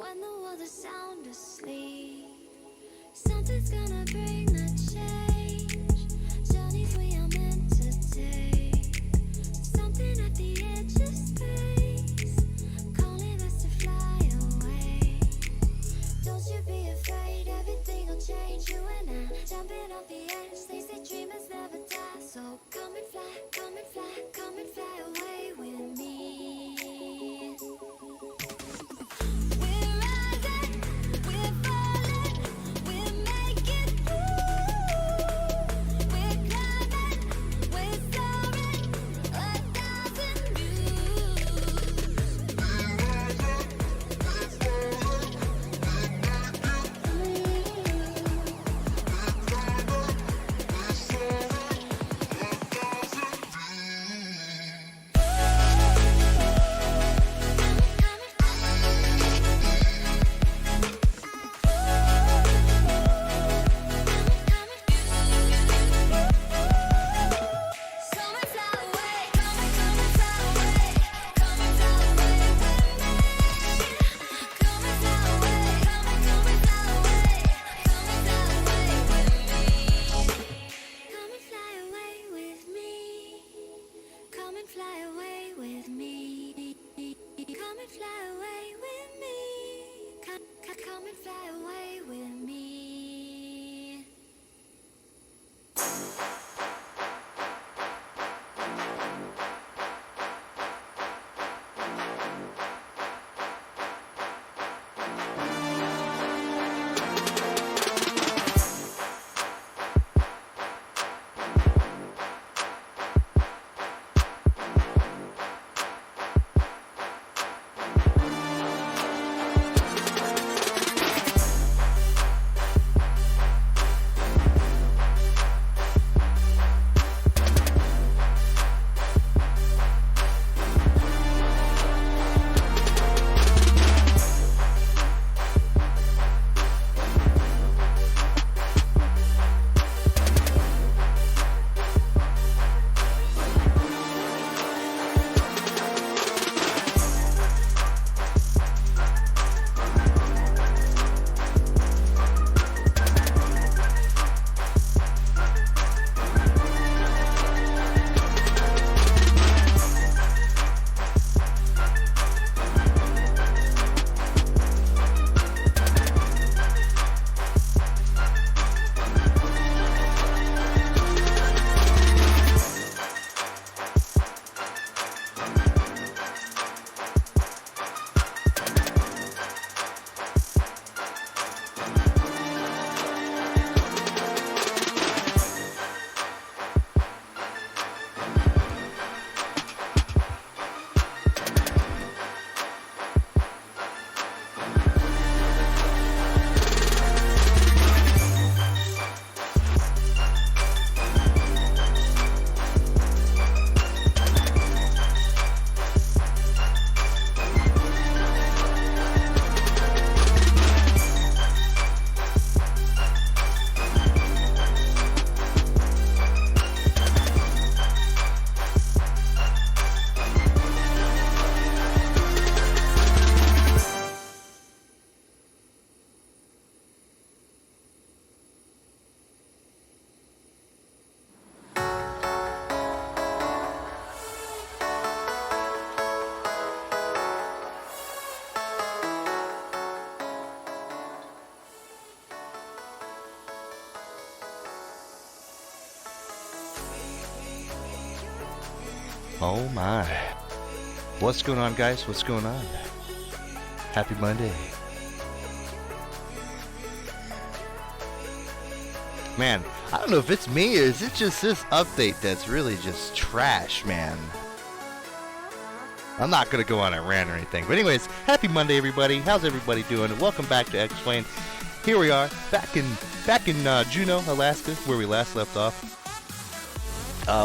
when the world is sound asleep. Something's gonna bring the change. Journeys we are meant to take. Something at the edge of space, calling us to fly away. Don't you be afraid, everything will change. You and I, jumping off the edge. They say dreamers never die. So come and fly, come and fly, come and fly away with me. We're rising, we're falling, we're making through. We're climbing, we're soaring, 1,000 views. Oh my. What's going on, guys? What's going on? Happy Monday. Man, I don't know if it's me or is it just this update that's really just trash, man. I'm not going to go on a rant or anything. But anyways, happy Monday, everybody. How's everybody doing? Welcome back to X-Plane. Here we are, back in Juneau, Alaska, where we last left off.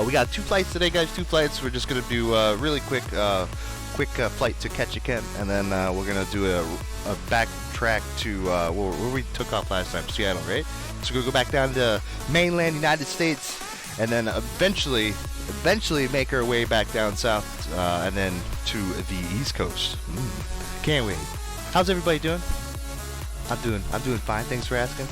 We got 2 flights today, guys. 2 flights. We're just gonna do a really quick flight to Ketchikan, and then we're gonna do a backtrack to where we took off last time, Seattle, right? So we're gonna go back down to mainland United States, and then eventually make our way back down south, and then to the East Coast. Can't wait. How's everybody doing? I'm doing fine. Thanks for asking.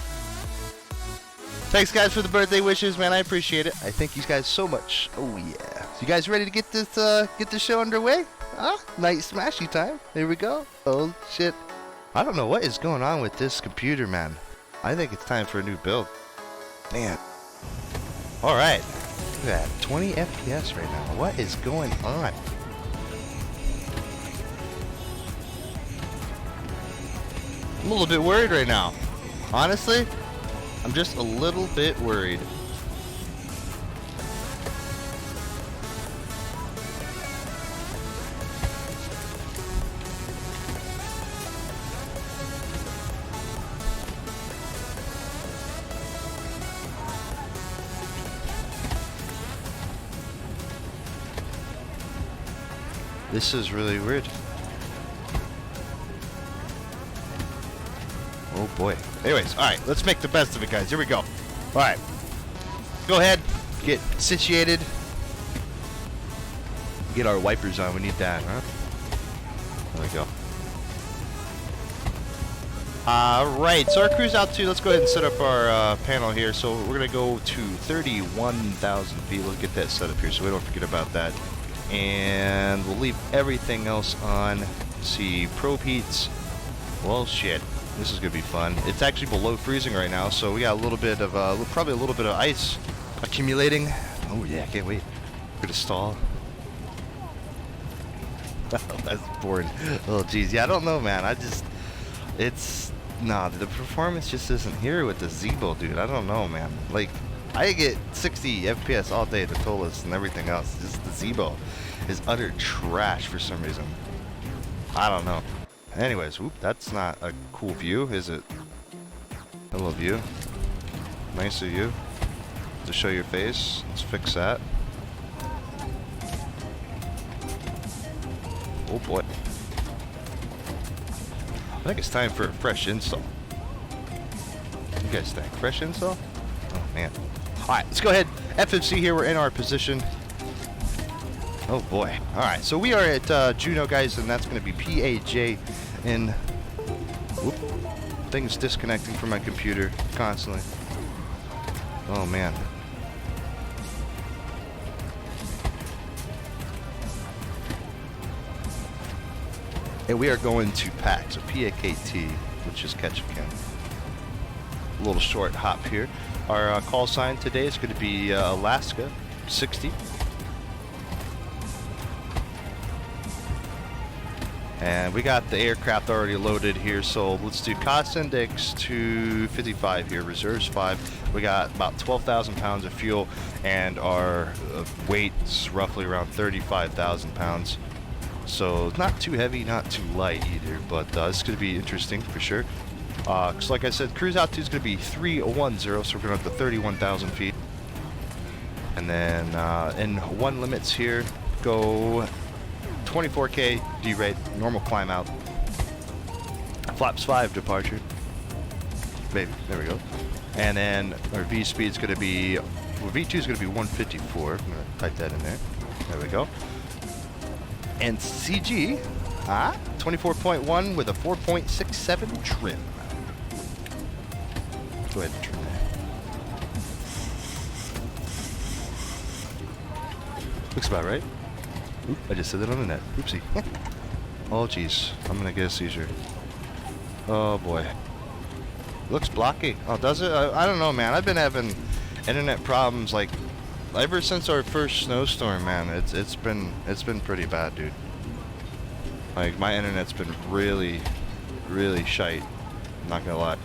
Thanks, guys, for the birthday wishes, man. I appreciate it. I thank you guys so much. Oh yeah. So you guys ready to get this show underway? Huh? Night smashy time. Here we go. Oh shit. I don't know what is going on with this computer, man. I think it's time for a new build. Man. All right. Look at that. 20 FPS right now. What is going on? I'm a little bit worried right now. Honestly, I'm just a little bit worried. This is really weird. Oh boy. Anyways, alright, let's make the best of it, guys. Here we go. Alright. Go ahead, get situated. Get our wipers on. We need that, huh? There we go. Alright, so our cruise altitude, let's go ahead and set up our panel here. So we're going to go to 31,000 feet. Let's get that set up here so we don't forget about that. And we'll leave everything else on. Let's see, probe heats. Well, shit. This is gonna be fun. It's actually below freezing right now, so we got a little bit of probably a little bit of ice accumulating. Oh yeah, I can't wait. We're gonna stall. That's boring. Oh geez, yeah, I don't know, man. The performance just isn't here with the Zebo, dude. I don't know, man. Like, I get 60 FPS all day, the Tolas and everything else. Just the Zebo is utter trash for some reason. I don't know. Anyways, whoop, that's not a cool view, is it? Hello, view. Nice of you to show your face. Let's fix that. Oh boy. I think it's time for a fresh install. What do you guys think? Fresh install? Oh man. Alright, let's go ahead. FMC here, we're in our position. Oh boy. Alright, so we are at Juneau, guys, and that's going to be PAJ in... Whoop. Things disconnecting from my computer constantly. Oh man. And we are going to PAK, so PAKT, which is Ketchikan. A little short hop here. Our call sign today is going to be Alaska 60. And we got the aircraft already loaded here, so let's do cost index to 55 here, reserves 5. We got about 12,000 pounds of fuel, and our weight's roughly around 35,000 pounds. So not too heavy, not too light either, but it's going to be interesting for sure. So like I said, cruise altitude is going to be 310, so we're going up to 31,000 feet. And then in one limits here, go 24K D-rate, normal climb out. Flaps 5 departure. Maybe, there we go. And then our V speed is going to be, well, V2 is going to be 154. I'm going to type that in there. There we go. And CG, 24.1 with a 4.67 trim. Go ahead and trim that. Looks about right. Oop, I just said that on the net. Oopsie. Oh jeez, I'm gonna get a seizure. Oh boy. Looks blocky. Oh, does it? I don't know, man. I've been having internet problems like ever since our first snowstorm, man. It's been pretty bad, dude. Like my internet's been really shite. I'm not gonna lie.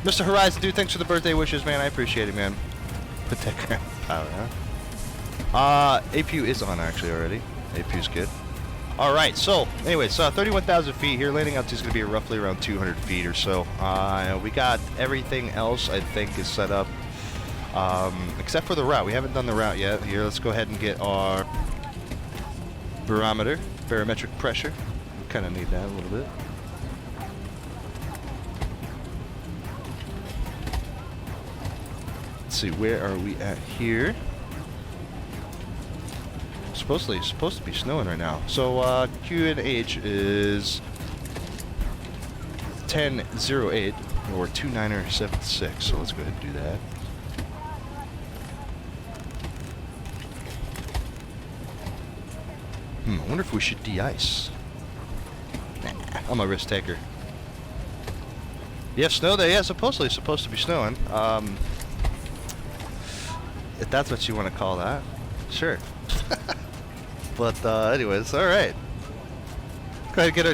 Mr. Horizon, dude, thanks for the birthday wishes, man. I appreciate it, man. Put that crap power, huh? APU is on actually already. APU's good. Alright, so, anyways, 31,000 feet here. Landing altitude is going to be roughly around 200 feet or so. We got everything else, I think, is set up. Except for the route. We haven't done the route yet. Here, let's go ahead and get our barometer, barometric pressure. We kind of need that a little bit. Let's see, where are we at here? Supposed to be snowing right now. So Q and H is 1008 or 2976. So let's go ahead and do that. I wonder if we should de-ice. Nah, I'm a risk taker. Yeah, snow there. Yeah, supposedly it's supposed to be snowing. If that's what you want to call that, sure. But anyways, all right. Go ahead and get our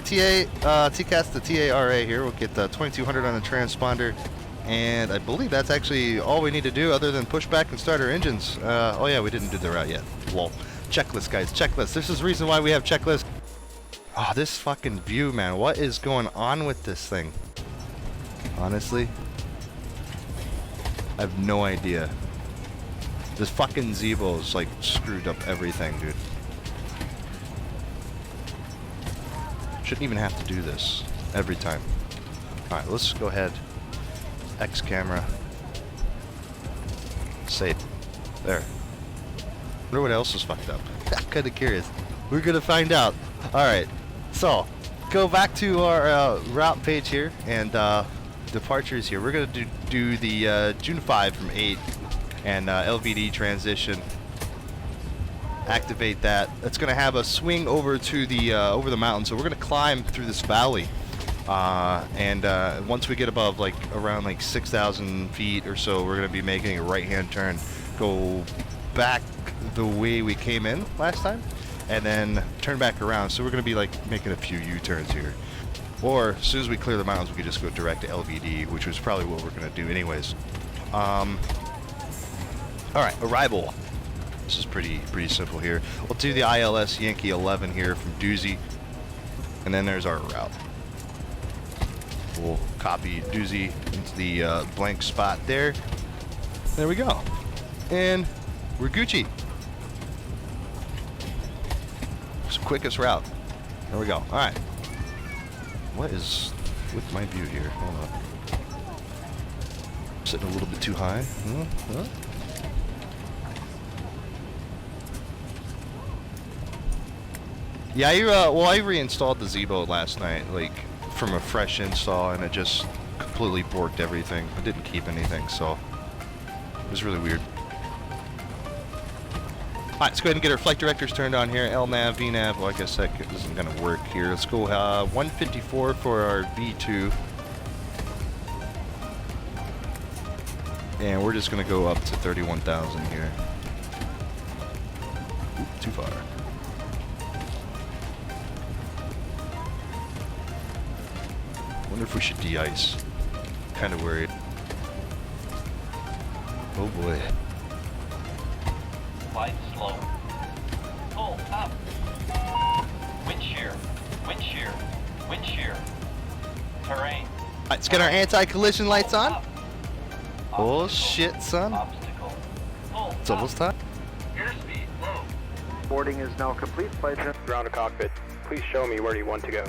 TCAS to TARA here. We'll get the 2200 on the transponder, and I believe that's actually all we need to do other than push back and start our engines. Oh yeah, we didn't do the route yet. Lol. Checklist, guys. Checklist. This is the reason why we have checklists. Oh, this fucking view, man. What is going on with this thing? Honestly, I have no idea. This fucking Zeebo's like screwed up everything, dude. Shouldn't even have to do this every time. Alright, let's go ahead. X camera. Save. There. Wonder what else is fucked up. I'm kind of curious. We're gonna find out. Alright, so go back to our route page here and departures here. We're gonna do the June 5 from 8 and LVD transition. Activate that. That's gonna have us swing over to the over the mountain. So we're gonna climb through this valley, and once we get above like around like 6,000 feet or so, we're gonna be making a right-hand turn, go back the way we came in last time, and then turn back around. So we're gonna be like making a few U-turns here. Or as soon as we clear the mountains, we could just go direct to LVD, which was probably what we're gonna do anyways. All right, arrival. This is pretty simple here. We'll do the ILS Yankee 11 here from Doozy, and then there's our route. We'll copy Doozy into the blank spot there. There we go, and we're Gucci. It's the quickest route. There we go. All right. What is with my view here? Hold on. Sitting a little bit too high. Huh? Yeah, I reinstalled the Zeebo last night, like from a fresh install, and it just completely borked everything. I didn't keep anything, so it was really weird. Alright, let's go ahead and get our flight directors turned on here. LNAV, VNAV, well, I guess that isn't going to work here. Let's go 154 for our V2. And we're just going to go up to 31,000 here. Oop, too far. Wonder if we should de-ice. Kind of worried. Oh boy. Flight slow. Pull up. Wind shear. Wind shear. Wind shear. Terrain. Alright, let's get our anti-collision lights on. Up. Oh Obstacle. shit, son. Obstacle. Pull It's almost time. Airspeed low. Boarding is now complete. Flight Ground to cockpit. Please show me where you want to go.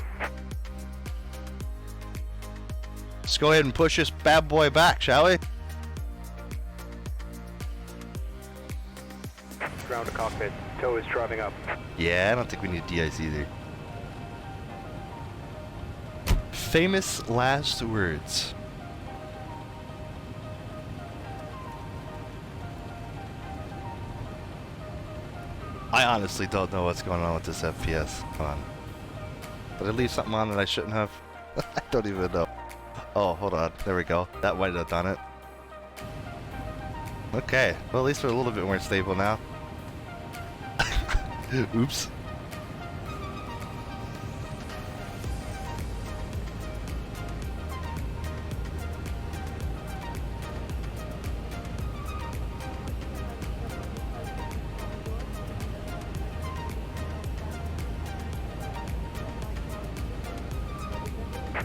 Let's go ahead and push this bad boy back, shall we? Ground to cockpit. Tow is driving up. Yeah, I don't think we need de-ice either. Famous last words. I honestly don't know what's going on with this FPS. Come on. Did I leave something on that I shouldn't have? I don't even know. Oh, hold on. There we go. That might have done it. Okay. Well, at least we're a little bit more stable now. Oops.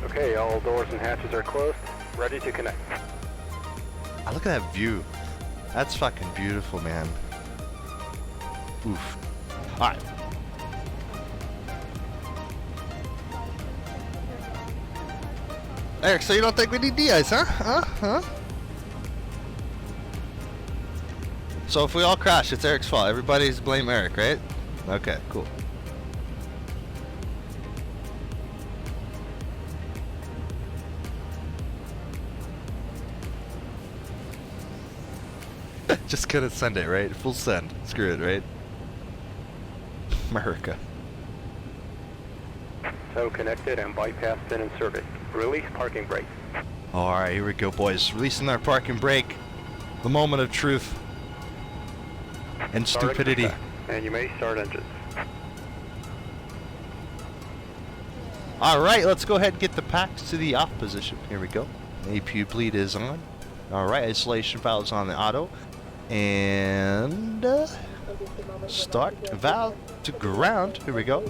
Okay, all doors and hatches are closed. Ready to connect. Oh, look at that view. That's fucking beautiful, man. Oof. Alright. Eric, so you don't think we need de-ice, huh? Huh? So if we all crash, it's Eric's fault. Everybody's blame Eric, right? Okay, cool. Just gonna send it, right? Full send. Screw it, right? America. Tow connected and bypass pin inserted. Release parking brake. Alright, here we go, boys. Releasing our parking brake. The moment of truth. And Start stupidity. exercise, and you may start engines. Alright, let's go ahead and get the packs to the off position. Here we go. APU bleed is on. Alright, isolation valve's on the auto. And start valve to ground. Here we go.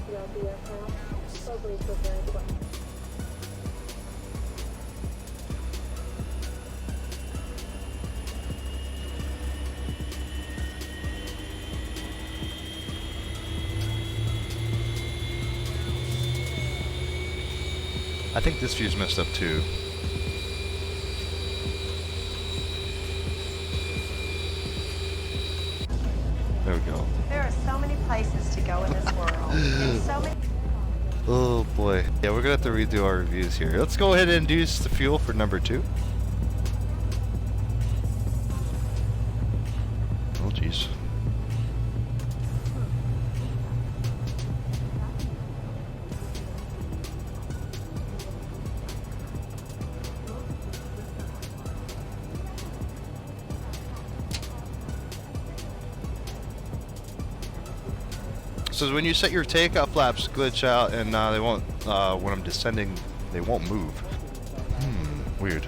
I think this view's messed up too. There we go. There are so many places to go in this world. And so many. Oh boy. Yeah, we're gonna have to redo our reviews here. Let's go ahead and induce the fuel for number 2. Oh jeez. So when you set your takeoff flaps glitch out and they won't, when I'm descending, they won't move. Weird.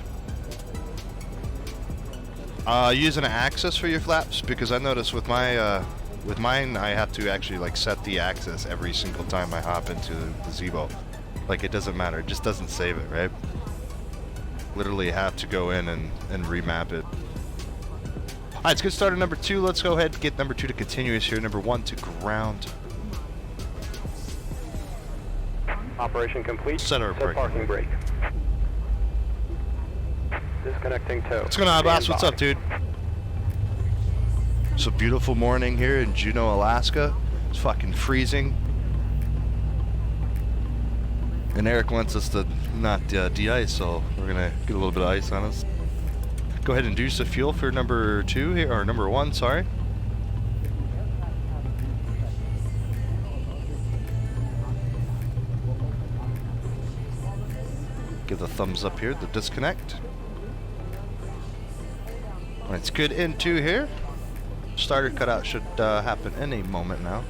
Use an axis for your flaps, because I noticed with my, with mine, I have to actually like set the axis every single time I hop into the Zebo. Like it doesn't matter, it just doesn't save it, right? Literally have to go in and remap it. Alright, let's get started number 2. Let's go ahead and get number 2 to continuous here. Number 1 to ground. Operation complete. Set our brake. parking brake. Disconnecting tow. What's going on, boss? What's up, dude? It's a beautiful morning here in Juneau, Alaska. It's fucking freezing. And Eric wants us to not de-ice, so we're gonna get a little bit of ice on us. Go ahead and induce the fuel for number 2 here, or number 1, sorry. Give the thumbs up here, the disconnect. It's good in 2 here. Starter cutout should happen any moment now.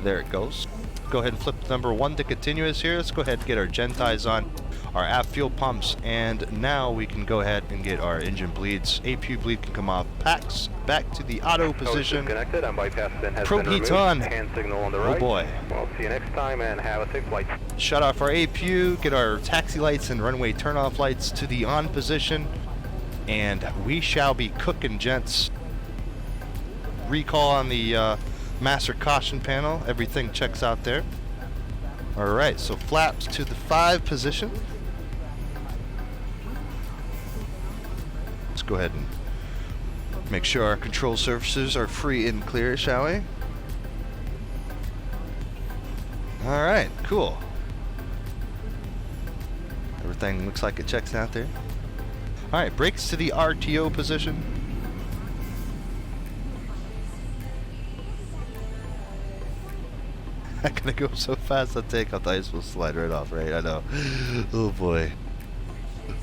There it goes. Go ahead and flip number 1 to continuous here. Let's go ahead and get our gen ties on, our aft fuel pumps, and now we can go ahead and get our engine bleeds. APU bleed can come off. Packs back to the auto position. Disconnected and bypass pin has Probe been heat's removed. on. Hand signal on the Oh right. boy. We'll see you next time and have a safe flight. Shut off our APU, get our taxi lights and runway turn-off lights to the on position, and we shall be cooking, gents. Recall on the master caution panel. Everything checks out there. Alright, so flaps to the 5 position. Let's go ahead and make sure our control surfaces are free and clear, shall we? Alright, cool. Everything looks like it checks out there. Alright, brakes to the RTO position. I'm gonna go so fast that takeoff, the ice will slide right off, right? I know. Oh boy.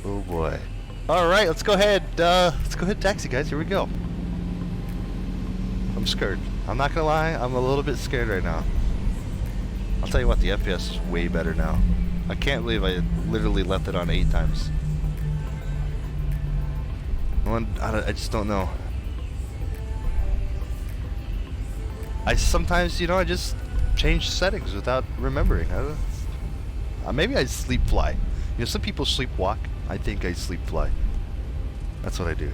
Oh boy. Alright, let's go ahead. Taxi, guys. Here we go. I'm scared. I'm not gonna lie, I'm a little bit scared right now. I'll tell you what, the FPS is way better now. I can't believe I literally left it on 8 times. I just don't know. I sometimes, I just change settings without remembering. Maybe I sleep fly. Some people sleepwalk. I think I sleep fly. That's what I do.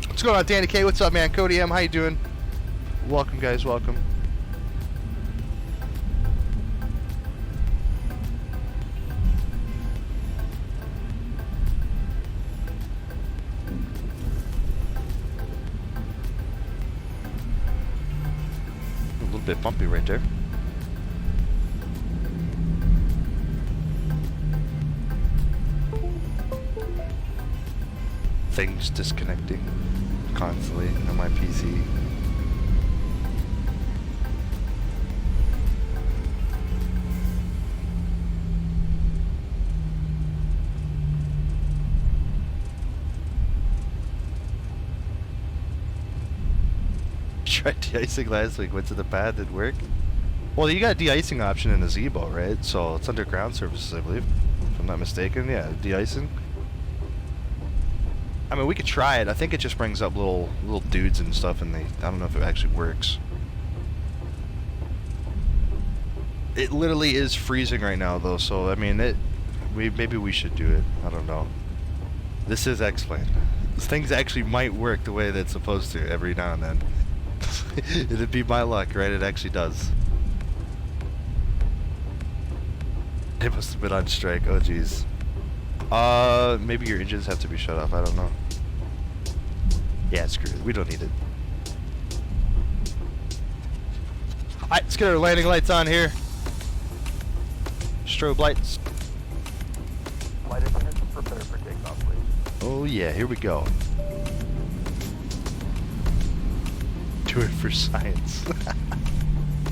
What's going on, Danny K? What's up, man? Cody M, how you doing? Welcome, guys. Welcome. Bit bumpy right there. Things disconnecting constantly on my PC. Tried de-icing last week, went to the pad, didn't work. Well, you got a de-icing option in the Z-boat, right? So it's under ground services, I believe. If I'm not mistaken, yeah, de-icing. I mean, we could try it. I think it just brings up little dudes and stuff, and I don't know if it actually works. It literally is freezing right now, though. So I mean, maybe we should do it. I don't know. This is X-Plane. Things actually might work the way that it's supposed to every now and then. It'd be my luck, right? It actually does. It must have been on strike. Oh, jeez. Maybe your engines have to be shut off. I don't know. Yeah, screw it. We don't need it. Alright, let's get our landing lights on here. Strobe lights. Flight attendants, prepare for takeoff, please. Oh yeah, here we go. Do it for science.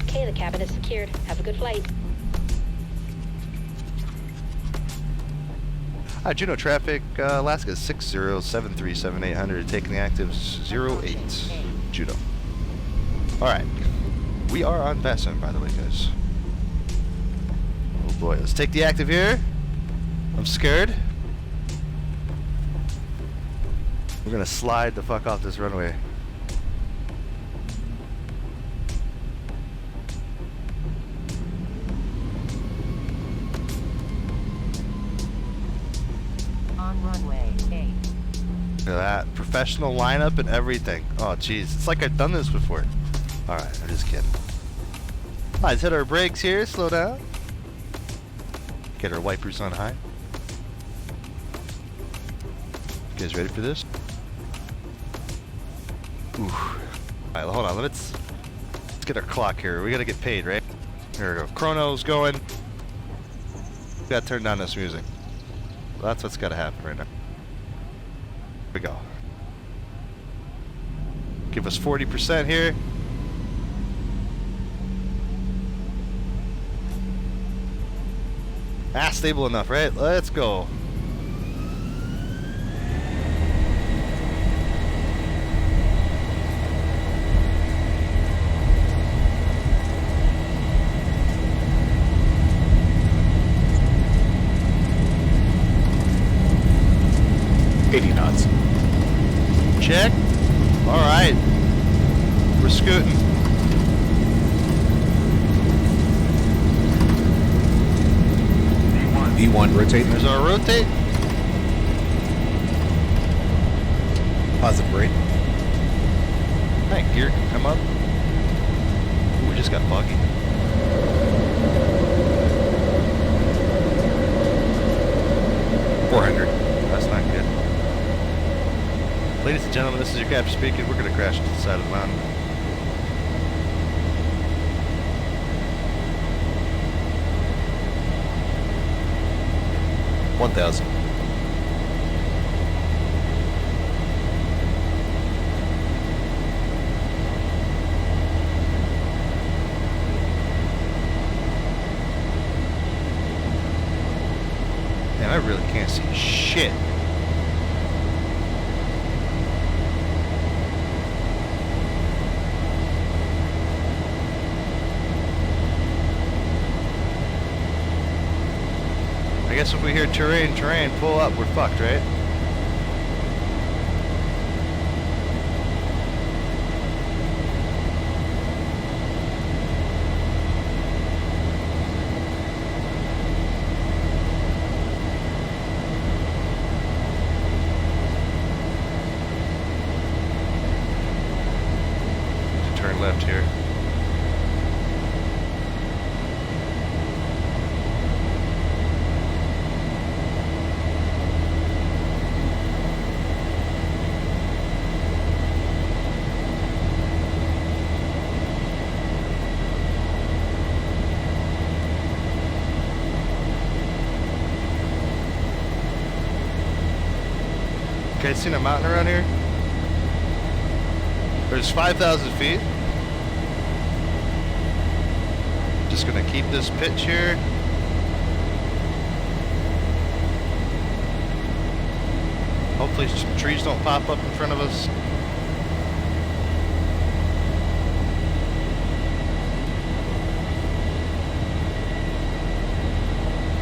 Okay, the cabin is secured. Have a good flight. Juneau traffic, Alaska 60737800, taking the active 08, Juneau. Alright, we are on Fasten, by the way, guys. Oh boy, let's take the active here. I'm scared. We're gonna slide the fuck off this runway. Runway 8. Look at that. Professional lineup and everything. Oh, jeez. It's like I've done this before. Alright, I'm just kidding. Alright, let's hit our brakes here. Slow down. Get our wipers on high. You guys ready for this? Ooh. Alright, hold on. Let's get our clock here. We gotta get paid, right? Here we go. Chrono's going. We gotta turn down this music. That's what's got to happen right now. Here we go. Give us 40% here. Stable enough, right? Let's go. Check. Alright. We're scooting. V1 rotate. There's our rotate. Positive rate. Alright, gear can come up. Ooh, we just got foggy. That's not good. Ladies and gentlemen, this is your captain speaking. We're going to crash to the side of the mountain. $1,000. Man, I really can't see shit. I guess if we hear terrain, pull up, we're fucked, right? Turn left here. guys seen a mountain around here? There's 5,000 feet. Just gonna keep this pitch here. Hopefully some trees don't pop up in front of us.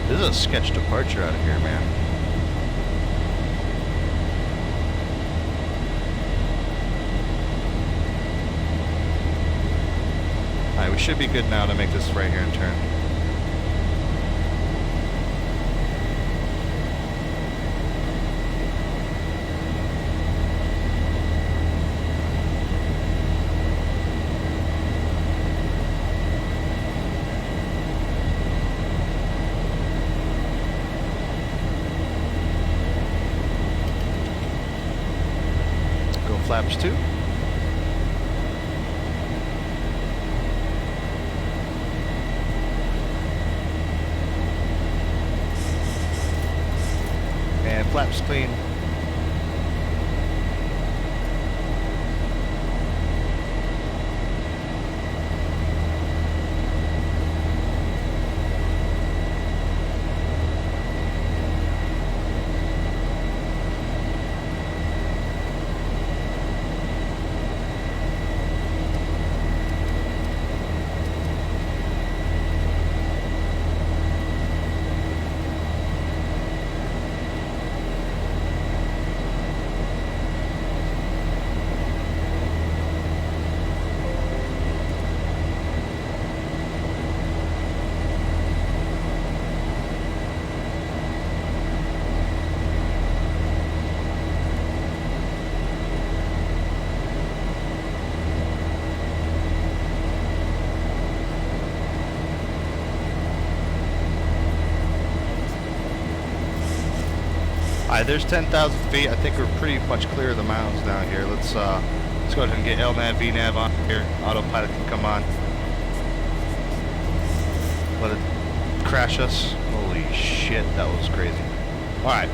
This is a sketch departure out of here, man. Alright, we should be good now to make this right here and turn. Flaps 2. And flaps clean. Alright, there's 10,000 feet. I think we're pretty much clear of the mountains down here. Let's go ahead and get LNAV, VNAV on here. Autopilot can come on. Let it crash us. Holy shit, that was crazy. Alright.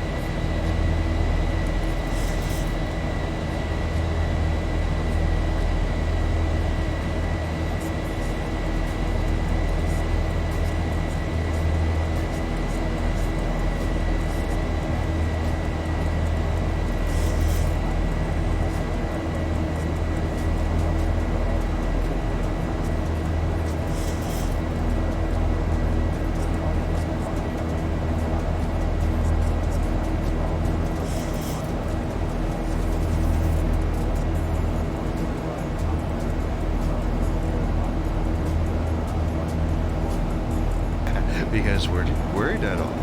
You guys worried at all?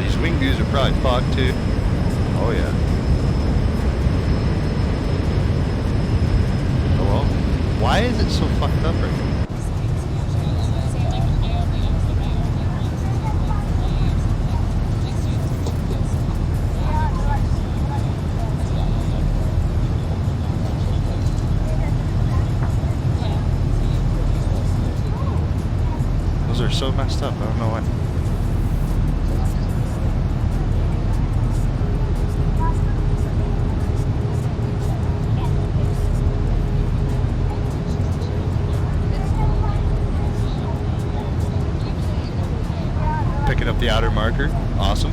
These wing views are probably fogged too. Oh yeah. Oh well. Why is it so fucked up right now? Those are so messed up, I don't know why. Picking up the outer marker, awesome.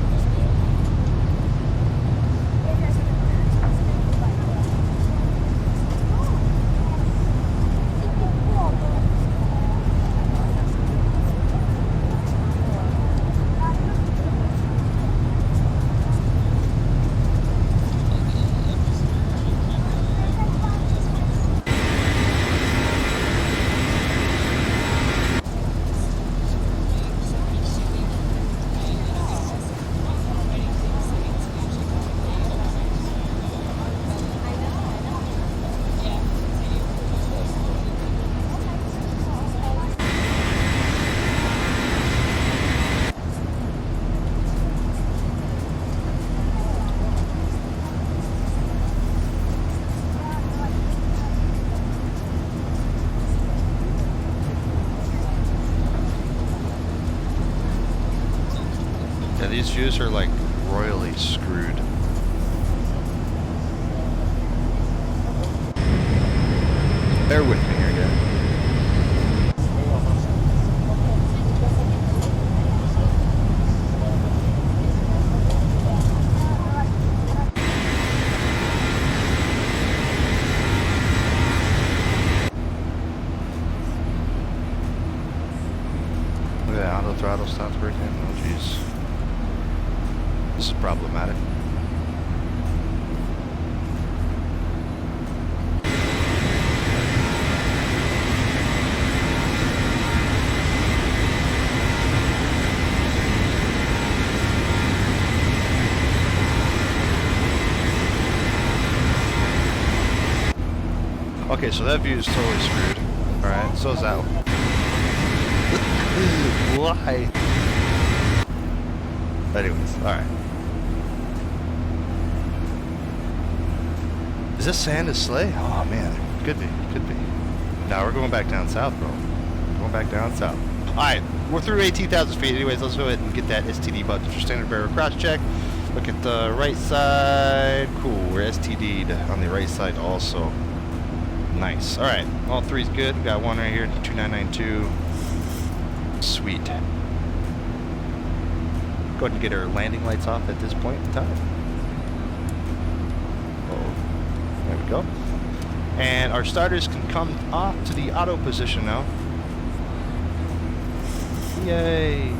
these views are like royally screwed. Bear with me here, guys. Look at that, auto throttle stops working. Oh jeez. This is problematic. Okay, so that view is totally screwed. Alright, so is that one. Why? Anyways, alright. Is this Santa's sleigh? Oh man, could be, could be. Now we're going back down south, bro. Going back down south. Alright, we're through 18,000 feet. Anyways, let's go ahead and get that STD button for standard bearer cross check. Look at the right side. Cool, we're STD'd on the right side also. Nice. Alright, all three's good. We got one right here, 2992. Sweet. Go ahead and get our landing lights off at this point in time. Oh, there we go. And our starters can come off to the auto position now. Yay.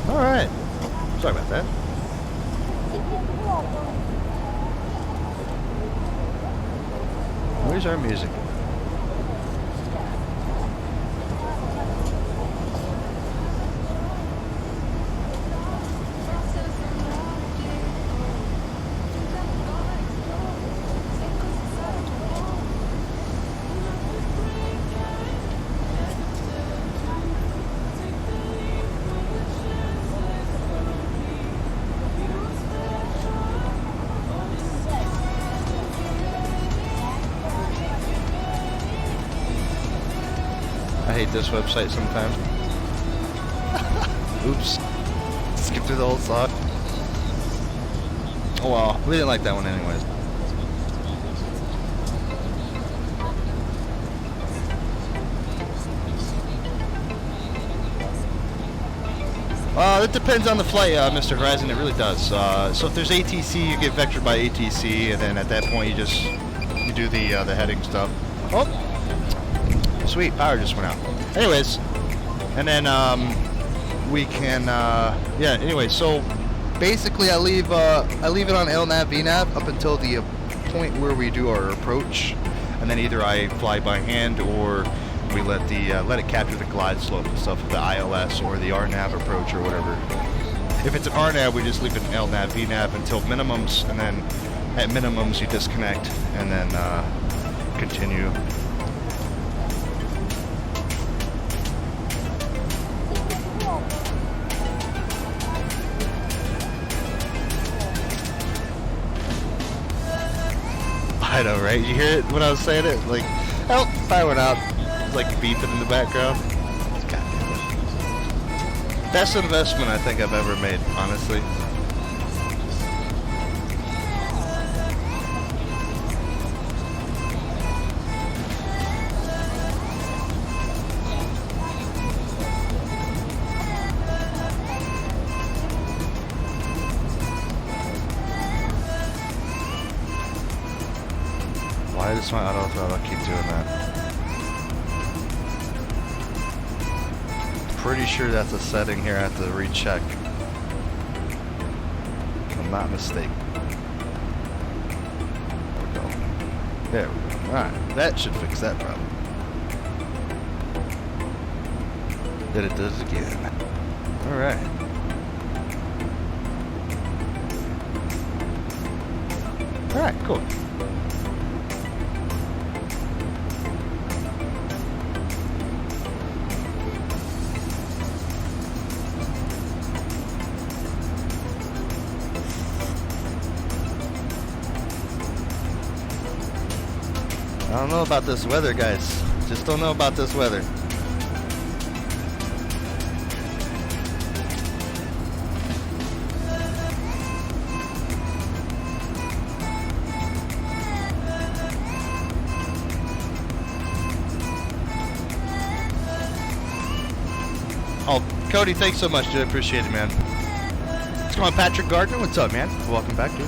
Alright. Sorry about that. Where's our music? I hate this website sometimes. Oops. Skip through the whole song. Oh well, we didn't like that one anyways. It depends on the flight, Mr. Horizon. It really does. So if there's ATC, you get vectored by ATC, and then at that point you do the heading stuff. Oh, sweet, power just went out. Anyways, and then we can yeah. Anyway, so basically I leave it on LNAV VNAV up until the point where we do our approach, and then either I fly by hand or we let it capture the glide slope and stuff with the ILS or the RNAV approach or whatever. If it's an RNAV, we just leave it in LNAV VNAV until minimums, and then at minimums you disconnect and then continue. I know, right? You hear it when I was saying it? Like, oh, fire went out. It's like beeping in the background. God damn it. Best investment I think I've ever made, honestly. Why does my auto throttle keep doing that? Pretty sure that's a setting here I have to recheck. If I'm not mistaken. There we go. There we go. Alright, that should fix that problem. Then it does again. Alright. Alright, cool. I don't know about this weather, guys. Just don't know about this weather. Oh, Cody, thanks so much, dude. I appreciate it, man. What's going on, Patrick Gaertner? What's up, man? Welcome back, dude.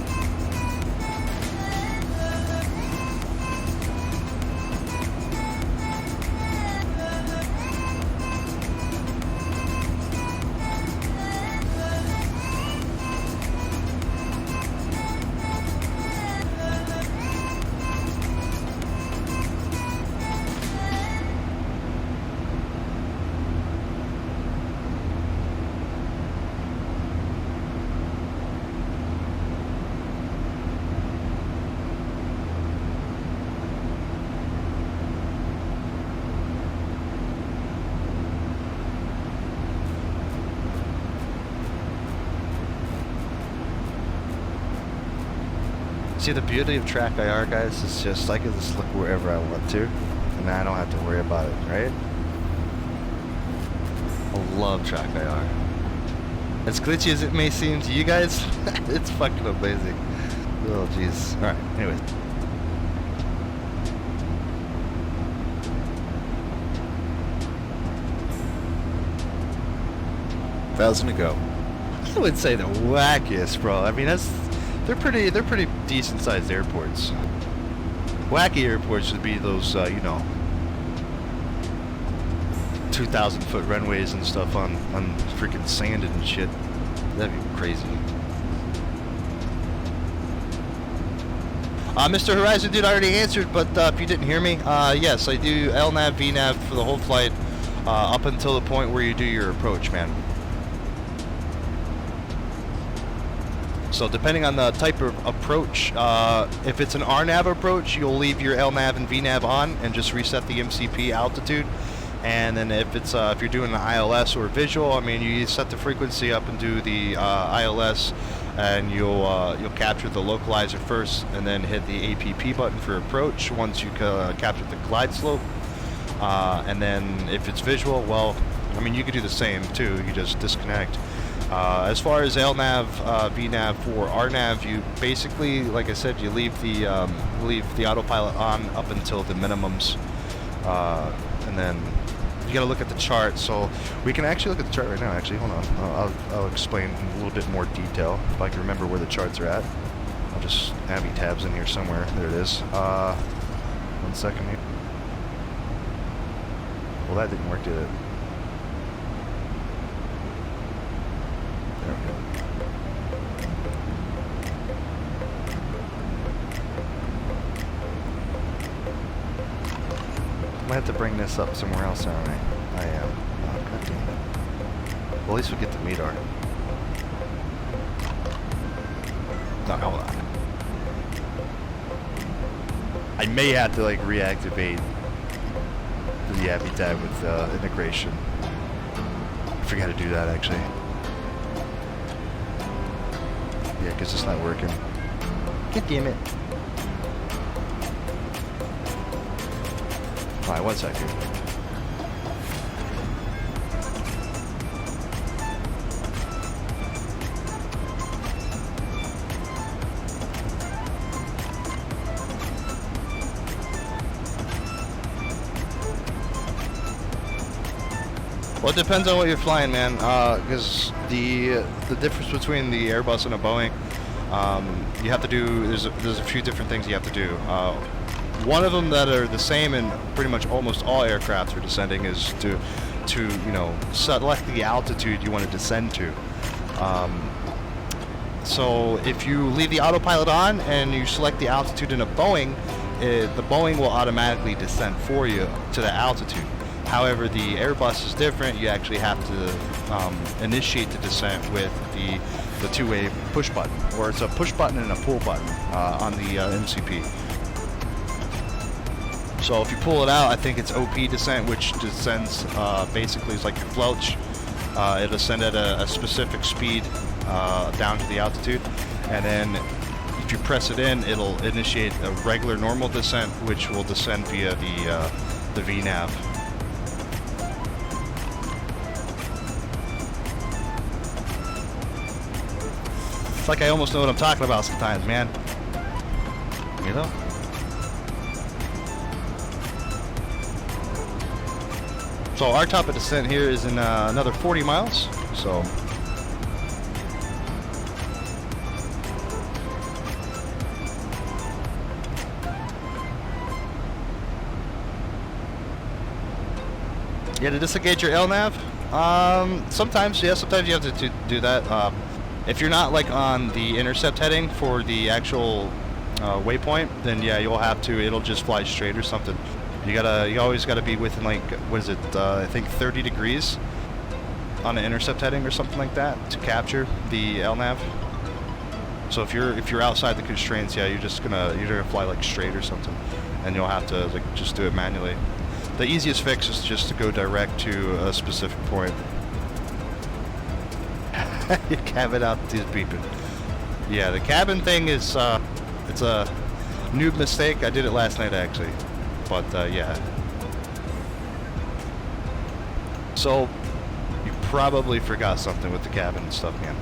See, the beauty of track IR, guys, is just I can just look wherever I want to, and I don't have to worry about it, right? I love track IR. As glitchy as it may seem to you guys, it's fucking amazing. Oh, jeez. All right. Anyway. Thousand to go. I would say the wackiest, bro. I mean, they're pretty decent sized airports. Wacky airports would be those, you know, 2,000 foot runways and stuff on freaking sanded and shit. That'd be crazy. Mr. Horizon, dude, I already answered, but if you didn't hear me, yes, I do LNAV, VNAV for the whole flight up until the point where you do your approach, man. So depending on the type of approach, if it's an RNAV approach, you'll leave your LNAV and VNAV on and just reset the MCP altitude. And then if it's if you're doing an ILS or visual, I mean, you set the frequency up and do the ILS, and you'll capture the localizer first, and then hit the APP button for approach once you capture the glide slope. And then if it's visual, well, I mean, you could do the same too. You just disconnect. As far as LNAV, VNAV for RNAV, you basically, like I said, you leave the autopilot on up until the minimums, and then you got to look at the chart. So we can actually look at the chart right now. Actually, hold on. I'll explain in a little bit more detail if I can remember where the charts are at. I'll just Avi tabs in here somewhere. There it is. 1 second here. Well, that didn't work, did it? There we go. I might have to bring this up somewhere else, aren't I? I am. Oh, God damn it. Well, at least we get the metar. No, hold on. I may have to, like, reactivate the Avid tab with integration. I forgot to do that, actually. Yeah, because it's not working. God damn it. Alright, 1 second. Well, it depends on what you're flying, man. Because the difference between the Airbus and a Boeing, you have to do. There's a few different things you have to do. One of them that are the same in pretty much almost all aircraft are descending is to select the altitude you want to descend to. So if you leave the autopilot on and you select the altitude in a Boeing, the Boeing will automatically descend for you to the altitude. However, the Airbus is different. You actually have to initiate the descent with the two-way push button, or it's a push button and a pull button on the MCP. So if you pull it out, I think it's OP descent, which descends basically it's like your floats. It'll descend at a specific speed down to the altitude, and then if you press it in, it'll initiate a regular normal descent, which will descend via the VNAV. It's like I almost know what I'm talking about sometimes, man. You know? So our top of descent here is in another 40 miles. So yeah, to disengage your LNAV, sometimes, yeah, sometimes you have to do that. If you're not like on the intercept heading for the actual waypoint, then yeah, you'll have to. It'll just fly straight or something. You always gotta be within like, what is it? I think 30 degrees on the intercept heading or something like that to capture the LNAV. So if you're outside the constraints, yeah, you're gonna fly like straight or something, and you'll have to like just do it manually. The easiest fix is just to go direct to a specific point. Your cabin altitude is beeping. Yeah, the cabin thing is it's a noob mistake. I did it last night actually, but yeah. So you probably forgot something with the cabin and stuff, man.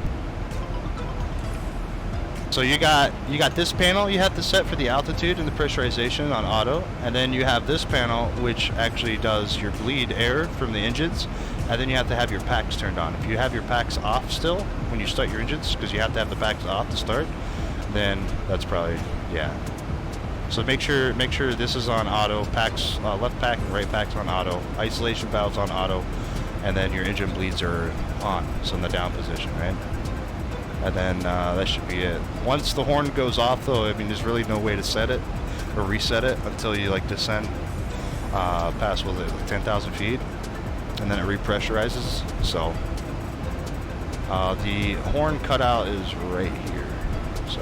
So you got this panel you have to set for the altitude and the pressurization on auto, and then you have this panel which actually does your bleed air from the engines, and then you have to have your packs turned on. If you have your packs off still when you start your engines, because you have to have the packs off to start, then that's probably, yeah. So make sure this is on auto, packs, left pack and right packs on auto, isolation valves on auto, and then your engine bleeds are on, so in the down position, right? And then that should be it. Once the horn goes off though, I mean, there's really no way to set it or reset it until you like descend past, what is it, like 10,000 feet, and then it repressurizes. So the horn cutout is right here. So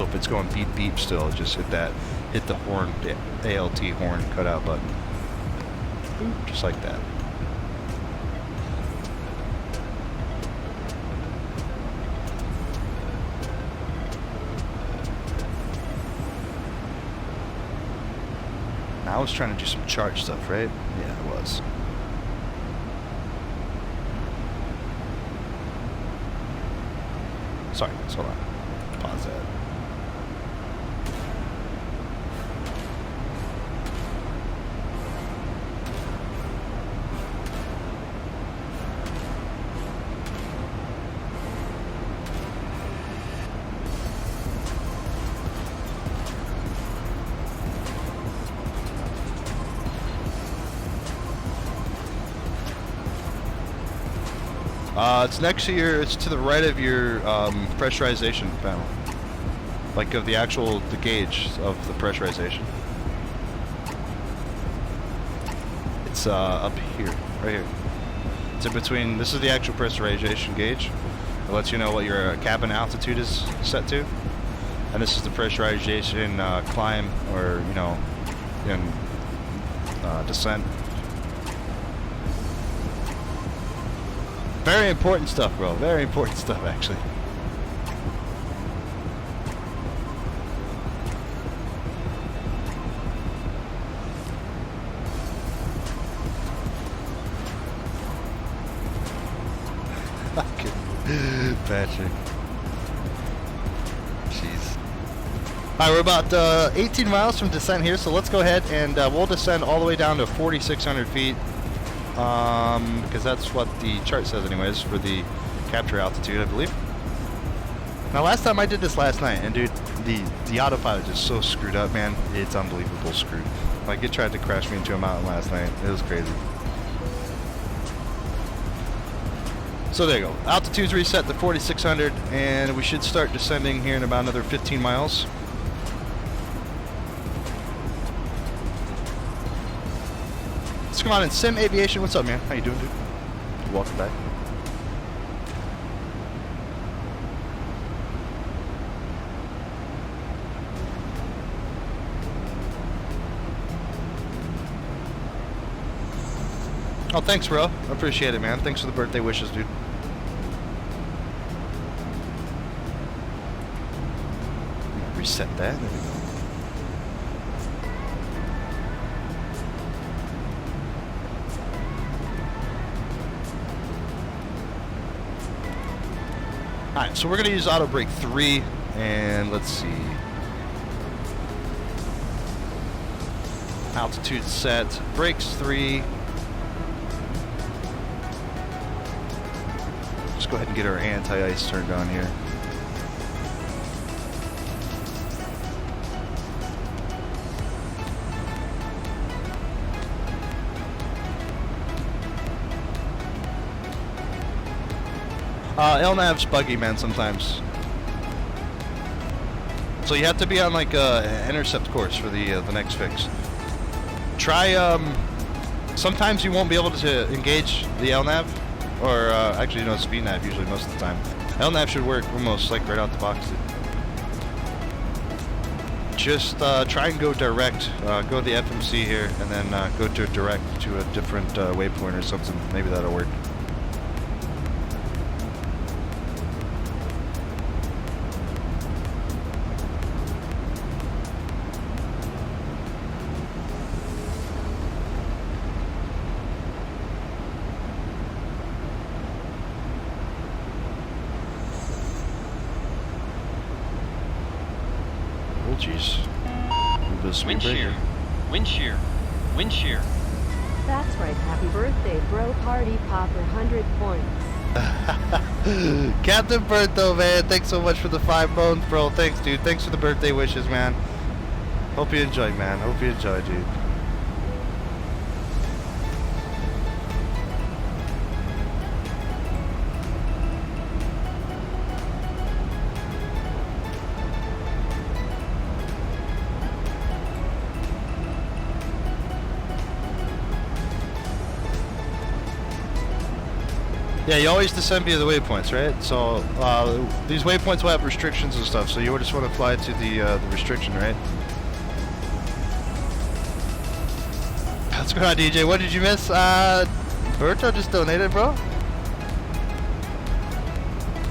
if it's going beep beep still, just hit the horn, the ALT horn cutout button. Boop, just like that. I was trying to do some charge stuff, right? Yeah, I was. Sorry, guys, hold on. Pause that. It's next to it's to the right of your pressurization panel. Like of the gauge of the pressurization. It's up here, right here. It's in between, this is the actual pressurization gauge. It lets you know what your cabin altitude is set to. And this is the pressurization climb, or, you know, in descent. Very important stuff, bro. Very important stuff, actually. Patrick. Jeez. Alright, we're about 18 miles from descent here, so let's go ahead and we'll descend all the way down to 4,600 feet. Because that's what the chart says anyways for the capture altitude, I believe. Now last time I did this last night, and dude, the autopilot is so screwed up, man. It's unbelievable screwed. Like, it tried to crash me into a mountain last night. It was crazy. So there you go. Altitude's reset to 4,600, and we should start descending here in about another 15 miles. Let's come on in. Sim Aviation, what's up, man? How you doing, dude? Welcome back. Oh, thanks, bro. I appreciate it, man. Thanks for the birthday wishes, dude. Reset that. There we go. Alright, so we're going to use auto brake 3, and let's see. Altitude set, brakes 3. Just go ahead and get our anti-ice turned on here. LNAV's buggy, man, sometimes. So you have to be on like an intercept course for the next fix. Try, sometimes you won't be able to engage the LNAV, or actually no, speed nav usually most of the time. LNAV should work almost like right out the box. Just try and go direct, go to the FMC here, and then go to direct to a different waypoint or something. Maybe that'll work. Jeez. Wind shear. Wind shear. Wind shear. That's right. Happy birthday, bro. Party popper, 100 points. Captain Bertho, man. Thanks so much for the 5 bones, bro. Thanks, dude. Thanks for the birthday wishes, man. Hope you enjoyed, man. Hope you enjoyed, dude. Yeah, you always descend via the waypoints, right? So these waypoints will have restrictions and stuff, so you just want to fly to the restriction, right? What's going on, DJ? What did you miss? Berto just donated, bro.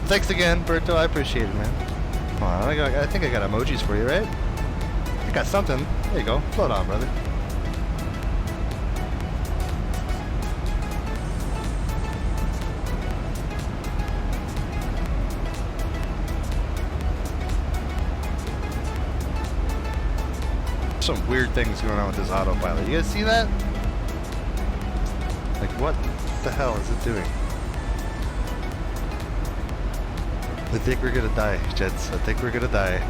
Thanks again, Berto. I appreciate it, man. Come on, I think I got emojis for you, right? I got something. There you go. Float on, brother. Some weird things going on with this autopilot. You guys see that? Like, what the hell is it doing? I think we're gonna die, Jets. I think we're gonna die.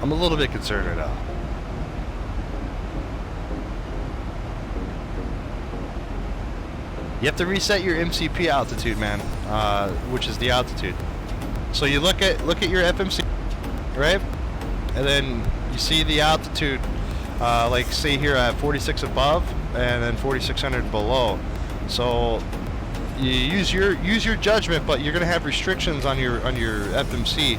I'm a little bit concerned right now. You have to reset your MCP altitude, man, which is the altitude. So you look at your FMC, right? And then you see the altitude, like say here at 46 above, and then 4600 below. So you use your judgment, but you're gonna have restrictions on your FMC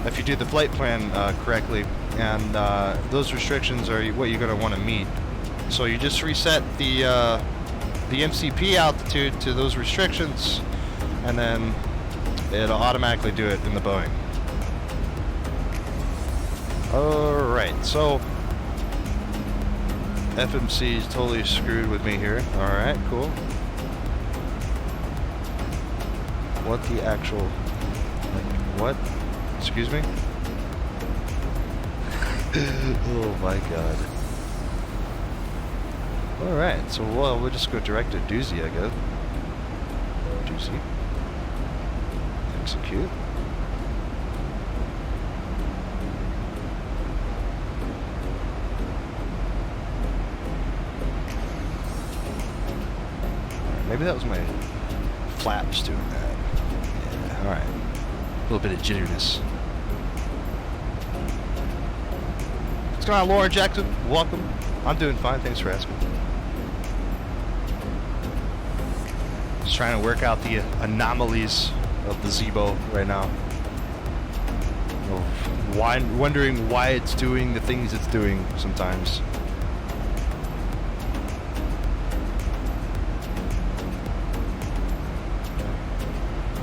if you do the flight plan correctly. and those restrictions are what you're going to want to meet. So you just reset the MCP altitude to those restrictions, and then it'll automatically do it in the Boeing. Alright, so FMC is totally screwed with me here. Alright, cool. What the actual... Like, what? Excuse me? Oh my god. Alright, so we'll just go direct to Doozy, I guess. Doozy. Execute. Maybe that was my flaps doing that. Yeah, alright. A little bit of jitteriness. What's going on, Lauren Jackson? Welcome. I'm doing fine, thanks for asking. Just trying to work out the anomalies of the Zebo right now. Wondering why it's doing the things it's doing sometimes.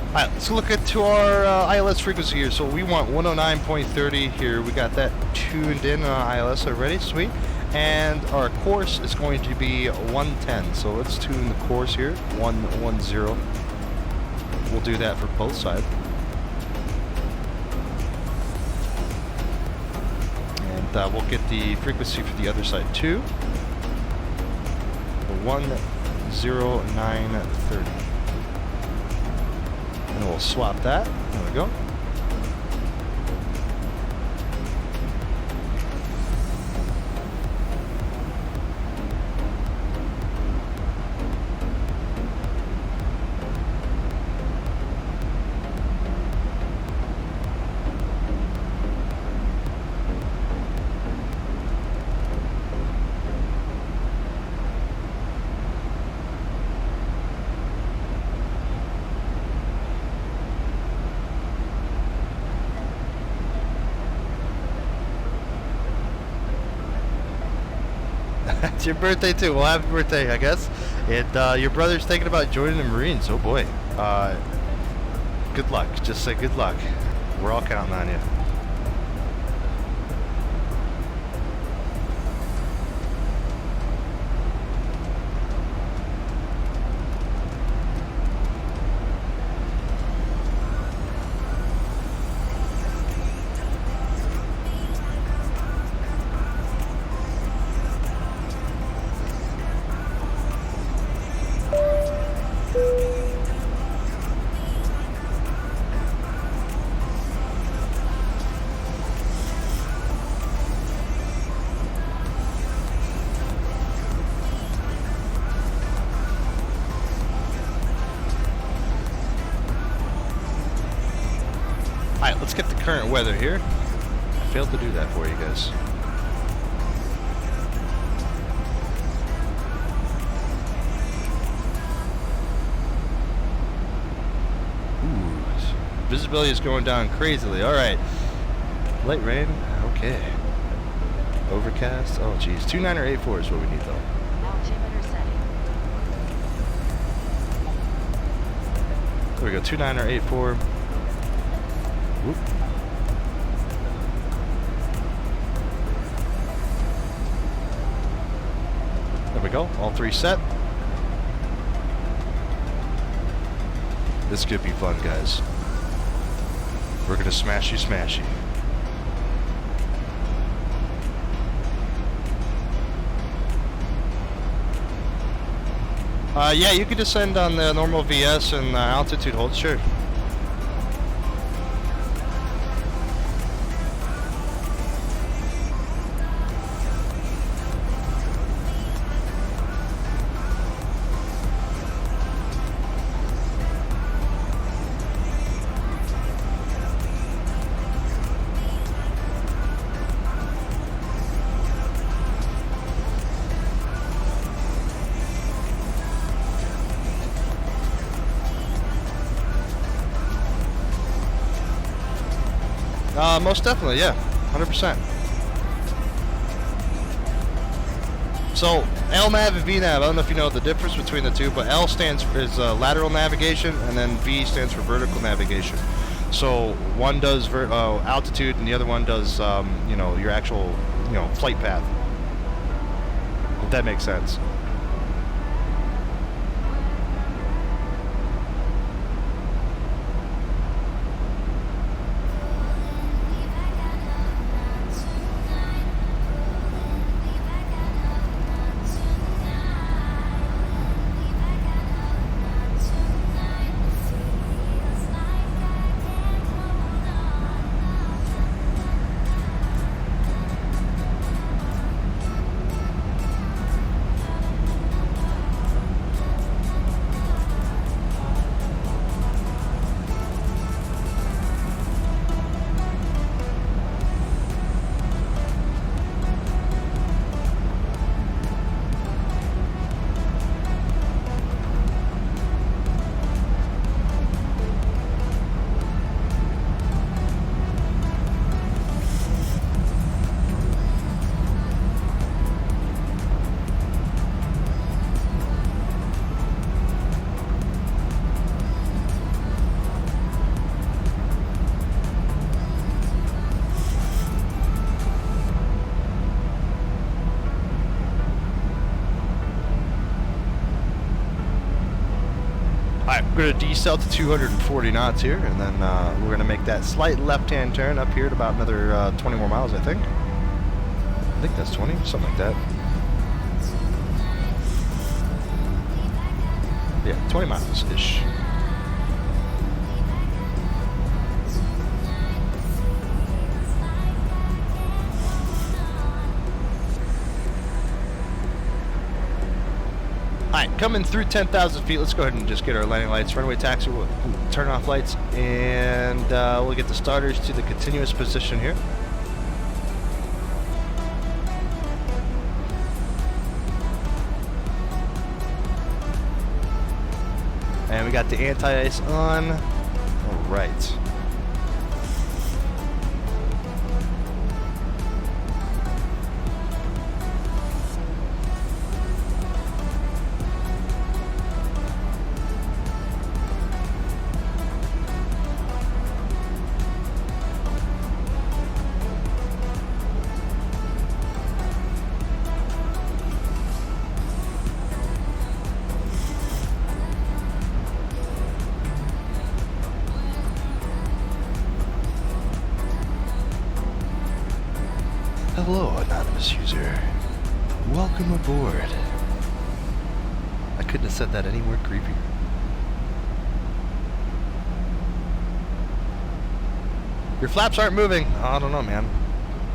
Alright, let's look into our ILS frequency here. So we want 109.30 here. We got that tuned in on ILS already. Sweet. And our course is going to be 110. So let's tune the course here. 110. We'll do that for both sides. And we'll get the frequency for the other side too. 10930. And we'll swap that. There we go. It's your birthday too. Well, happy birthday, I guess. And your brother's thinking about joining the Marines. Oh boy. Good luck. Just say good luck. We're all counting on you. Alright, let's get the current weather here. I failed to do that for you guys. Ooh, visibility is going down crazily. Alright. Light rain. Okay. Overcast. Oh, geez. 29 or 84 is what we need, though. Altimeter setting. There we go. 29 or 84. Whoop. There we go. All three set. This could be fun, guys. We're gonna smashy smashy. Yeah, you could descend on the normal VS and altitude hold, sure. Most definitely, yeah, 100%. So LNAV and VNAV, I don't know if you know the difference between the two, but L stands for lateral navigation, and then V stands for vertical navigation. So one does altitude, and the other one does you know, your actual, you know, flight path. If that makes sense. We're going to decel to 240 knots here, and then we're going to make that slight left-hand turn up here at about another 20 more miles, I think. I think that's 20, something like that. Yeah, 20 miles-ish. Alright, coming through 10,000 feet, let's go ahead and just get our landing lights, runway taxi, we'll turn off lights, and we'll get the starters to the continuous position here. And we got the anti-ice on. Alright. Hello, anonymous user. Welcome aboard. I couldn't have said that any more creepier. Your flaps aren't moving. I don't know, man.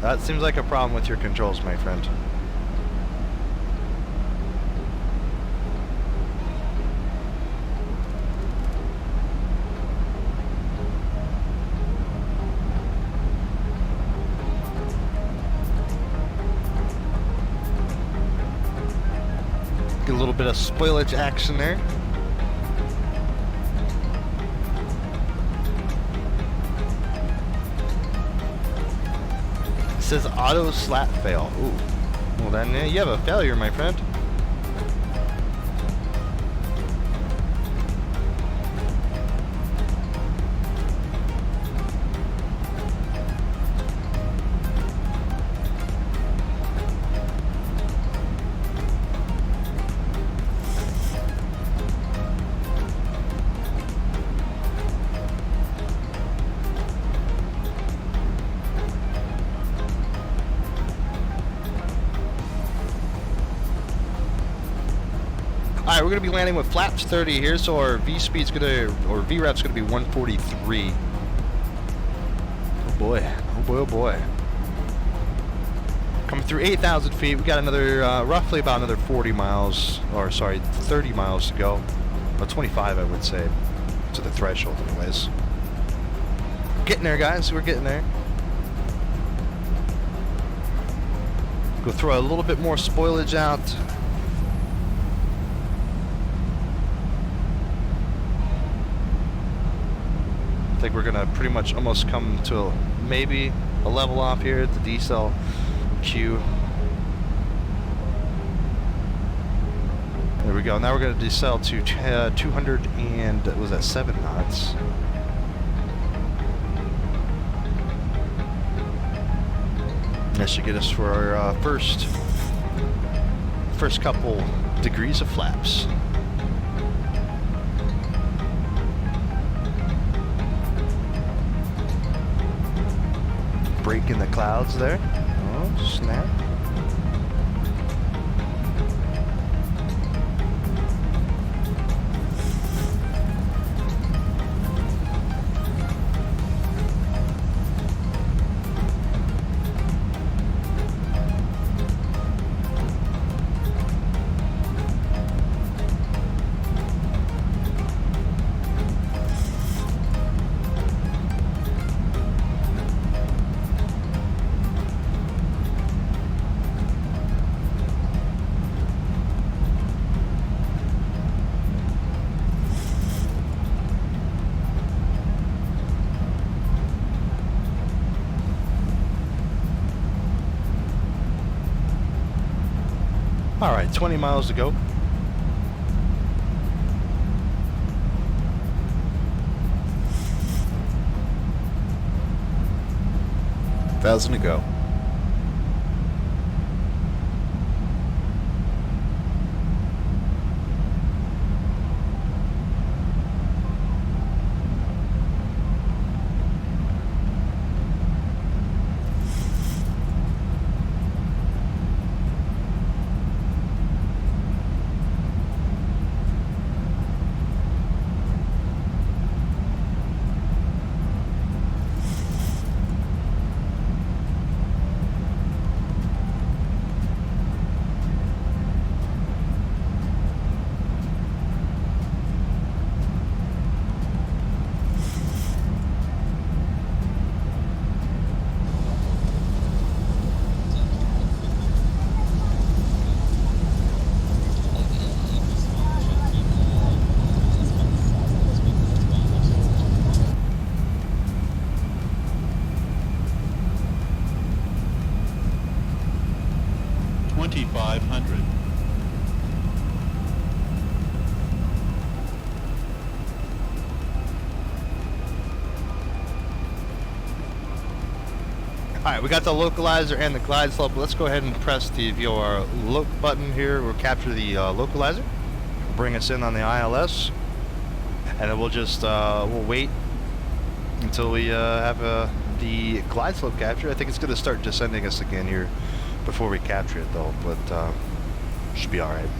That seems like a problem with your controls, my friend. A little bit of spoilage action there. It says auto slat fail. Ooh. Well then, you have a failure, my friend. Alright, we're going to be landing with flaps 30 here, so our V speed's going to, or V rep's going to be 143. Oh boy, oh boy, oh boy. Coming through 8,000 feet, we got another, roughly about another 40 miles, or sorry, 30 miles to go. About 25, I would say, to the threshold anyways. Getting there, guys, we're getting there. Go throw a little bit more spoilage out. I think we're gonna pretty much almost come to maybe a level off here at the decel queue. There we go. Now we're going to decel to 200 and was that 7 knots? That should get us for our first couple degrees of flaps. Break in the clouds there. Oh, snap. All right, 20 miles to go. Thousand to go. Alright, we got the localizer and the glide slope. Let's go ahead and press the VOR loc button here. We'll capture the localizer, bring us in on the ILS, and then we'll just we'll wait until we have the glide slope capture. I think it's going to start descending us again here before we capture it though, but should be alright.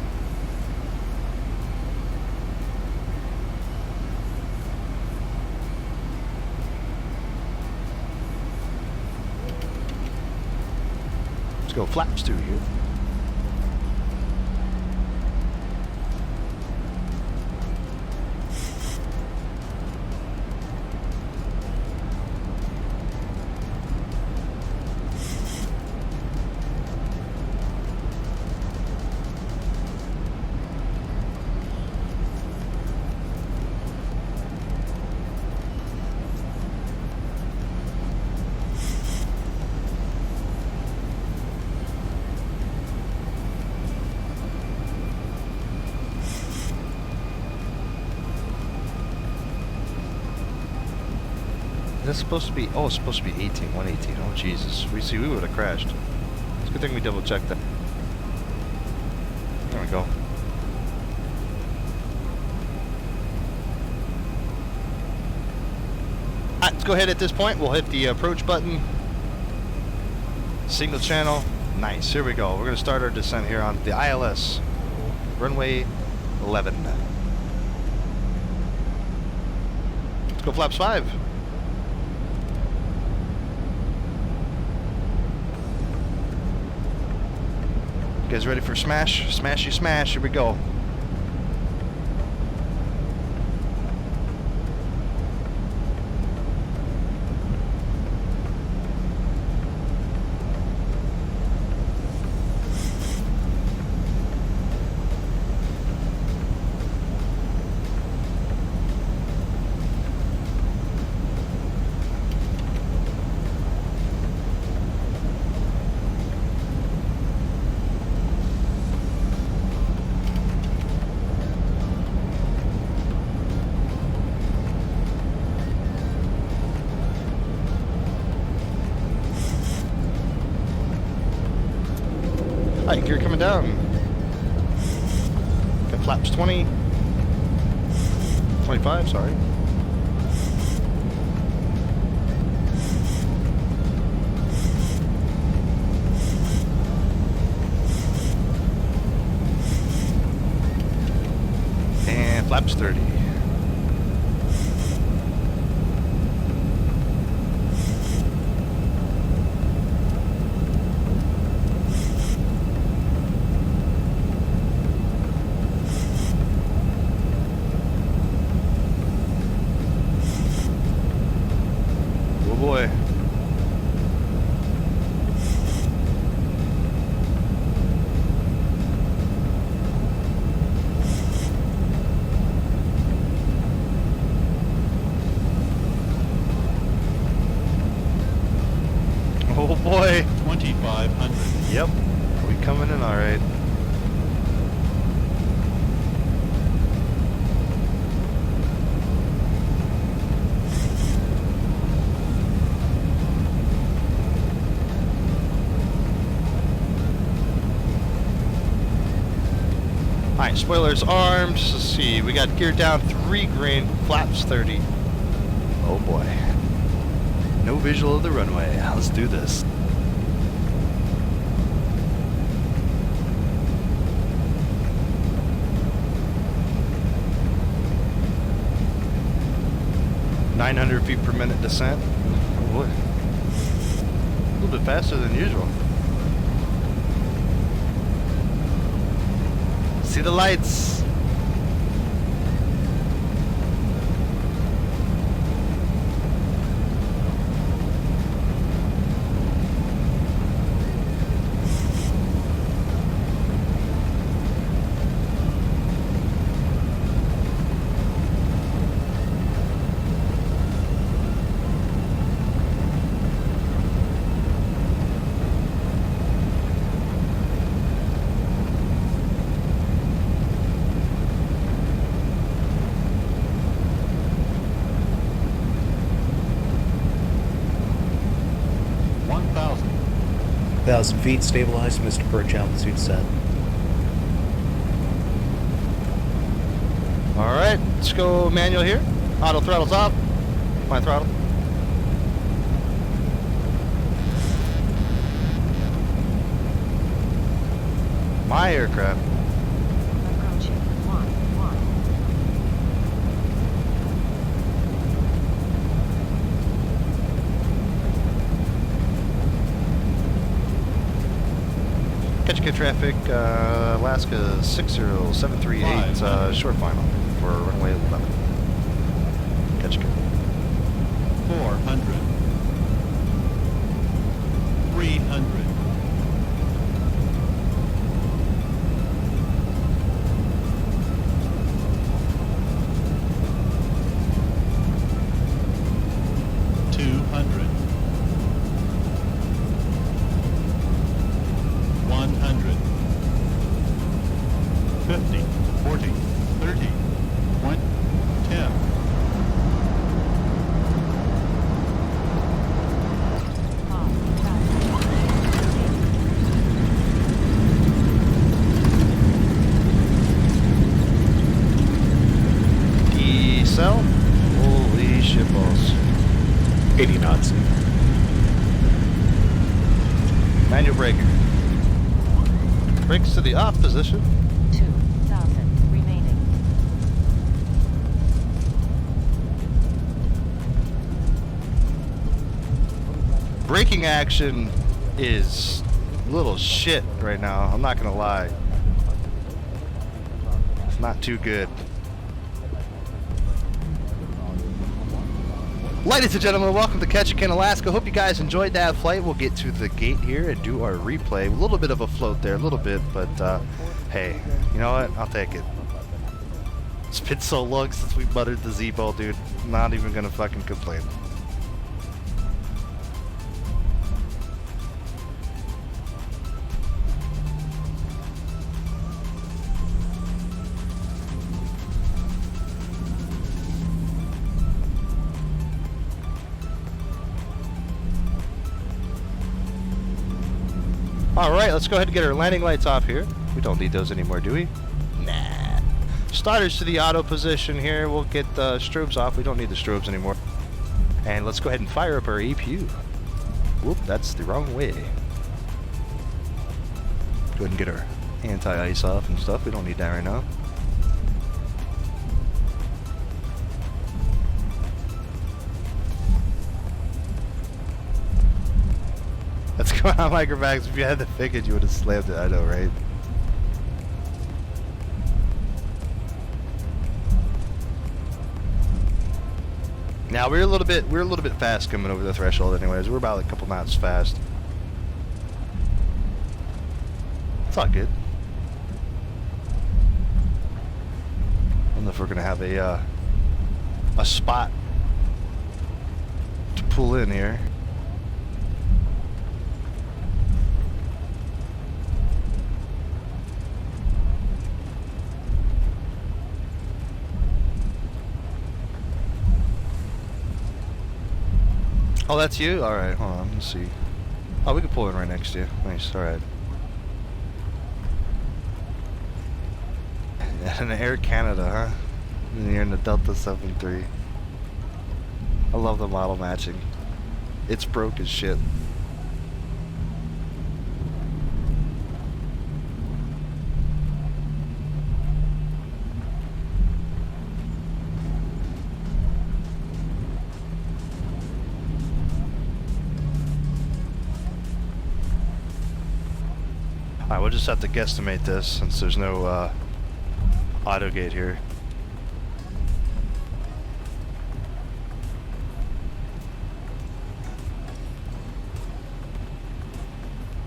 Let's go flaps 2 here. That's supposed to be, oh, it's supposed to be 18, 118. Oh, Jesus. We would have crashed. It's a good thing we double checked that. There we go. Alright, let's go ahead at this point. We'll hit the approach button. Single channel. Nice. Here we go. We're going to start our descent here on the ILS. Runway 11. Let's go flaps 5. You guys ready for smash? Smashy smash. Here we go. Alright, gear coming down. Got flaps 20. 25, sorry. And flaps 30. Boy. Oh boy. 2,500. Yep. We coming in all right. Alright, spoilers armed. Let's see, we got gear down 3 grain, flaps 30. Oh boy. No visual of the runway. Let's do this. .900 feet per minute descent. Oh boy. A little bit faster than usual. See the lights. Thousand feet, stabilized, Mr. Perch, altitude set. Alright, let's go manual here. Auto throttle's off. My throttle. My aircraft. Approaching 1-1. Ketchikan traffic, Alaska 60738, short final for runway 11. Ketchikan. 400. 300. 200. 100. 50, 40, 30, 20, 10. Decel? Holy shitballs. 80 knots. Manual braking. Brakes to the off position. 2,000 remaining. Braking action is little shit right now. I'm not gonna lie. It's not too good. Ladies and gentlemen, welcome to Ketchikan, Alaska. Hope you guys enjoyed that flight. We'll get to the gate here and do our replay. A little bit of a float there, a little bit, but hey, you know what? I'll take it. It's been so long since we buttered the Z-Bowl, dude. I'm not even gonna fucking complain. Alright, let's go ahead and get our landing lights off here. We don't need those anymore, do we? Nah. Starters to the auto position here. We'll get the strobes off. We don't need the strobes anymore. And let's go ahead and fire up our APU. Whoop, that's the wrong way. Go ahead and get our anti-ice off and stuff. We don't need that right now. That's going on, Micromax. If you had the figured, you would have slammed it. I know, right? Now we're a little bit fast coming over the threshold. Anyways, we're about a couple knots fast. It's all good. I don't know if we're gonna have a spot to pull in here. Oh, that's you? Alright, hold on, let's see. Oh, we can pull in right next to you. Nice, alright. And Air Canada, huh? And you're in the Delta 73. I love the model matching. It's broke as shit. Alright, we'll just have to guesstimate this since there's no auto gate here.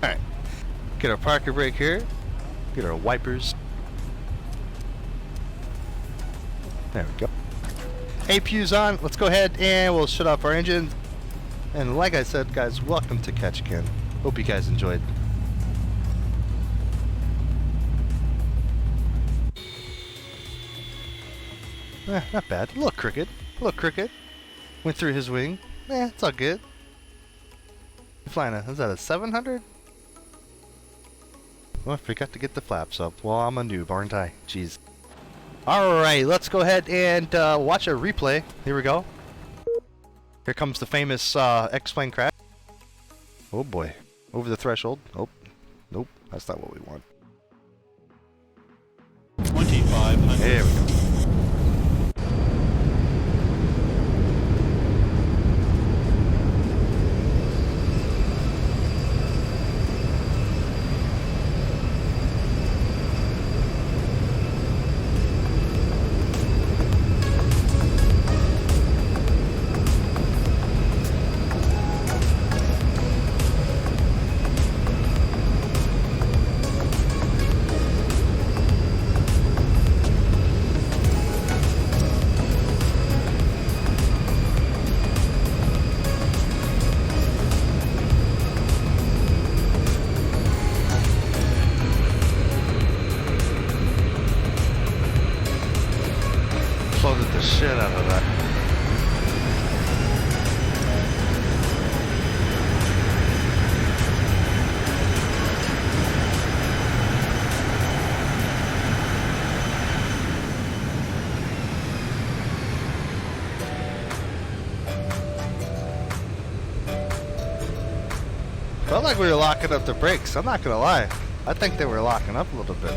Alright, get our parker brake here, get our wipers. There we go. APU's on, let's go ahead and we'll shut off our engine. And like I said, guys, welcome to Ketchikan. Hope you guys enjoyed. Not bad. A little crooked. A little crooked. Went through his wing. It's all good. You're flying is that a 700? Oh, I forgot to get the flaps up. Well, I'm a noob, aren't I? Jeez. Alright, let's go ahead and watch a replay. Here we go. Here comes the famous X-plane crash. Oh boy. Over the threshold. Oh. Nope. That's not what we want. 2,500. There we go. Floated the shit out of that. Felt like we were locking up the brakes, I'm not gonna lie. I think they were locking up a little bit.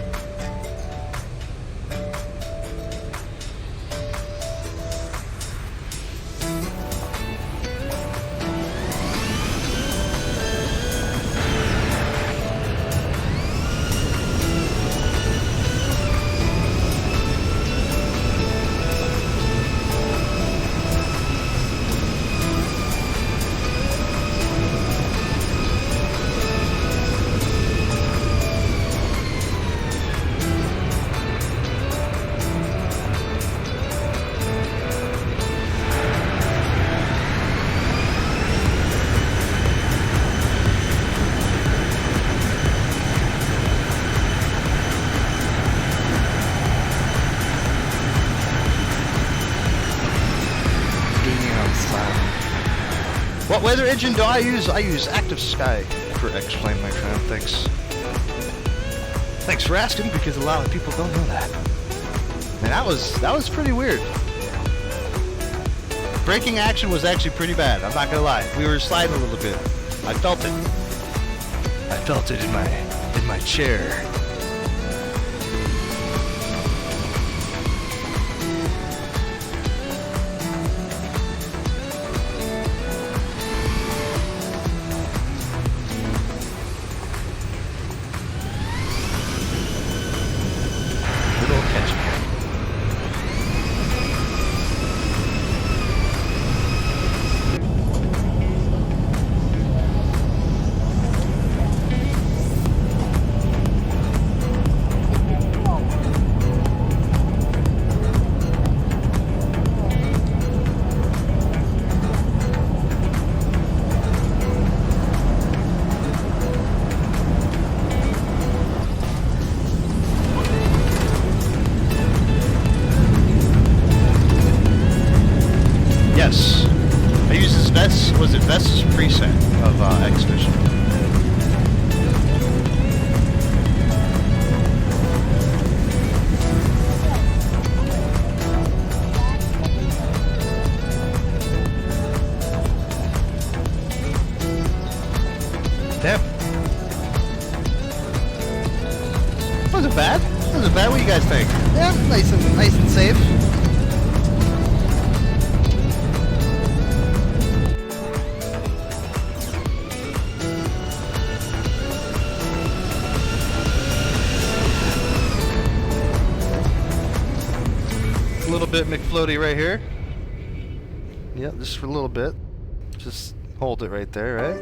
What weather engine do I use? I use Active Sky for for X-Plane, my friend. Thanks. Thanks for asking, because a lot of people don't know that. And that was pretty weird. Braking action was actually pretty bad. I'm not gonna lie. We were sliding a little bit. I felt it. I felt it in my chair. Little Ketchikan. Yes, I use this Vest. Was it Vest's preset of X-Vision? Damn, wasn't bad. Wasn't bad. What do you guys think? Yeah, nice and safe. A little bit McFloaty right here. Yep, just for a little bit. Just hold it right there, right?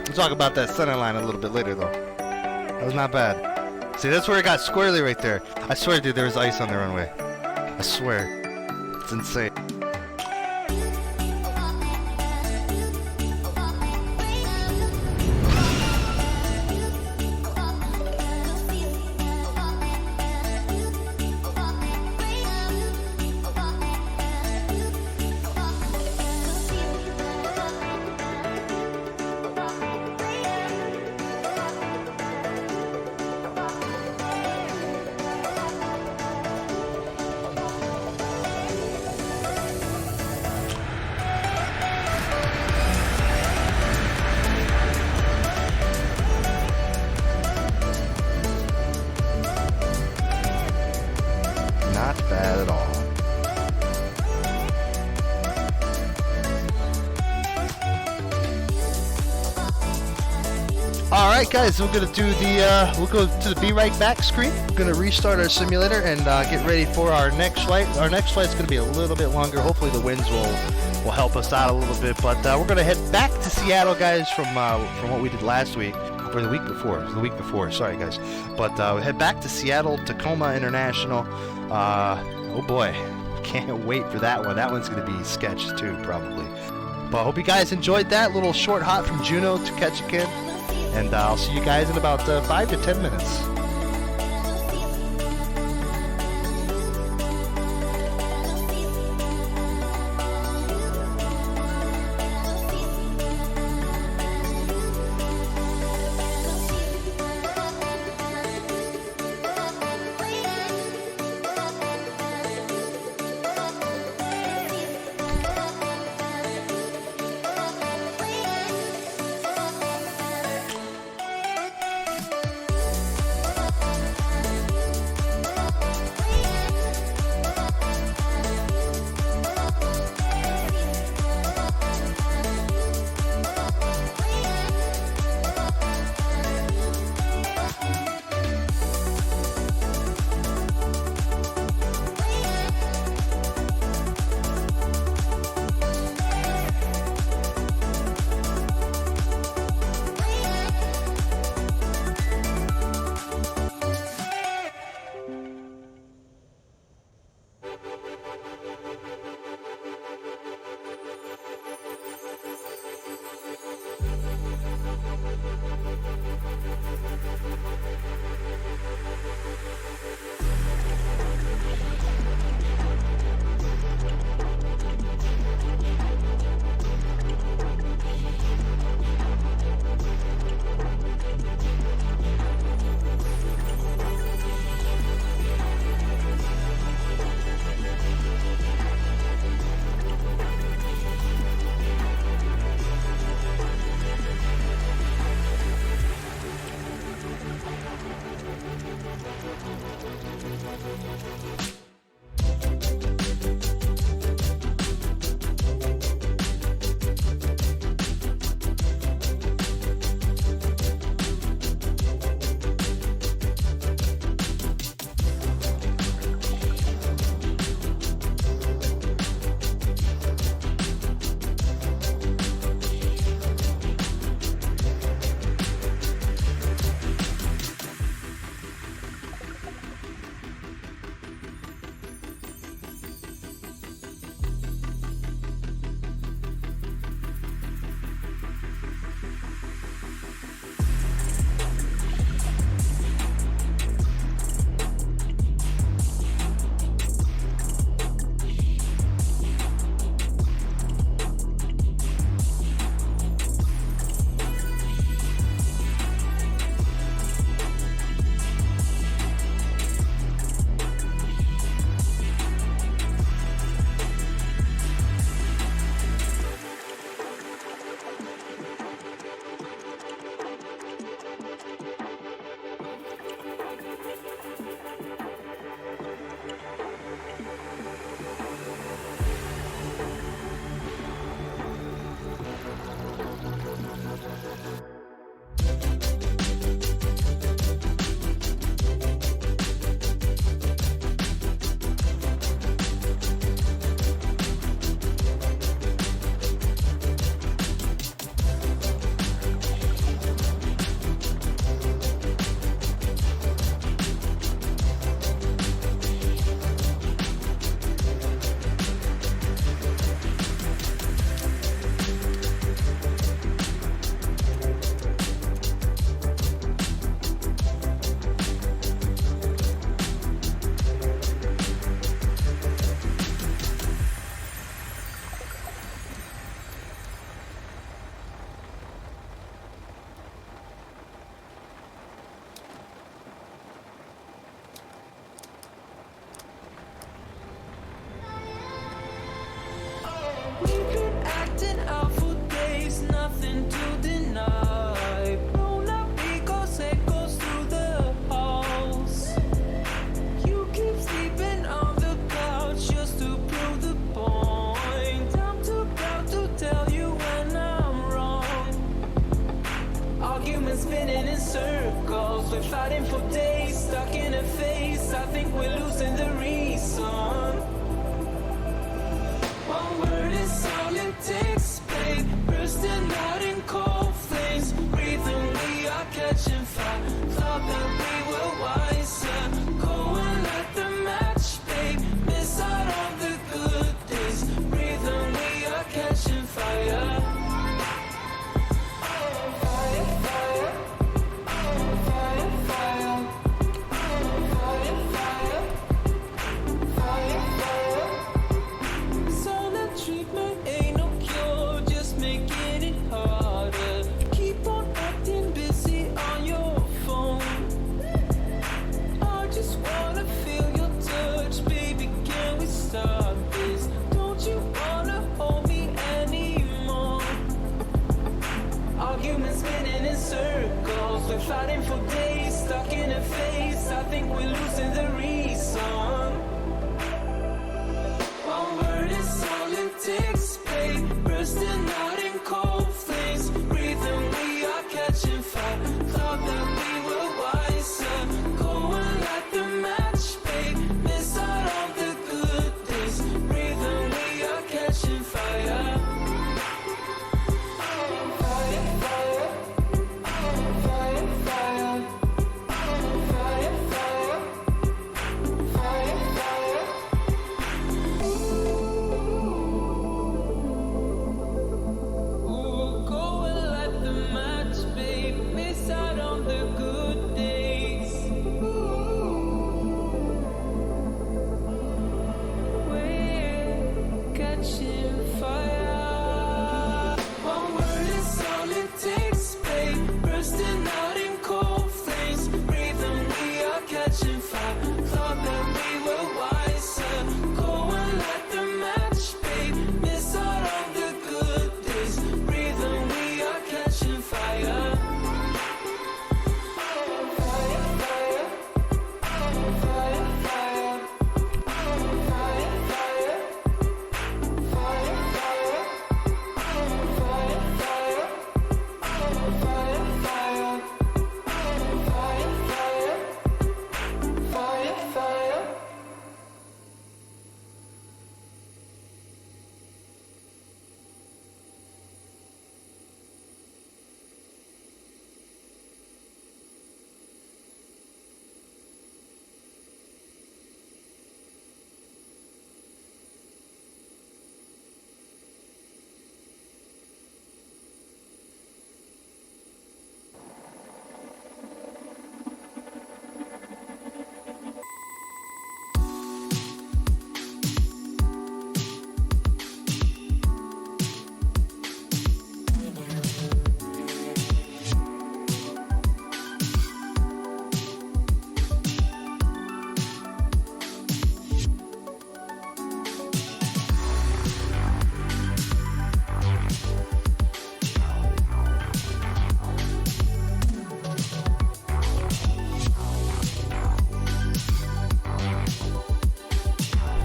We'll talk about that center line a little bit later, though. That was not bad. See, that's where it got squirrely right there. I swear, dude, there was ice on the runway. I swear. It's insane. Not bad at all. Alright guys, we're gonna do the we'll go to the be right back screen. We're gonna restart our simulator and get ready for our next flight. Our next flight's gonna be a little bit longer. Hopefully the winds will help us out a little bit. But we're gonna head back to Seattle, guys, from what we did last week. Or the week before. It was the week before, sorry guys. But we head back to Seattle, Tacoma International. Oh boy, can't wait for that one. That one's gonna be sketch too, probably. But I hope you guys enjoyed that little short hop from Juneau to Ketchikan. And I'll see you guys in about 5 to 10 minutes.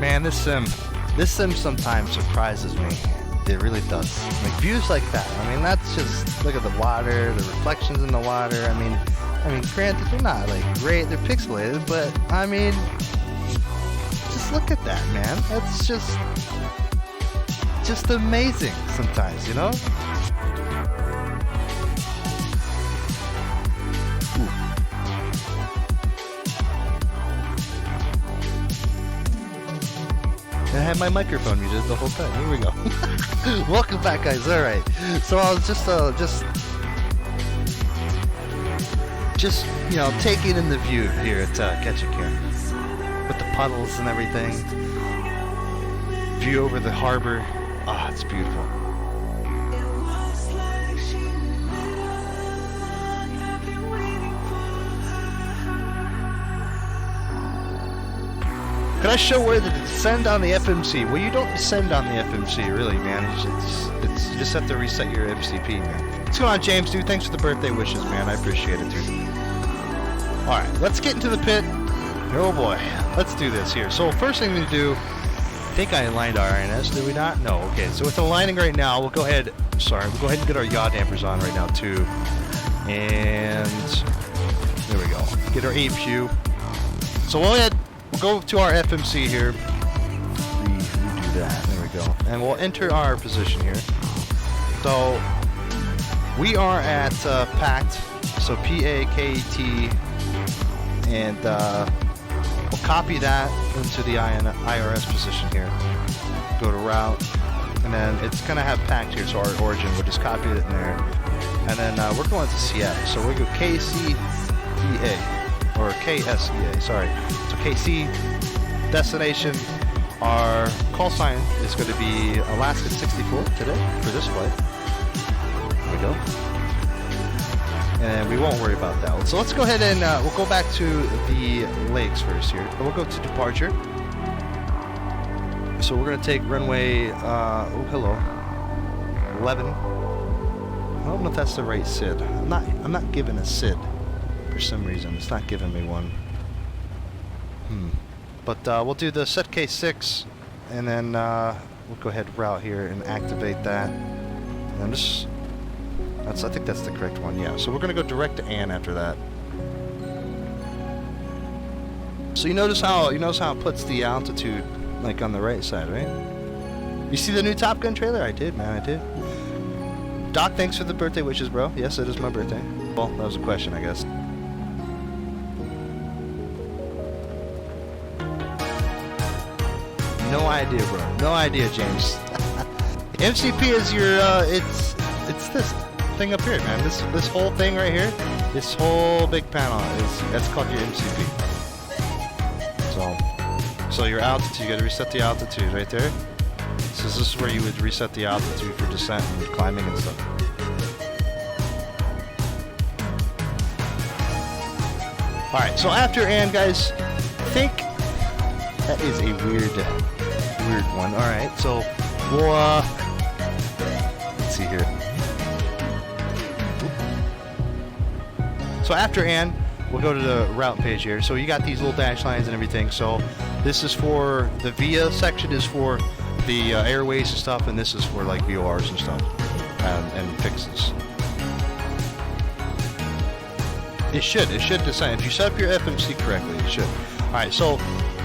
Man, this sim sometimes surprises me. It really does. Like views like that. I mean, that's just, look at the water, the reflections in the water. I mean, granted, they're not like great, they're pixelated, but I mean, just look at that, man. That's just amazing sometimes, you know? I had my microphone muted the whole time. Here we go. Welcome back, guys. All right. So I was just you know, taking in the view here at Ketchikan with the puddles and everything. View over the harbor. Ah, it's beautiful. Can I show where to descend on the FMC? Well, you don't descend on the FMC, really, man. You just have to reset your MCP, man. What's going on, James, dude? Thanks for the birthday wishes, man. I appreciate it, dude. Alright, let's get into the pit. Oh, boy. Let's do this here. So, first thing we do, I think I aligned our INS, did we not? No, okay. So, with aligning right now, we'll go ahead and get our yaw dampers on right now, too. And there we go. Get our APU. So, we'll go to our FMC here. We do that. There we go. And we'll enter our position here. So we are at packed. So PAKT, and we'll copy that into the IRS position here. Go to route, and then it's gonna have packed here. So our origin, we'll just copy it in there, and then we're going to Seattle. So we'll go KCEA or KSEA. Sorry. KC destination. Our call sign is going to be Alaska 64 today for this flight. There we go. And we won't worry about that one. So let's go ahead and we'll go back to the lakes first here. We'll go to departure. So we're going to take runway 11. I don't know if that's the right SID. I'm not given a SID for some reason. It's not giving me one. But we'll do the set K6, and then we'll go ahead and route here and activate that. And I think that's the correct one, yeah. So we're gonna go direct to Ann after that. So you notice how it puts the altitude like on the right side, right? You see the new Top Gun trailer? I did, man, I did. Doc, thanks for the birthday wishes, bro. Yes, it is my birthday. Well, that was a question, I guess. No idea, bro. No idea, James. MCP is your, it's this thing up here, man. This whole thing right here, this whole big panel that's called your MCP. So your altitude, you gotta reset the altitude right there. So this is where you would reset the altitude for descent and climbing and stuff. Alright, so after Ann, guys, I think that is a weird one. Alright, so we'll let's see here. So after Ann, we'll go to the route page here. So you got these little dash lines and everything. So this is for the VIA section is for the airways and stuff, and this is for like VORs and stuff and fixes. It should descend. If you set up your FMC correctly, it should. Alright, so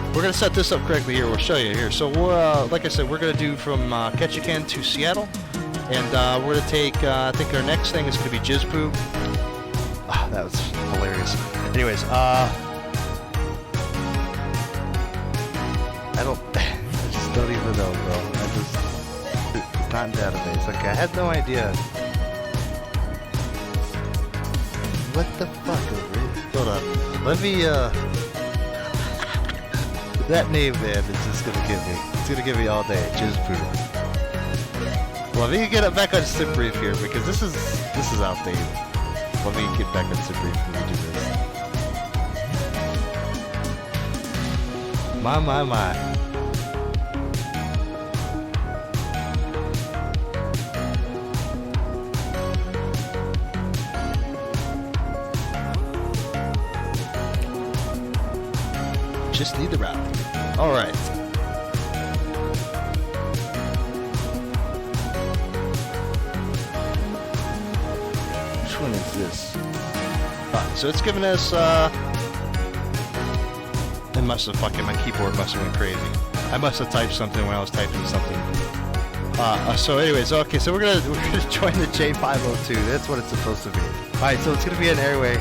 we're going to set this up correctly here. We'll show you here. So we're, like I said, we're going to do from Ketchikan to Seattle. And we're going to take, I think our next thing is going to be Jizpoo. Ah, that was hilarious. Anyways, I just don't even know, bro. It's not in database. Okay, I had no idea. What the fuck over here? Hold on. Let me, that name, man, is just gonna get me. It's gonna get me all day. Jizpoo. Well, let me get back on sim brief here because this is outdated. Let me get back on sim brief when we do this. My. Just need the route. Alright. this? So it's giving us, it must have fucking, my keyboard must have went crazy. I must have typed something when I was typing something. So anyways, okay, so we're gonna join the J502. That's what it's supposed to be. Alright, so it's gonna be an airway.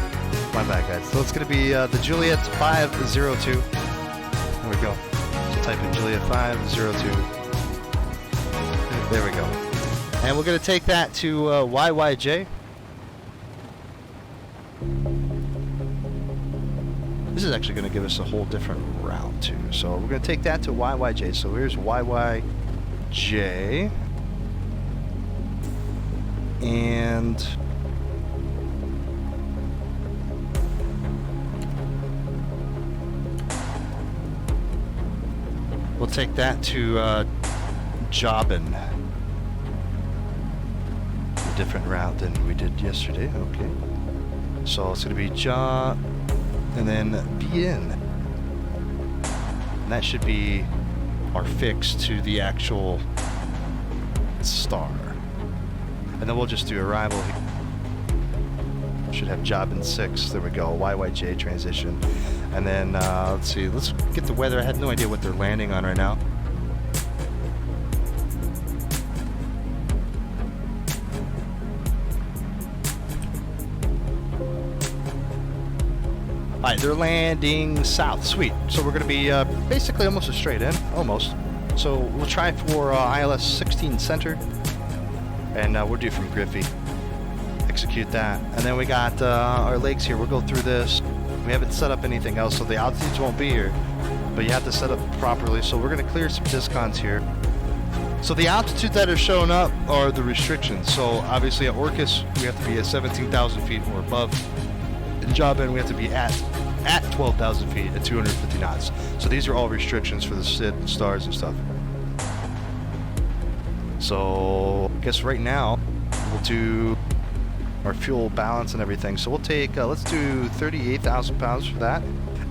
My bad, guys. So it's gonna be the Juliet 502. There we go. So type in Juliet 502. There we go. And we're gonna take that to YYJ. This is actually gonna give us a whole different route too. So we're gonna take that to YYJ. So here's YYJ. And we'll take that to Jobin. A different route than we did yesterday. Okay. So it's going to be Job and then Bien. And that should be our fix to the actual star. And then we'll just do arrival here. Should have Jobin 6. There we go. YYJ transition. And then, let's see, let's get the weather. I had no idea what they're landing on right now. Alright, they're landing south. Sweet. So we're going to be basically almost a straight in. Almost. So we'll try for ILS 16 center. And we'll do from Griffey. Execute that. And then we got our legs here. We'll go through this. We haven't set up anything else, so the altitudes won't be here. But you have to set up properly. So we're going to clear some discons here. So the altitudes that are showing up are the restrictions. So obviously at Orcus, we have to be at 17,000 feet or above. In Jobin, we have to be at 12,000 feet at 250 knots. So these are all restrictions for the SID and stars and stuff. So I guess right now we'll do our fuel balance and everything. So we'll take, let's do 38,000 pounds for that.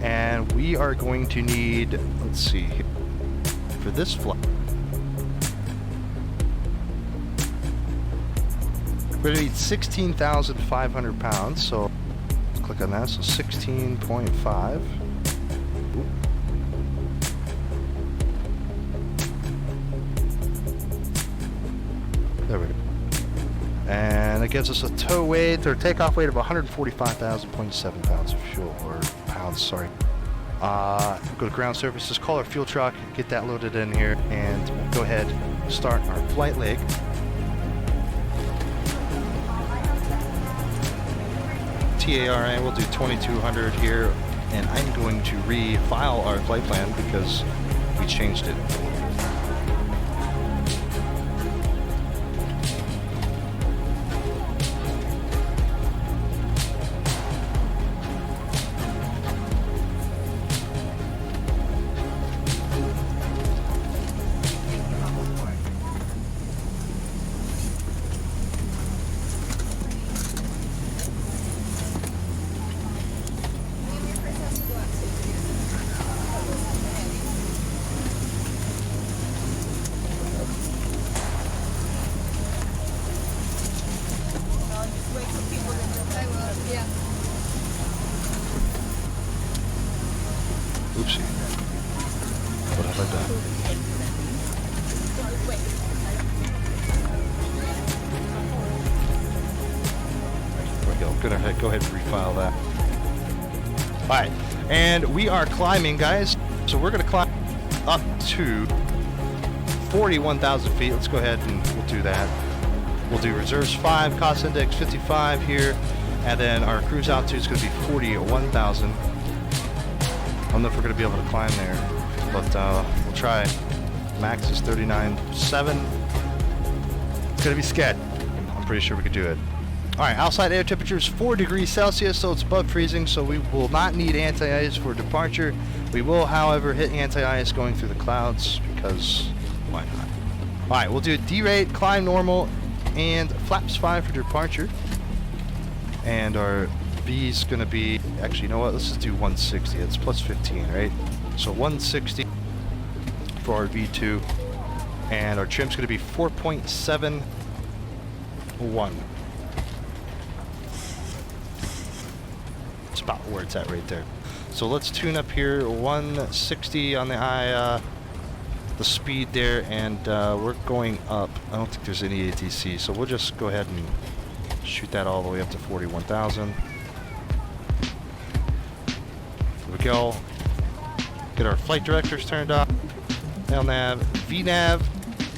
And we are going to need, let's see, for this flight, we're going to need 16,500 pounds. So let's click on that. So 16.5. There we go. And it gives us a tow weight or takeoff weight of 145,000.7 pounds of fuel, or pounds, sorry. Go to ground services, call our fuel truck, get that loaded in here, and we'll go ahead and start our flight leg. TARA, we'll do 2200 here, and I'm going to refile our flight plan because we changed it. Oopsie. What have I done? There we go. Gonna go ahead and refile that. Alright. And we are climbing, guys. So we're gonna climb up to 41,000 feet. Let's go ahead and we'll do that. We'll do reserves 5, cost index 55 here. And then our cruise altitude is going to be 41,000. I don't know if we're going to be able to climb there, but we'll try. Max is 39.7. It's going to be sketch. I'm pretty sure we could do it. Alright, outside air temperature is 4 degrees Celsius, so it's above freezing, so we will not need anti-ice for departure. We will, however, hit anti-ice going through the clouds, because why not? Alright, we'll do a D-rate, climb normal, and flaps 5 for departure. And our B is going to be, actually, you know what, let's just do 160. It's plus 15, right? So 160 for our V2. And our trim's going to be 4.71. It's about where it's at right there. So let's tune up here, 160 on the the speed there, and we're going up. I don't think there's any ATC, so we'll just go ahead and shoot that all the way up to 41,000. There we go. Get our flight directors turned off. LNAV, VNAV,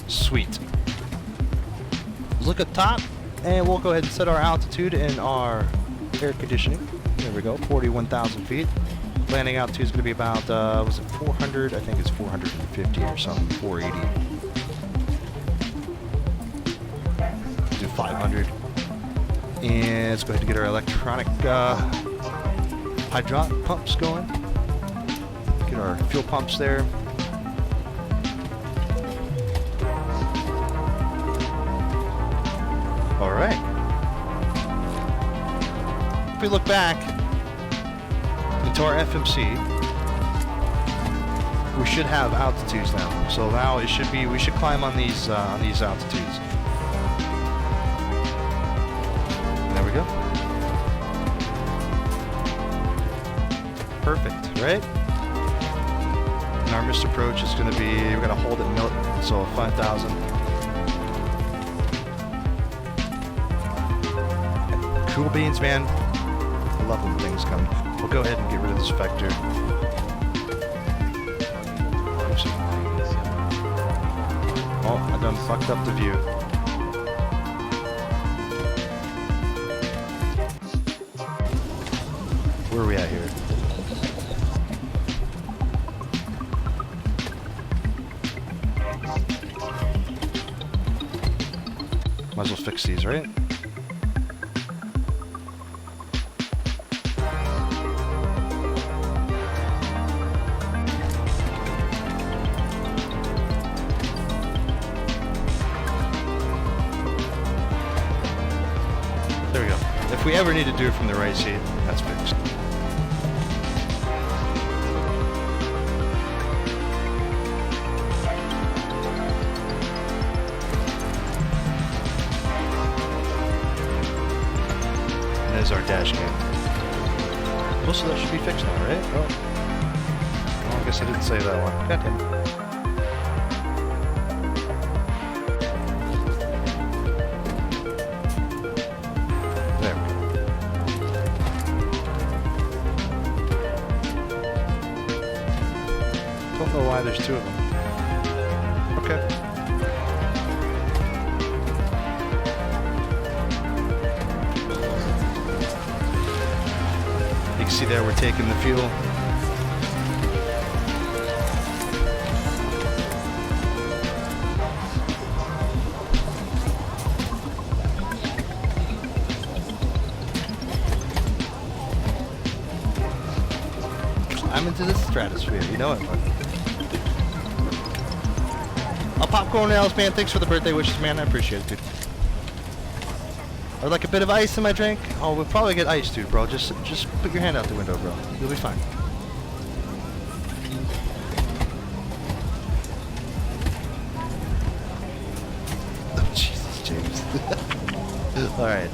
sweet. Look at top, and we'll go ahead and set our altitude in our air conditioning. There we go, 41,000 feet. Landing altitude is going to be about, was it 400? I think it's 450 or something, 480. Do 500. And let's go ahead and get our electronic hydraulic pumps going. Get our fuel pumps there. All right. If we look back into our FMC, we should have altitudes now. So now it should be, we should climb on these altitudes. There we go. Perfect, right? And our missed approach is going to be, we're going to hold it mil, so 5,000. Cool beans, man. I love when things come. We'll go ahead and get rid of this vector. Oh, I done fucked up the view. Where are we at here? Might as well fix these, right? There we go. If we ever need to do it from the right seat, that's fixed. There's our dash cam. Most of that should be fixed now, right? Oh, I guess I didn't say that one. Goddamn. There. Don't know why there's two of them. Okay. You can see there we're taking the fuel. Climb into the stratosphere, you know it, man. Popcorn Ales, man, thanks for the birthday wishes, man. I appreciate it, dude. I would like a bit of ice in my drink. Oh, we'll probably get ice, dude, bro. Just put your hand out the window, bro. You'll be fine. Oh, Jesus, James. All right.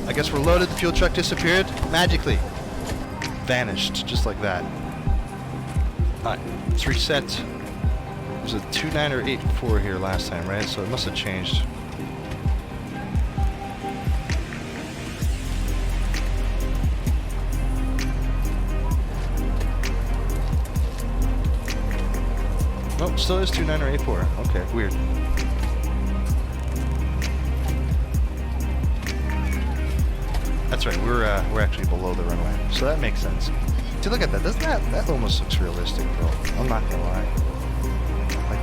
I guess we're loaded. The fuel truck disappeared magically. Vanished, just like that. All right, let's reset. It was a 29 or 84 here last time, right? So it must have changed. Nope, still is 29 or 84. Okay, weird. That's right, we're actually below the runway, so that makes sense. See, look at that. Doesn't that almost looks realistic, bro? I'm not gonna lie. Like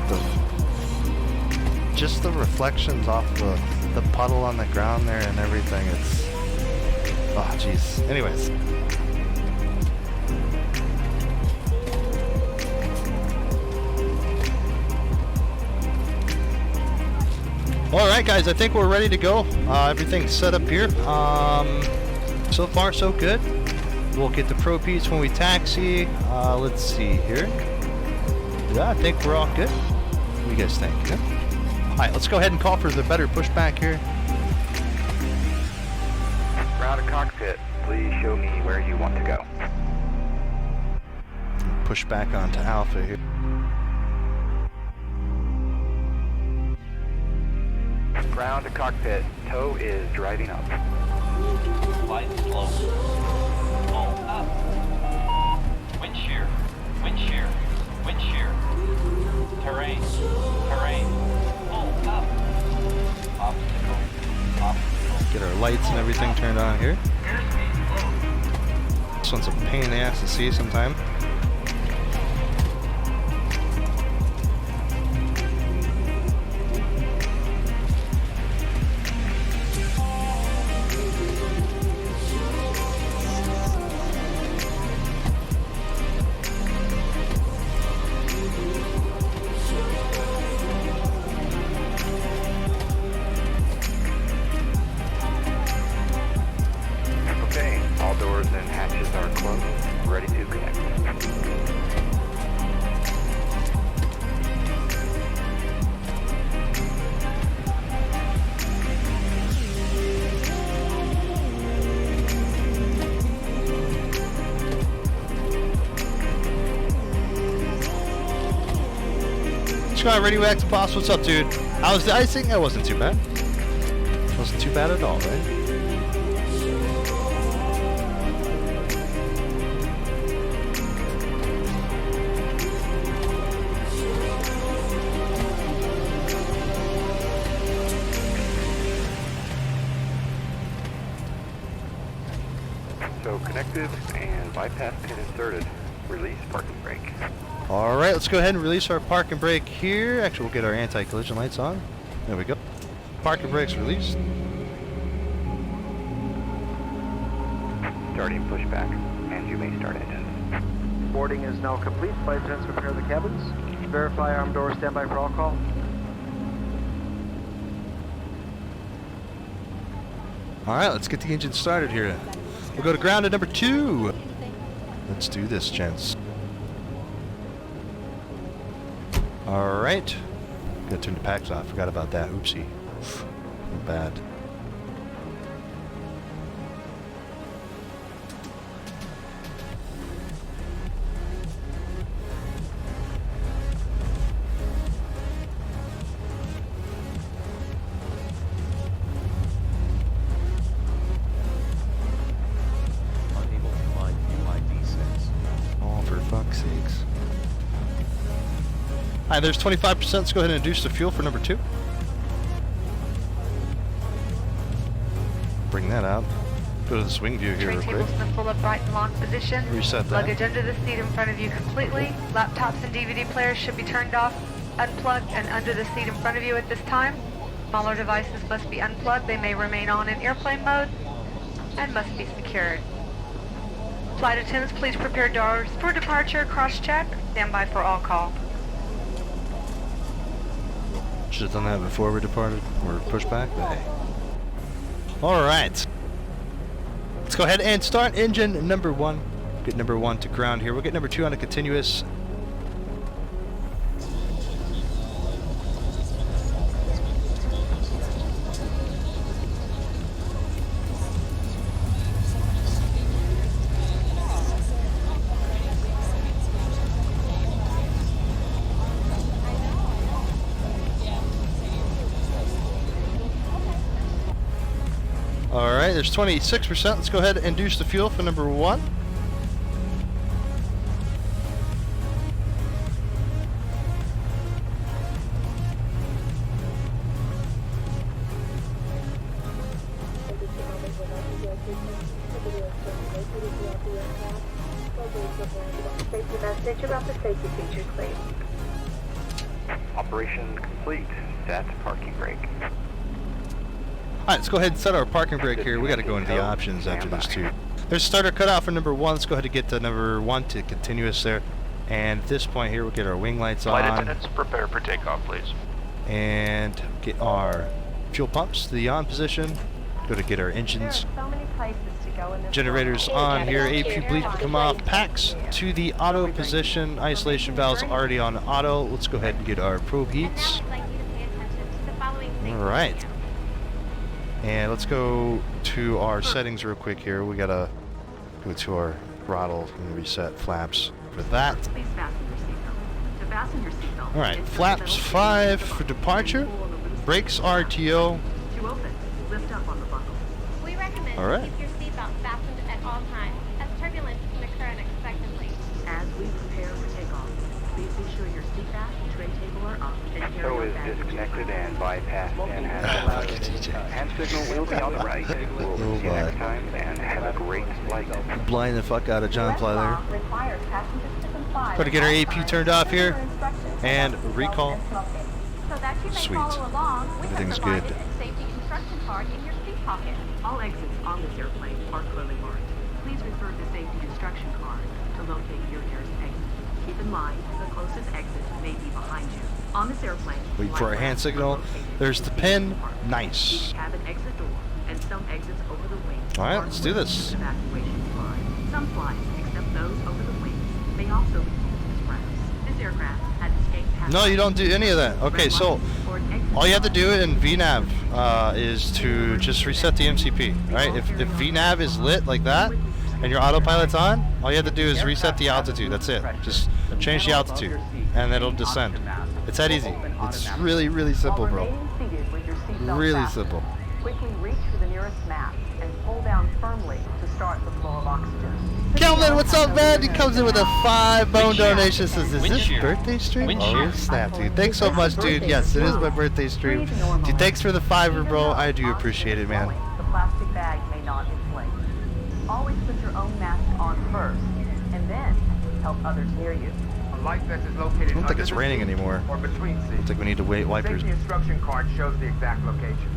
just the reflections off the puddle on the ground there and everything. It's, oh jeez. Anyways. All right, guys, I think we're ready to go. Everything's set up here. So far, so good. We'll get the pro piece when we taxi. Let's see here. Yeah, I think we're all good. What do you guys think? Yeah? All right, let's go ahead and call for the better pushback here. Ground to cockpit. Please show me where you want to go. Push back onto Alpha here. Ground to cockpit. Tow is driving up. Flight slow. Full up. Wind shear. Wind shear. Wind shear. Terrain. Terrain. Full up. Obstacle. Obstacle. Get our lights and everything turned on here. This one's a pain in the ass to see sometimes. Okay, all doors and hatches are closed. Ready to connect. Scott, Radioactive Boss, what's up, dude? How's the icing? That wasn't too bad. Wasn't too bad at all, right? So connected and bypass pin inserted. Release parking brake. All right, let's go ahead and release our park and brake here. Actually, we'll get our anti-collision lights on. There we go. Park and brakes released. Starting pushback, and you may start engines. Boarding is now complete. Flight attendants prepare the cabins. Verify arm doors, stand by for all call. All right, let's get the engine started here. We'll go to ground at number 2. Let's do this, gents. All right. Gotta turn the packs off. Forgot about that. Oopsie. Not bad. Unable to find UID6. Oh, for fuck's sakes. Alright, there's 25%. Let's go ahead and induce the fuel for number 2. Bring that out. Go to the swing view here Tray real quick. tables in the full upright and locked position. Reset that. Luggage under the seat in front of you completely. Laptops and DVD players should be turned off, unplugged, and under the seat in front of you at this time. Smaller devices must be unplugged. They may remain on in airplane mode and must be secured. Flight attendants, please prepare doors for departure. Cross-check. Stand by for all call. Should have done that before we departed. Or pushed back, but hey. Alright. Let's go ahead and start engine number 1. Get number 1 to ground here. We'll get number 2 on a continuous. Alright, there's 26%. Let's go ahead and induce the fuel for number 1. Safety message about the safety features, please. Operation complete. Set parking brake. Alright, let's go ahead and set our parking brake here. We got to go into the options after this too. There's starter cutoff for number 1. Let's go ahead and get to number 1 to continuous there. And at this point here, we'll get our wing lights Flight on. attendants, prepare for takeoff, please. And get our fuel pumps to the on position. Go to get our engines. So many places to go in this Generators on here. AP bleed to come off. Packs to the auto position. Isolation valves already on auto. Let's go ahead and get our probe heats. Alright. And let's go to our settings real quick here. We gotta go to our throttle and reset flaps for that. Please fasten your seatbelt. To fasten your seatbelt. Alright, flaps 5 for departure. Brakes RTO. To open, lift up on the buckle. We recommend All right. keep your seatbelt fastened at all times, as turbulence can occur unexpectedly. As we prepare for takeoff, please be sure your seat back and tray table are up and carry So your is baggage. disconnected and bypassed and has hand signal will be on the right. We'll see you next time and have a great flight. Blind the fuck out of John Fly there. Requires passengers to comply. Got to get our AP turned off here. And recall. So that you may Sweet. follow along with Everything's the provided good. safety instruction card in your seat pocket. All exits on this airplane are clearly marked. Please refer to the safety instruction card to locate your nearest exit. Keep in mind, the closest exit may be behind you. On this airplane, Wait for our hand signal. There's the pin. Nice. cabin exit door and some exits over the wing. All right, are let's do this. Evacuation flights. Some flights, except those over the wings, may also be used as routes. This aircraft has escaped path. No, you don't do any of that. Okay, so all you have to do in VNAV is to just reset the MCP, right? If VNAV is lit like that and your autopilot's on, all you have to do is reset the altitude. That's it. Just change the altitude and it'll descend. It's that easy. It's really, really simple, bro. Really simple. Quickly reach for the nearest mast and pull down firmly to start the flow of oxygen. Kelvin, what's up, man? He comes in with a 5 bone donation. Says, is this birthday stream? Oh, snap, dude. Thanks so much, dude. Yes, it is my birthday stream. Dude, thanks for the 5, bro. I do appreciate it, man. The plastic bag may not inflate. Always put your own mask on first, and then help others near you. A life vest is located I don't think it's raining anymore. or between I seats. think we need to wait wipers. Safety instruction card shows the exact location.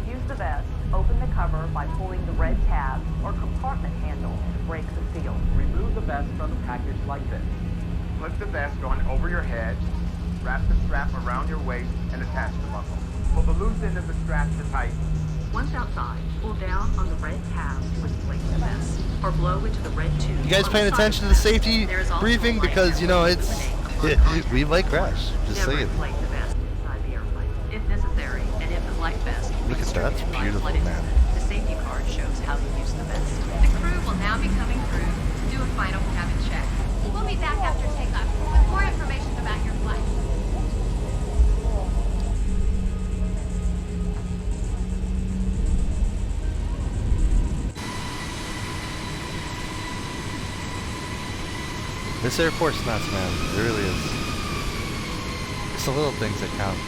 To use the vest, open the cover by pulling the red tab or compartment handle to break the seal. Remove the vest from the package like this. Flip the vest on over your head, wrap the strap around your waist, and attach the buckle. Pull the loose end of the strap to tighten. Once outside, pull down on the red tab to inflate the vest, or blow into the red tube. You guys paying attention to the safety briefing? Because, you know, we might crash. Just Never saying. inflate the vest inside the airplane. If necessary, and if the flight vest Look at that. It's beautiful, man. the safety card shows how to use the vest. The crew will now be coming through to do a final cabin check. We'll be back after takeoff with more information about your flight. This airport's nuts, man. It really is. It's the little things that count.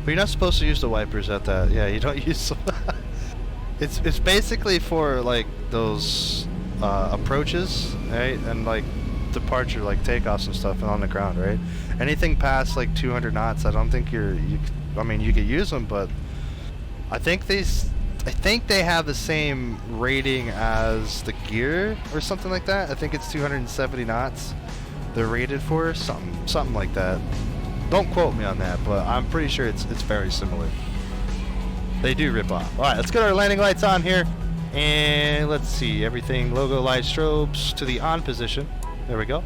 But you're not supposed to use the wipers at that. Yeah, you don't use them. It's basically for like those approaches, right? And like departure, like takeoffs and stuff, and on the ground, right? Anything past like 200 knots, I don't think I mean, you could use them, but I think they have the same rating as the gear or something like that. I think it's 270 knots. They're rated for something like that. Don't quote me on that, but I'm pretty sure it's very similar. They do rip off. All right, let's get our landing lights on here, and let's see everything. Logo light strobes to the on position. There we go.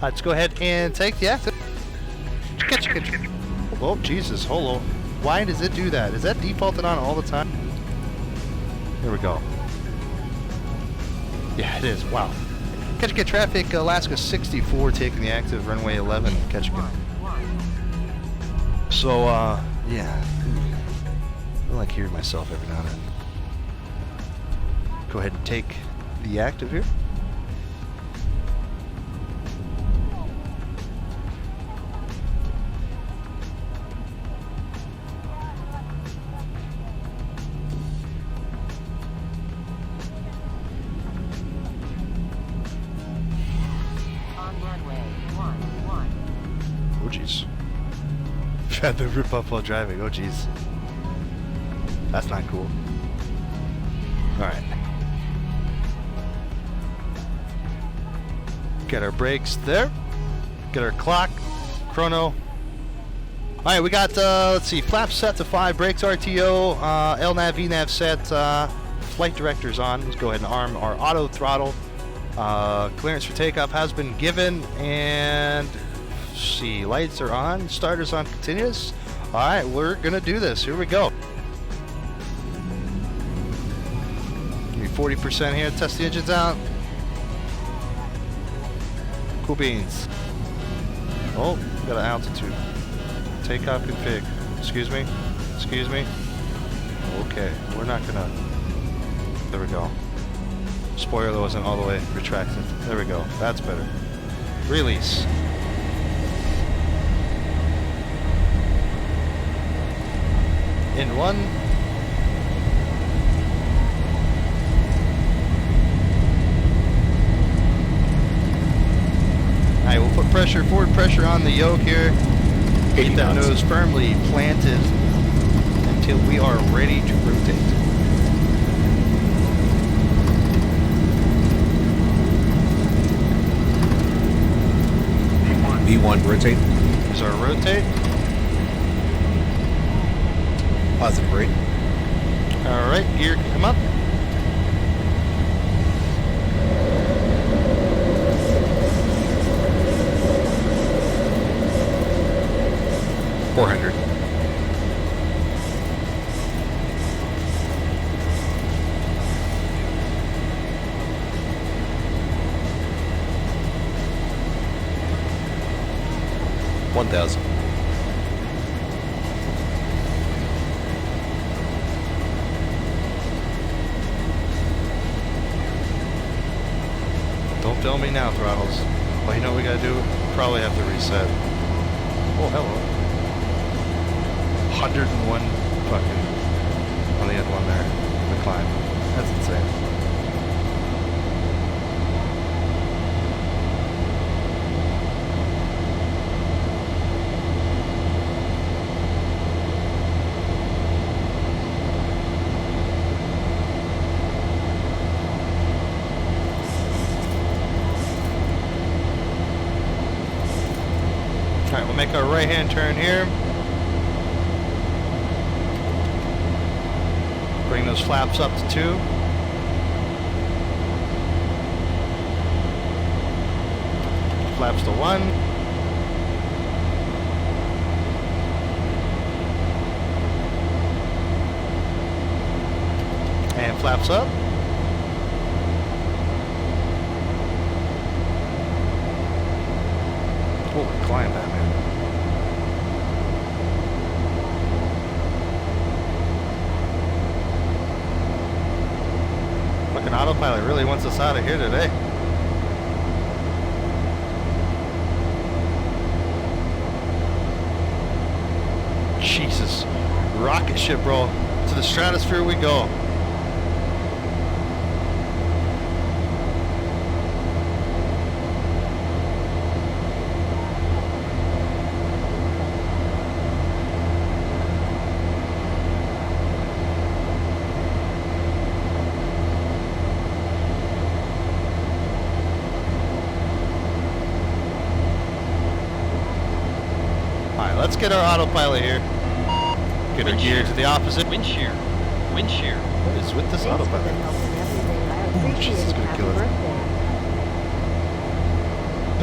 Let's go ahead and take the active. Oh Jesus, hold on. Why does it do that? Is that defaulted on all the time? Here we go. Yeah, it is. Wow. Ketchikan traffic, Alaska 64 taking the active, runway 11, Ketchikan. So, yeah. I like hearing myself every now and then. Go ahead and take the active here. Oh jeez. Had to rip up while driving. Oh jeez. That's not cool. Alright. Get our brakes there. Get our clock. Chrono. Alright, we got, let's see, flaps set to 5, brakes RTO, LNAV, VNAV set, flight director's on. Let's go ahead and arm our auto throttle. Clearance for takeoff has been given, and see, lights are on, starters on continuous. Alright, we're gonna do this. Here we go. Give me 40% here, test the engines out. Cool beans. Oh, got an altitude. Takeoff config. Excuse me? Excuse me? Okay, we're not gonna... There we go. Spoiler wasn't all the way retracted. There we go. That's better. Release. In one. Alright, we'll put pressure, forward pressure on the yoke here. Keep that nose firmly planted until we are ready to rotate. V1 rotate. Is our rotate. Positive rate. Alright, gear come up. $400. $1,000. Don't fail me now, throttles. Well, you know what we gotta do? Probably have to reset. Oh, hello. 101 fucking on the end one there. The climb. That's insane. Alright, we'll make our right-hand turn here. Bring those flaps up to 2. Flaps to 1. And flaps up. Holy climb that, man. Fucking autopilot really wants us out of here today. Jesus. Rocket ship, bro. To the stratosphere we go. Let's get our autopilot here. Get our gear to the opposite. Wind shear. Wind shear. What is with this autopilot? Oh, Jesus, gonna kill it.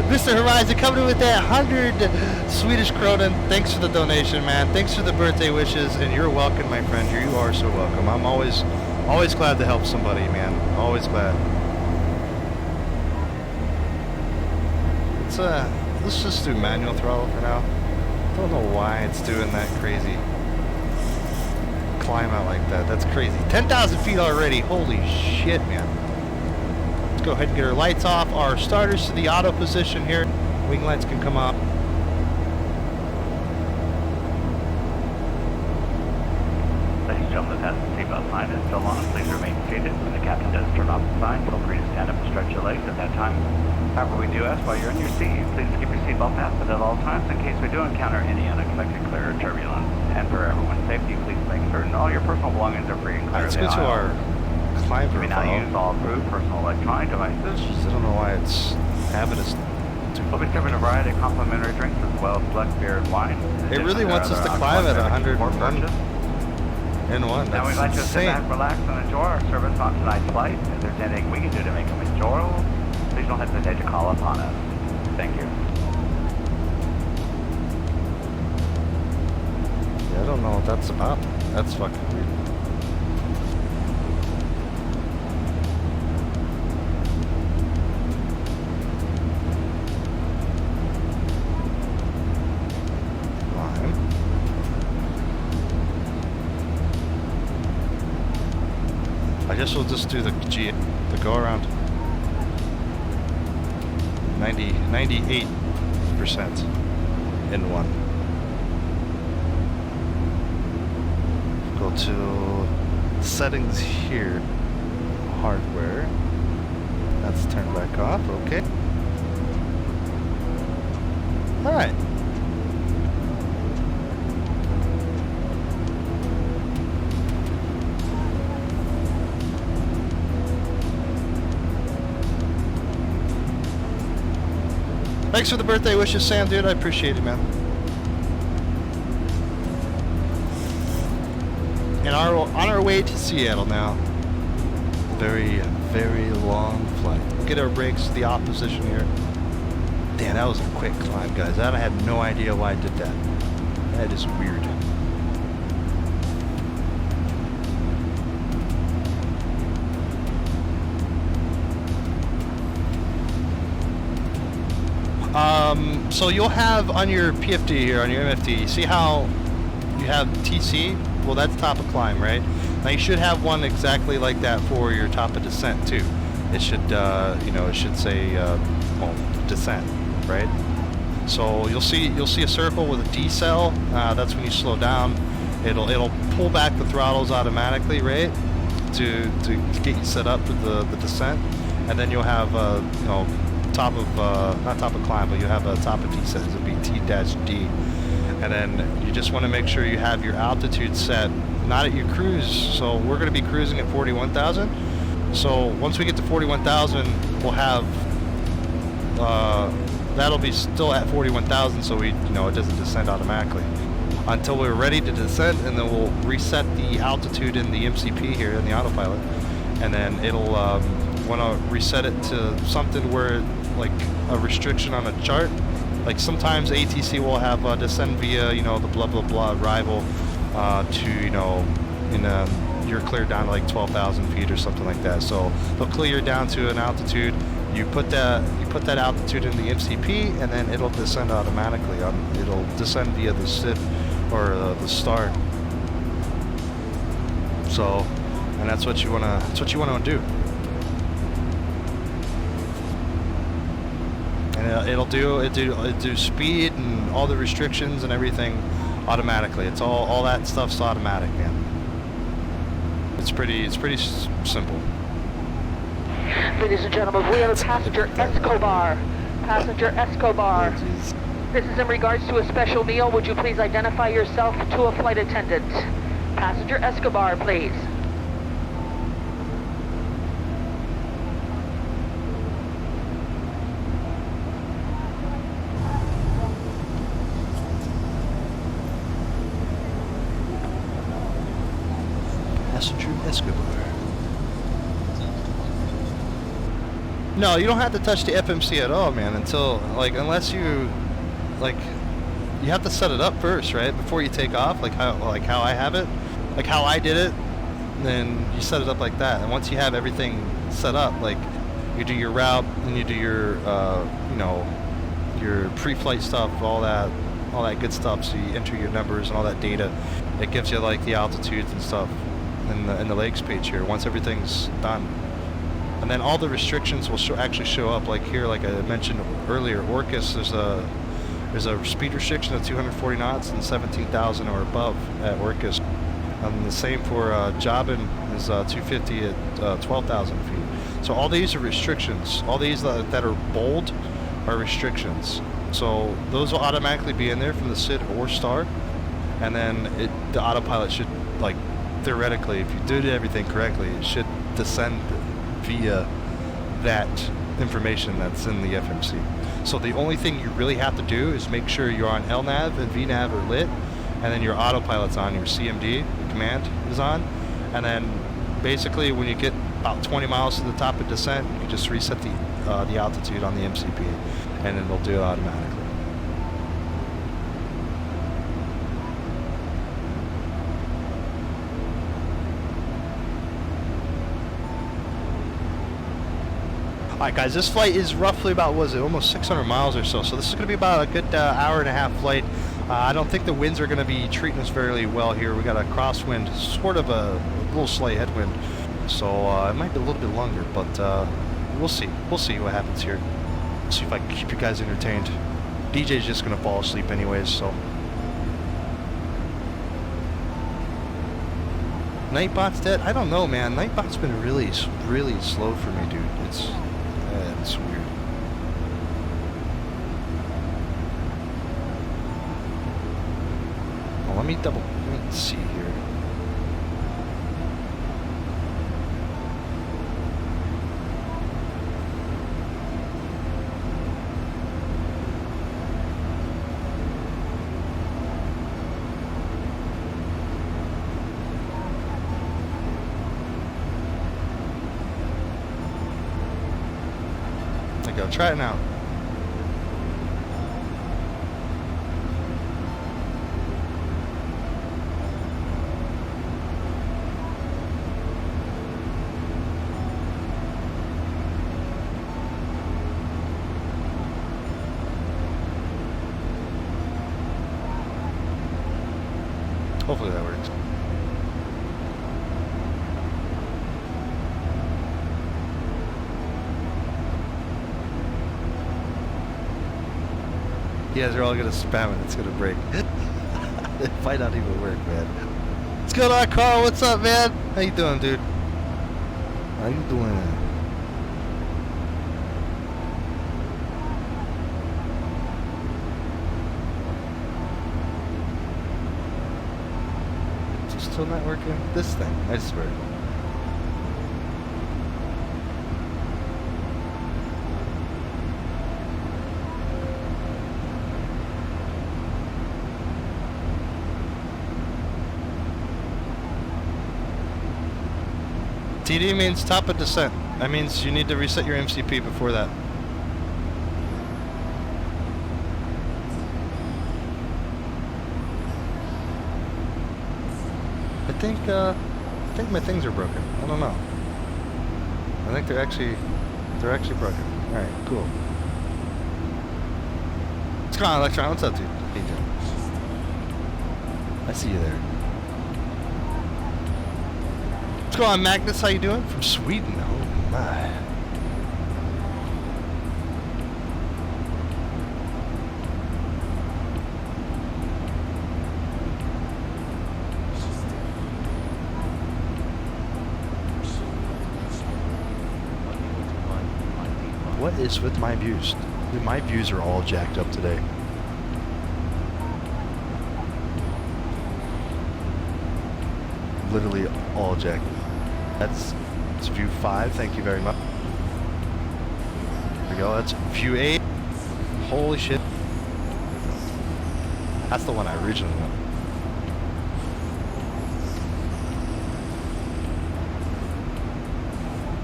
Mr. Horizon coming in with that 100 Swedish kronen. Thanks for the donation, man. Thanks for the birthday wishes, and you're welcome, my friend. You are so welcome. I'm always glad to help somebody, man. Always glad. Let's just do manual throttle for now. I don't know why it's doing that crazy climb out like that. That's crazy. 10,000 feet already. Holy shit, man. Let's go ahead and get our lights off. Our starters to the auto position here. Wing lights can come up. Ladies and gentlemen, the seatbelt sign is still on. Please remain seated. When the captain does turn off the sign, feel free to stand up and stretch your legs at that time. However, we do ask while you're in your seat, please keep your seatbelt fastened at all times in case we do encounter any unexpected clear or turbulence. And for everyone's safety, please make certain all your personal belongings are free and clear of the aisle. Let's go to our climb You may now use all approved personal electronic devices. I don't know why it's having us. We'll be serving a variety of complimentary drinks as well as select beer and wine. It really wants us to climb at 101 in one. Now we'd like you to sit back, relax, and enjoy our service on tonight's flight. If there's anything we can do to make them enjoyable, Please don't hesitate to call upon us. Thank you. Yeah, I don't know what that's about. That's fucking weird. I guess we'll just do the go around. 98% in one. Go to settings here. Hardware. That's turned back off. Okay. All right. Thanks for the birthday wishes, Sam, dude. I appreciate it, man. And on our way to Seattle now. Very, very long flight. Get our brakes to the opposition here. Damn, that was a quick climb, guys. I had no idea why I did that. That is weird. So you'll have on your PFD here, on your MFD, you see how you have TC? Well, that's top of climb, right? Now you should have one exactly like that for your top of descent too. It should, you know, it should say, well, descent, right? So you'll see a circle with a decel. That's when you slow down. It'll pull back the throttles automatically, right? To get you set up for the descent, and then you'll have, you know, top of not top of climb, but you have a top of descent. It'll be T-D, and then you just want to make sure you have your altitude set not at your cruise. So we're going to be cruising at 41,000. So once we get to 41,000, we'll have that'll be still at 41,000, so we, you know, it doesn't descend automatically until we're ready to descend, and then we'll reset the altitude in the MCP here in the autopilot, and then it'll want to reset it to something where, like, a restriction on a chart. Like sometimes ATC will have descend via, you know, the blah blah blah arrival to, you know, in you're cleared down to like 12,000 feet or something like that. So they'll clear down to an altitude. You put that altitude in the MCP, and then it'll descend automatically. It'll descend via the SID or the star. So, and that's what you wanna do. And it'll do speed and all the restrictions and everything automatically. It's all that stuff's automatic, man. It's pretty simple. Ladies and gentlemen, we have a passenger Escobar. Passenger Escobar. This is in regards to a special meal. Would you please identify yourself to a flight attendant? Passenger Escobar, please. Passenger Escobar. No, you don't have to touch the FMC at all, man, until, like, unless you, like, you have to set it up first, right, before you take off, like how I have it, like how I did it. Then you set it up like that, and once you have everything set up, like, you do your route, and you do your, you know, your pre-flight stuff, all that good stuff. So you enter your numbers and all that data. It gives you, like, the altitudes and stuff in the legs page here. Once everything's done. And then all the restrictions will actually show up, like here, like I mentioned earlier, Orcus, there's a speed restriction of 240 knots and 17,000 or above at Orcus. And the same for Jabin is 250 at 12,000 feet. So all these are restrictions. All these that are bold are restrictions. So those will automatically be in there from the SID or star. And then the autopilot should, like, theoretically, if you did everything correctly, it should descend via that information that's in the FMC. So the only thing you really have to do is make sure you're on LNAV and VNAV are lit, and then your autopilot's on, your CMD, your command is on, and then basically when you get about 20 miles to the top of descent, you can just reset the the altitude on the MCP, and then it'll do it automatically. Alright guys, this flight is roughly about, what was it, almost 600 miles or so. So this is going to be about a good hour and a half flight. I don't think the winds are going to be treating us very well here. We got a crosswind, sort of a little slight headwind. So it might be a little bit longer, but we'll see. We'll see what happens here. See if I can keep you guys entertained. DJ's just going to fall asleep anyways, so. Nightbot's dead? I don't know, man. Nightbot's been really slow for me, dude. It's weird. Oh, let me see here. Go, try it now. Hopefully that works. You guys are all gonna spam it. It's gonna break. It might not even work, man. What's going on, Karl? What's up, man? How you doing, dude? How you doing? Is it still not working? This thing, I swear. TD means top of descent. That means you need to reset your MCP before that. I think my things are broken. I don't know. I think they're actually broken. All right, cool. What's going on, Electron? What's up, dude? How you doing? I see you there. What's going on, Magnus? How you doing? From Sweden. Oh my. What is with my views? Dude, my views are all jacked up today. Literally all jacked. That's view 5. Thank you very much. There we go. That's view 8. Holy shit. That's the one I originally went.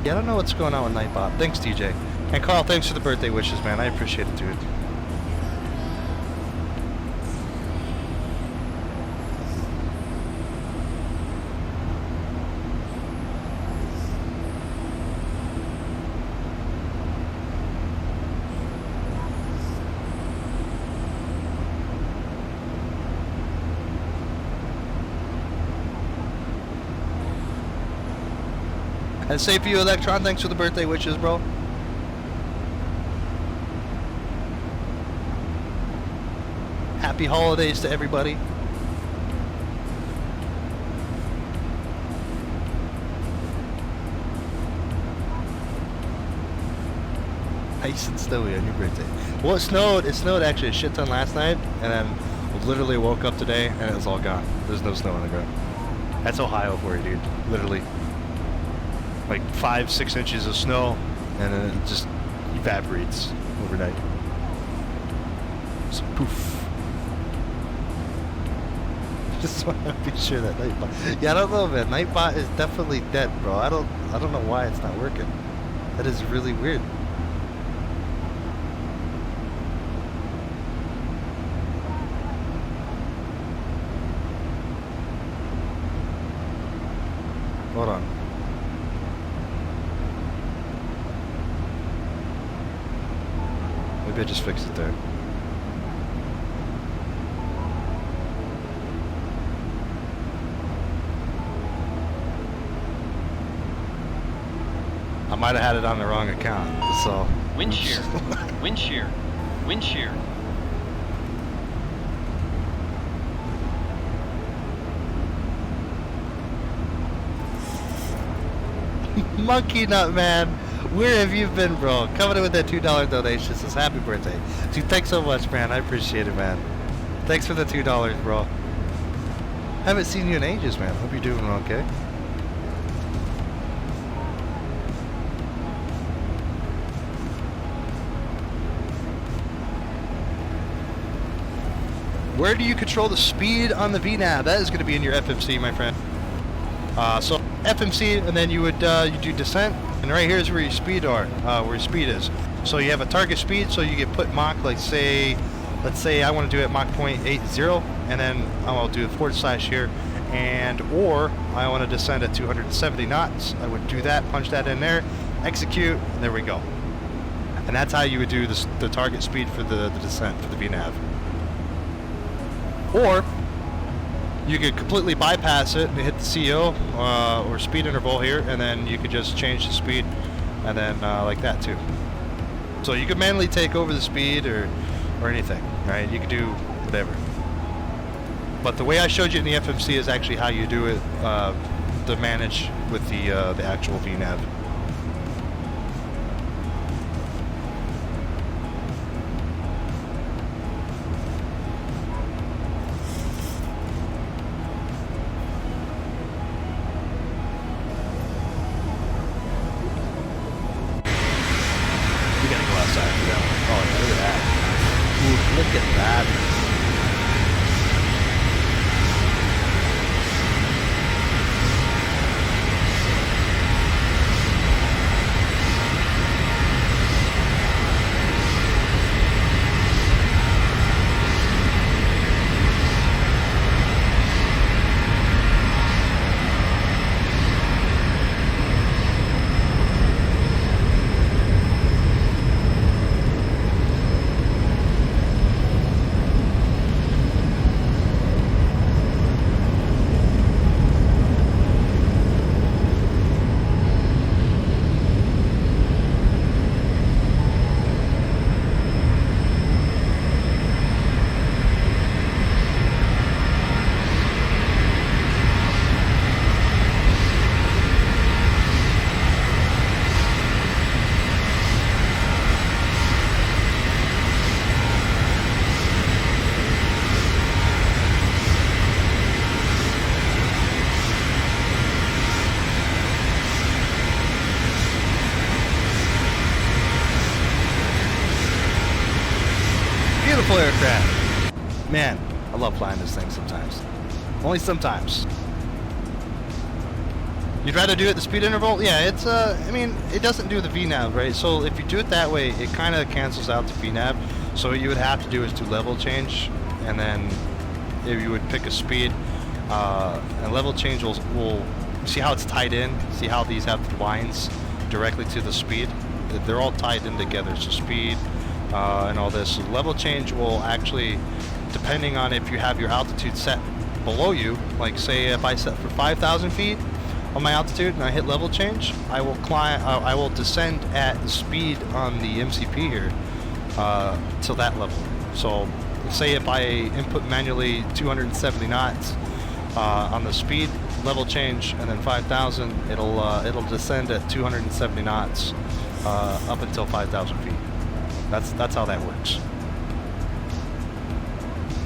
Yeah, I don't know what's going on with Nightbot. Thanks, DJ. And Karl, thanks for the birthday wishes, man. I appreciate it, dude. And same for you, Electron. Thanks for the birthday wishes, bro. Happy holidays to everybody. Nice and snowy on your birthday. Well, it snowed actually a shit ton last night, and then literally woke up today and it was all gone. There's no snow on the ground. That's Ohio for you, dude. Literally. Like 5-6 inches of snow, and then it just evaporates overnight. So poof. Just want to be sure that Nightbot. Yeah, I don't know, man. Nightbot is definitely dead, bro. I don't know why it's not working. That is really weird. Hold on. Maybe I just fixed it there. I might have had it on the wrong account, so. Wind shear. Wind shear. Wind shear. Monkey Nut Man, where have you been, bro? Coming in with that $2 donation. Says happy birthday. Dude, thanks so much, man. I appreciate it, man. Thanks for the $2, bro. Haven't seen you in ages, man. Hope you're doing okay. Where do you control the speed on the VNAV? That is going to be in your FMC, my friend. So FMC, and then you would you do descent, and right here is where your speed are, where your speed is. So you have a target speed, so you get put Mach, like say, let's say I want to do it Mach 0.80, and then I'll do a / here, and or I want to descend at 270 knots. I would do that, punch that in there, execute, and there we go. And that's how you would do this, the target speed for the descent for the VNAV. Or you could completely bypass it and hit the CO or speed interval here, and then you could just change the speed, and then like that too. So you could manually take over the speed or anything, right? You could do whatever. But the way I showed you in the FMC is actually how you do it to manage with the actual VNAV. Look at that. Beautiful aircraft. Man, I love flying this thing sometimes. Only sometimes. You'd rather do it at the speed interval? Yeah, it's I mean, it doesn't do the VNAV, right? So if you do it that way, it kind of cancels out the VNAV. So what you would have to do is do level change, and then if you would pick a speed, and level change will see how it's tied in. See how these have the lines directly to the speed. They're all tied in together. So speed and all this. So level change will actually, depending on if you have your altitude set below you, like say if I set for 5,000 feet on my altitude and I hit level change, I will climb. I will descend at the speed on the MCP here till that level. So say if I input manually 270 knots on the speed, level change, and then 5,000, it'll descend at 270 knots up until 5,000 feet. That's how that works.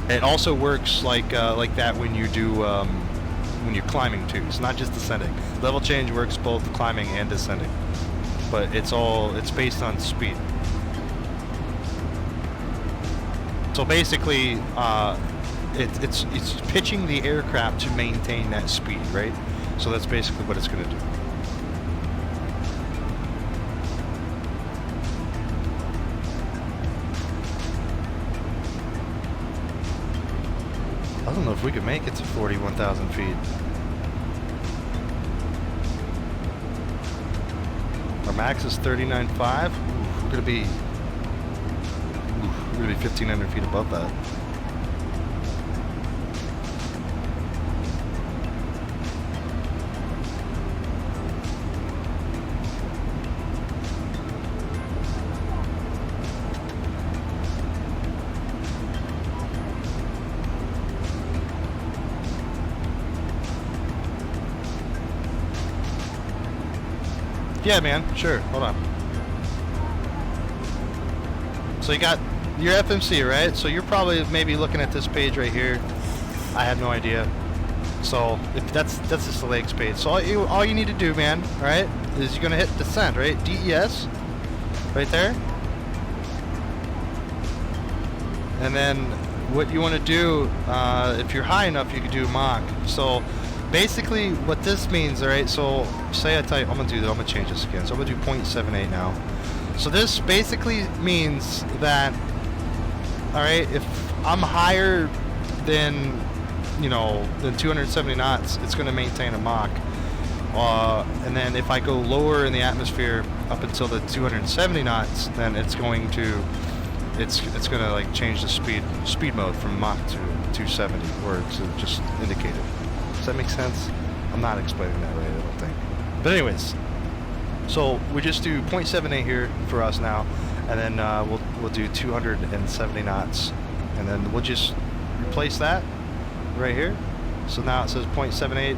It also works like that when you do when you're climbing too. It's not just descending. Level change works both climbing and descending, but it's based on speed. So basically, it's pitching the aircraft to maintain that speed, right? So that's basically what it's going to do. I don't know if we could make it to 41,000 feet. Our max is 39.5. We're gonna be 1,500 feet above that. Yeah, man, sure, hold on. So you got your FMC, right? So you're probably maybe looking at this page right here. I have no idea. So if that's the Soleja's page. So all you need to do, man, right, is you're gonna hit descend, right? DES, right there. And then what you want to do, if you're high enough, you can do Mach. So basically what this means, alright, so say I tell you, I'm gonna change this again. So I'm gonna do 0.78 now. So this basically means that, alright, if I'm higher than, you know, than 270 knots, it's gonna maintain a Mach. And then if I go lower in the atmosphere up until the 270 knots, then it's going to, it's gonna like change the speed mode from Mach to 270, where it's just indicated. Does that make sense? I'm not explaining that right, I don't think. But anyways, so we just do 0.78 here for us now, and then we'll do 270 knots, and then we'll just replace that right here. So now it says 0.78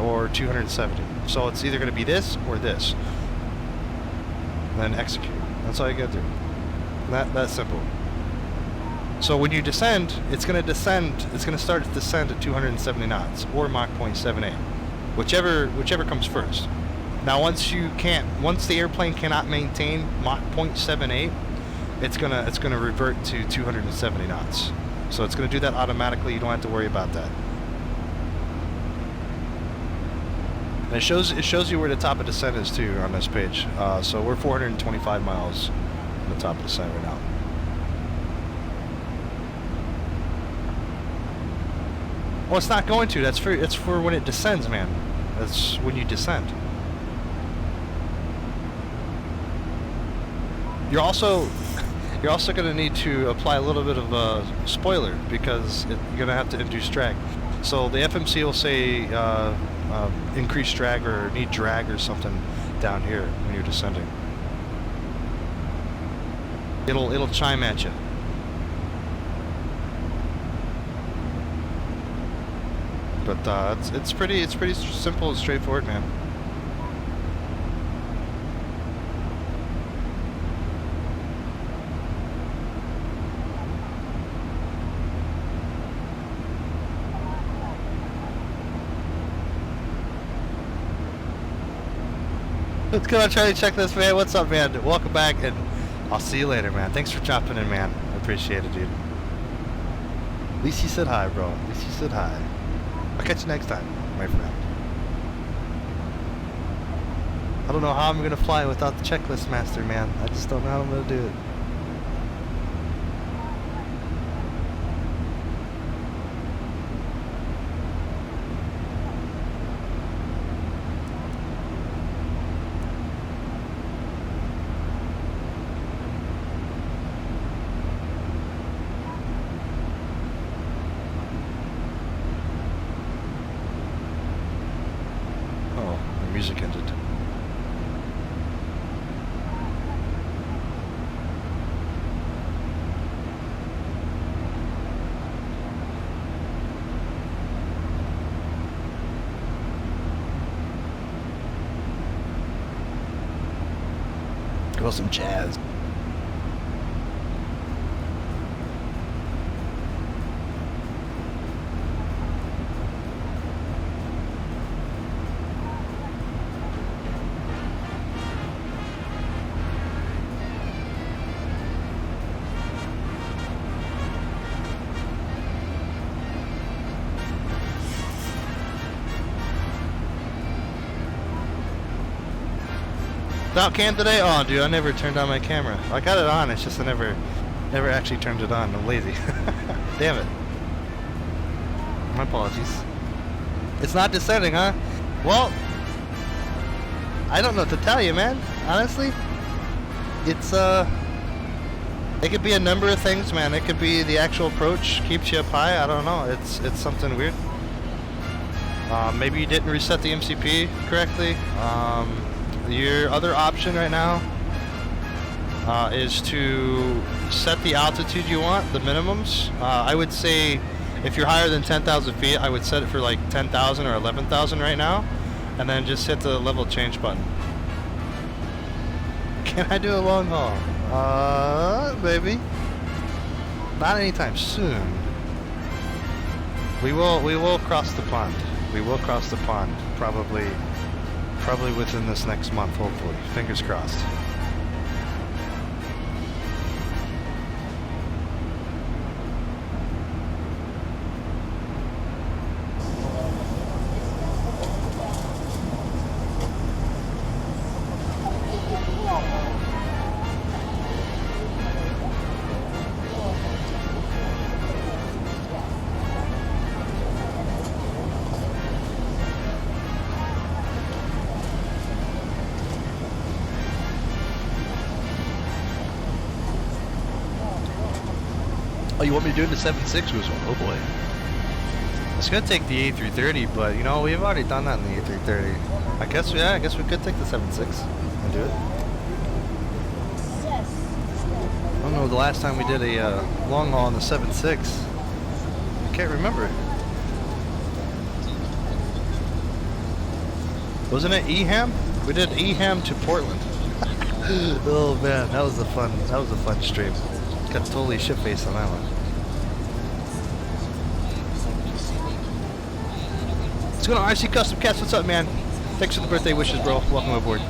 or 270. So it's either going to be this or this. And then execute. That's all you got to do. That's simple. So when you descend, it's going to descend. It's going to start to descend at 270 knots or Mach 0.78, whichever comes first. Now once the airplane cannot maintain Mach 0.78, it's gonna revert to 270 knots. So it's gonna do that automatically. You don't have to worry about that. And it shows you where the top of descent is too on this page. So we're 425 miles on the top of descent right now. Well, it's not going to. It's for when it descends, man. That's when you descend. You're also going to need to apply a little bit of a spoiler because you're going to have to induce drag. So the FMC will say increase drag or need drag or something down here when you're descending. It'll chime at you. But it's pretty simple and straightforward, man. Let's go and try to check this, man. What's up, man? Welcome back, and I'll see you later, man. Thanks for chopping in, man. I appreciate it, dude. At least you said hi, bro. At least you said hi. I'll catch you next time, my friend. I don't know how I'm gonna fly without the checklist master, man. I just don't know how I'm gonna do it. Music ended. Go some jazz. Without cam today? Oh, dude, I never turned on my camera. I got it on, it's just I never actually turned it on. I'm lazy. Damn it. My apologies. It's not descending, huh? Well, I don't know what to tell you, man. honestly, it's it could be a number of things, man. It could be the actual approach keeps you up high. I don't know. It's something weird. Maybe you didn't reset the MCP correctly. Your other option right now is to set the altitude you want, the minimums. I would say if you're higher than 10,000 feet, I would set it for like 10,000 or 11,000 right now, and then just hit the level change button. Can I do a long haul? Maybe. Not anytime soon. We will cross the pond. We will cross the pond, probably within this next month, hopefully. Fingers crossed. Oh, you want me to do it in the 7.6 was one? Oh boy. It's gonna take the A330, but you know we've already done that in the A330. I guess we could take the 7.6 and do it. I don't know the last time we did a long haul on the 7.6. I can't remember. Wasn't it Eham? We did Eham to Portland. Oh man, that was a fun stream. Got totally shit-faced on that one. What's going on, RC Custom Cats? What's up, man? Thanks for the birthday wishes, bro. Welcome aboard.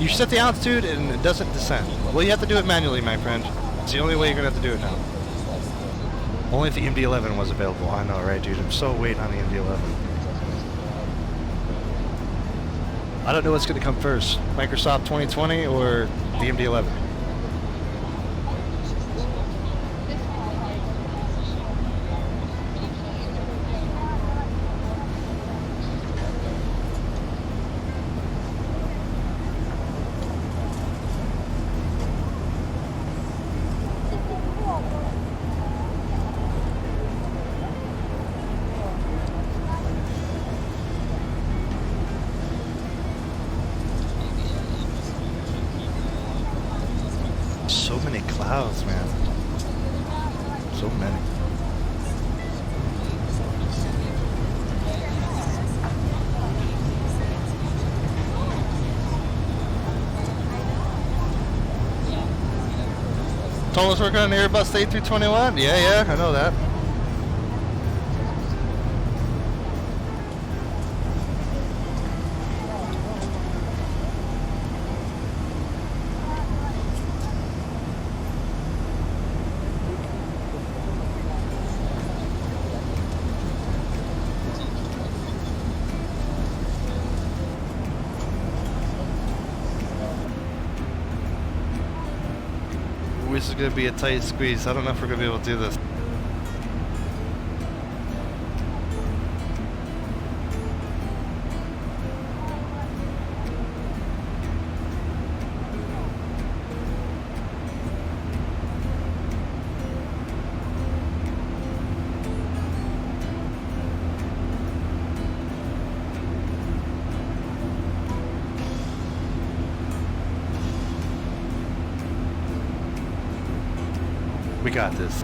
You set the altitude and it doesn't descend. Well, you have to do it manually, my friend. It's the only way you're going to have to do it now. Only if the MD-11 was available. I know, right, dude? I'm so waiting on the MD-11. I don't know what's going to come first, Microsoft 2020 or the MD-11. So many clouds, man. So many. Thomas working on the Airbus A321? Yeah, I know that. This is going to be a tight squeeze. I don't know if we're going to be able to do this. We got this.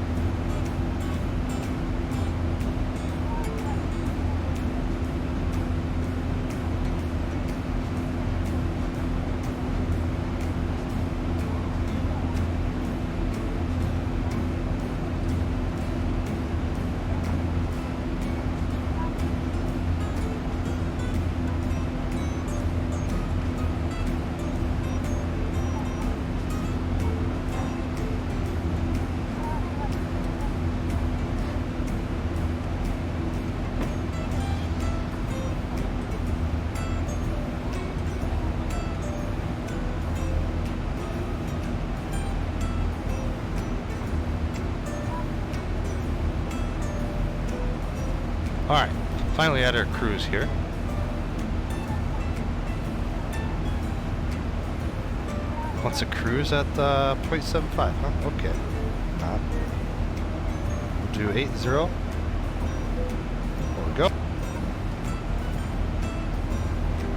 Alright, finally at our cruise here. Wants a cruise at 0.75, huh? Okay. We'll do 80. There we go.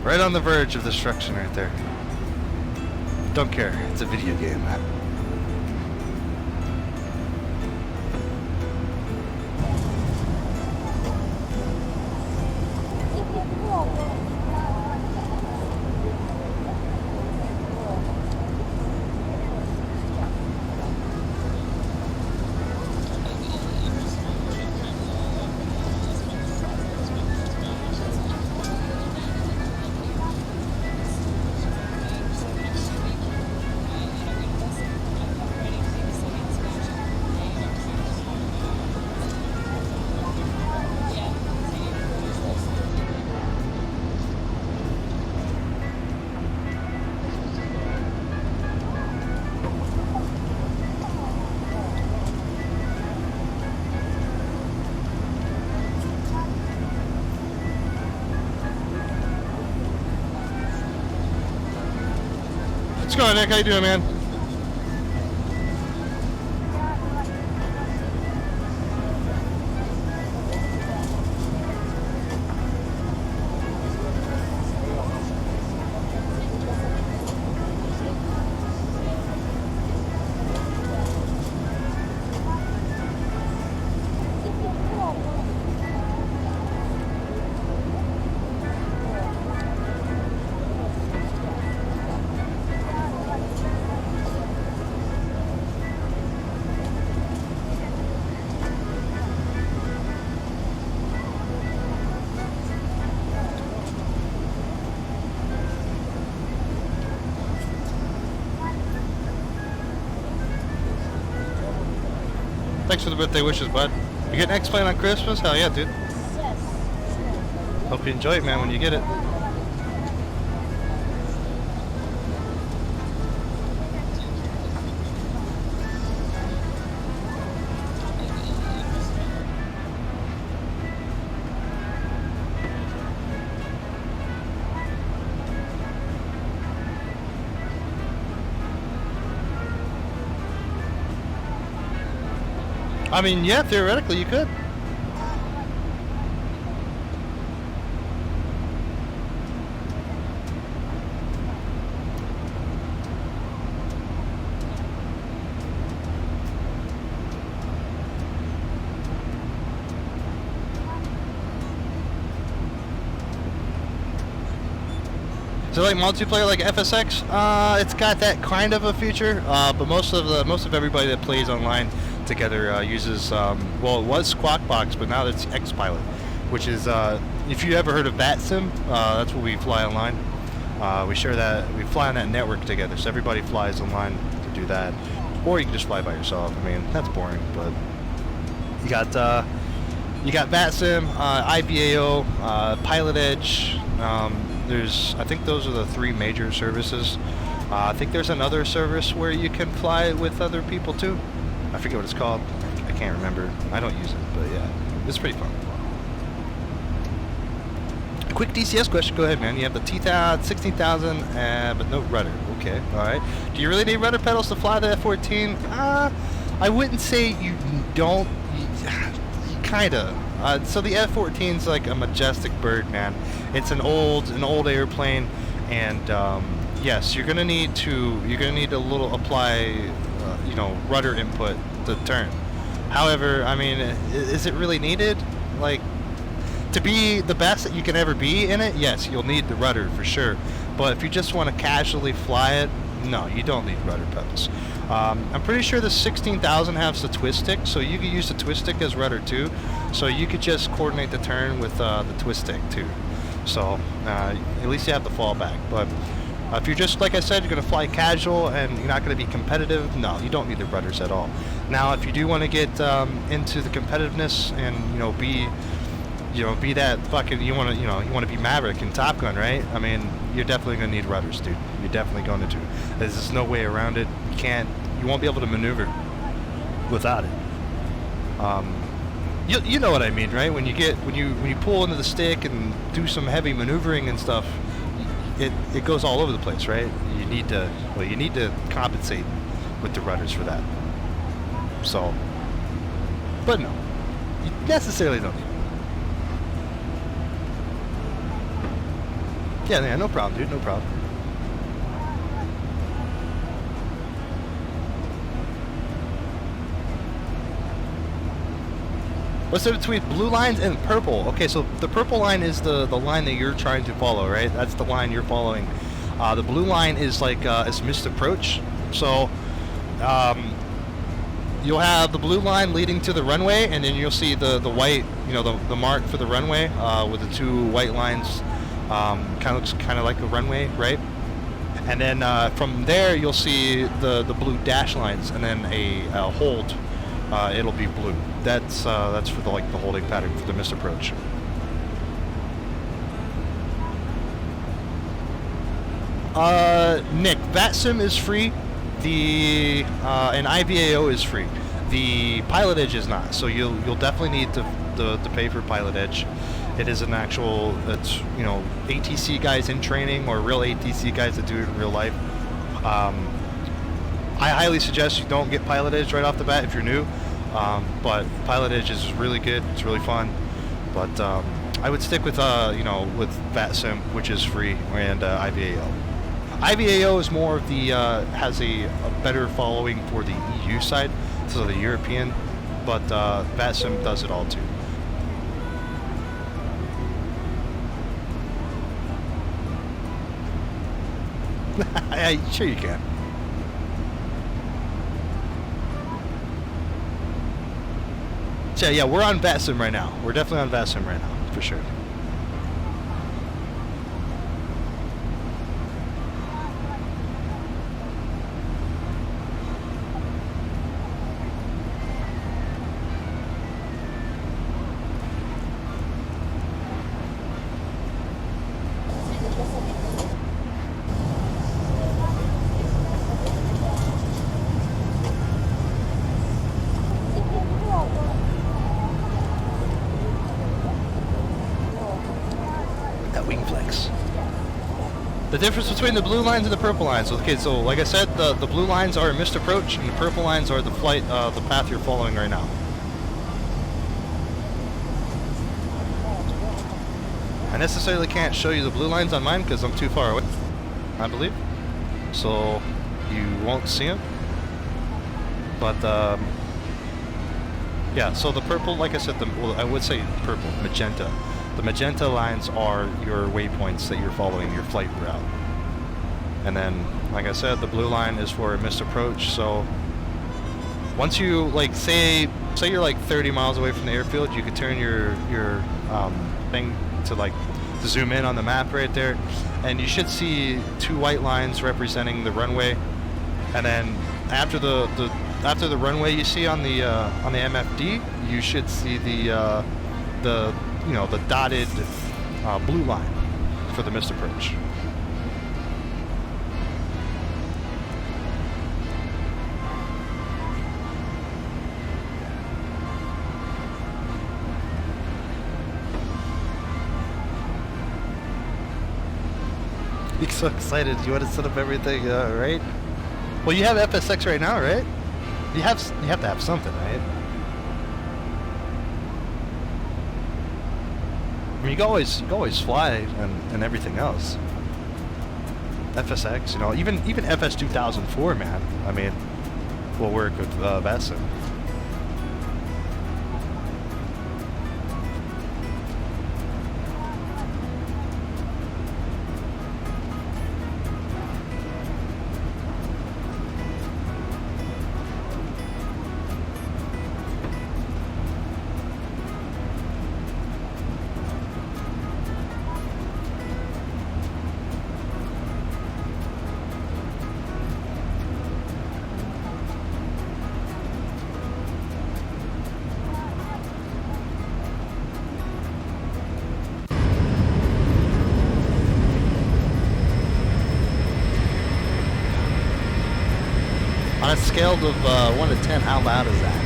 Right on the verge of destruction right there. Don't care, it's a video game. What's going on, Nick? How you doing, man? Thanks for the birthday wishes, bud. You getting X-Plane on Christmas? Hell yeah, dude. Hope you enjoy it, man, when you get it. I mean, yeah, theoretically you could. Is it like multiplayer like FSX? It's got that kind of a feature, but most of everybody that plays online together uses, well, it was Squawk Box, but now it's X-Pilot, which is, if you ever heard of BatSim, that's what we fly online. We share that, we fly on that network together, so everybody flies online to do that. Or you can just fly by yourself. I mean, that's boring, but you got BatSim, ICAO, Pilot Edge. I think those are the three major services. I think there's another service where you can fly with other people too. I forget what it's called. I can't remember. I don't use it, but yeah, it's pretty fun. Quick DCS question. Go ahead, man. You have the T-1000, 16,000, but no rudder. Okay, all right. Do you really need rudder pedals to fly the F-14? I wouldn't say you don't. Kinda. So the F-14's like a majestic bird, man. It's an old airplane, and yes, you're gonna need a little apply. Rudder input to turn. However, I mean, is it really needed? Like, to be the best that you can ever be in it, yes, you'll need the rudder for sure. But if you just want to casually fly it, no, you don't need rudder pedals. I'm pretty sure the 16,000 has the twist stick, so you could use the twist stick as rudder too. So you could just coordinate the turn with the twist stick too. So at least you have the fallback. But if you're just, like I said, you're going to fly casual and you're not going to be competitive, no, you don't need the rudders at all. Now, if you do want to get into the competitiveness and, be that fucking, you want to be Maverick and Top Gun, right? I mean, you're definitely going to need rudders, dude. You're definitely going to. There's just no way around it. You won't be able to maneuver without it. You know what I mean, right? When you pull into the stick and do some heavy maneuvering and stuff, it goes all over the place, right? You need to compensate with the rudders for that. So, but no, you necessarily don't. Yeah, no problem, dude, no problem. What's the difference between blue lines and purple? Okay, so the purple line is the line that you're trying to follow, right? That's the line you're following. The blue line is like it's missed approach. So you'll have the blue line leading to the runway, and then you'll see the white, the mark for the runway with the two white lines. Looks kind of like a runway, right? And then from there you'll see the blue dash lines, and then a hold. It'll be blue. That's for the holding pattern for the missed approach. Nick, VATSIM is free. And IVAO is free. The Pilot Edge is not. So you'll definitely need to pay for Pilot Edge. It is an actual. It's ATC guys in training or real ATC guys that do it in real life. I highly suggest you don't get Pilot Edge right off the bat if you're new. But Pilot Edge is really good. It's really fun. But I would stick with with VATSIM, which is free, and IVAO. IVAO is more of the has a better following for the EU side, so the European. But VATSIM does it all too. Sure you can. So yeah, we're on VATSIM right now. We're definitely on VATSIM right now, for sure. The difference between the blue lines and the purple lines. Okay, so like I said, the blue lines are a missed approach, and the purple lines are the flight, the path you're following right now. I necessarily can't show you the blue lines on mine because I'm too far away, I believe. So you won't see them. But yeah, so the purple, like I said, I would say purple, magenta. The magenta lines are your waypoints that you're following, your flight route. And then, like I said, the blue line is for a missed approach. So once you, say you're 30 miles away from the airfield, you could turn your thing to zoom in on the map right there, and you should see two white lines representing the runway. And then after the runway you see on the MFD, you should see the dotted blue line for the missed approach. You're so excited. You want to set up everything, right? Well, you have FSX right now, right? You have to have something, right? I mean, you can always fly and everything else. FSX, even FS 2004, man. I mean, will work with VATSIM. On a scale of 1 to 10, how loud is that?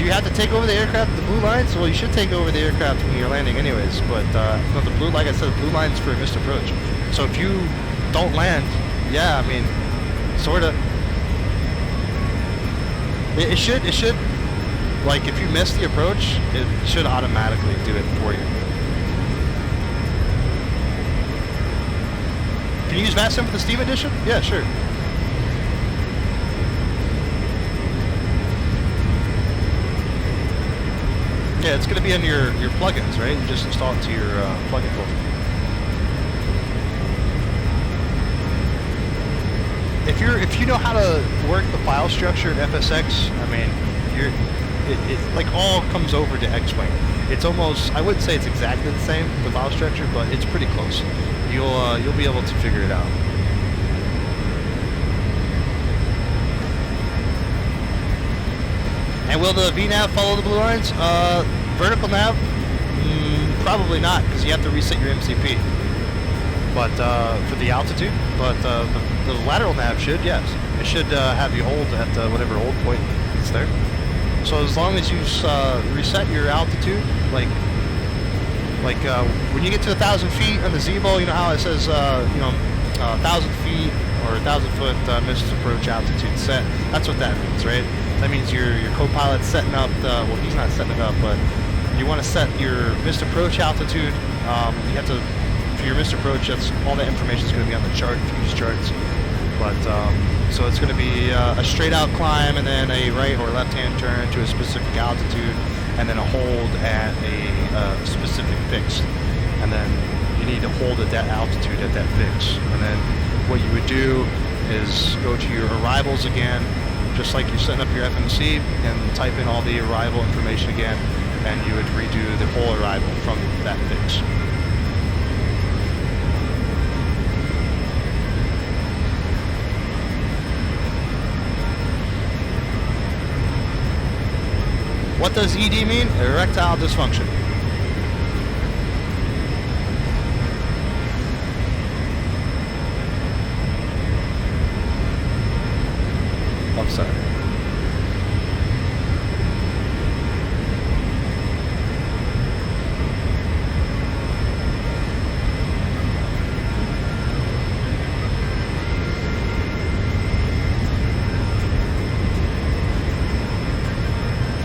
Do you have to take over the aircraft at the blue lines? Well, you should take over the aircraft when you're landing anyways, but no, the blue, like I said, the blue line's for missed approach. So if you don't land, yeah, I mean, sorta. It should, like, if you miss the approach, it should automatically do it for you. Can you use VASM for the Steam Edition? Yeah, sure. Yeah, it's going to be in your plugins, right? You just install it to your plugin folder. If you know how to work the file structure in FSX, I mean, it like all comes over to X-Plane. It's almost, I wouldn't say it's exactly the same, the file structure, but it's pretty close. You'll be able to figure it out. And will the VNav follow the blue lines? Vertical nav? Probably not, because you have to reset your MCP. But for the altitude, but the lateral nav should, yes. It should have you hold at whatever hold point is there. So as long as you reset your altitude, like when you get to 1,000 feet on the Zeebo, you know how it says 1,000 feet or 1,000 foot missed approach altitude set. That's what that means, right? That means your co-pilot's setting up. Well, he's not setting it up, but you want to set your missed approach altitude. You have to. For your missed approach, that's all that information is going to be on the chart, fuse charts. But so it's going to be a straight out climb and then a right or left hand turn to a specific altitude, and then a hold at a specific fix. And then you need to hold at that altitude at that fix. And then what you would do is go to your arrivals again, just like you're setting up your FMC, and type in all the arrival information again, and you would redo the whole arrival from that fix. What does ED mean? Erectile dysfunction. I'm sorry.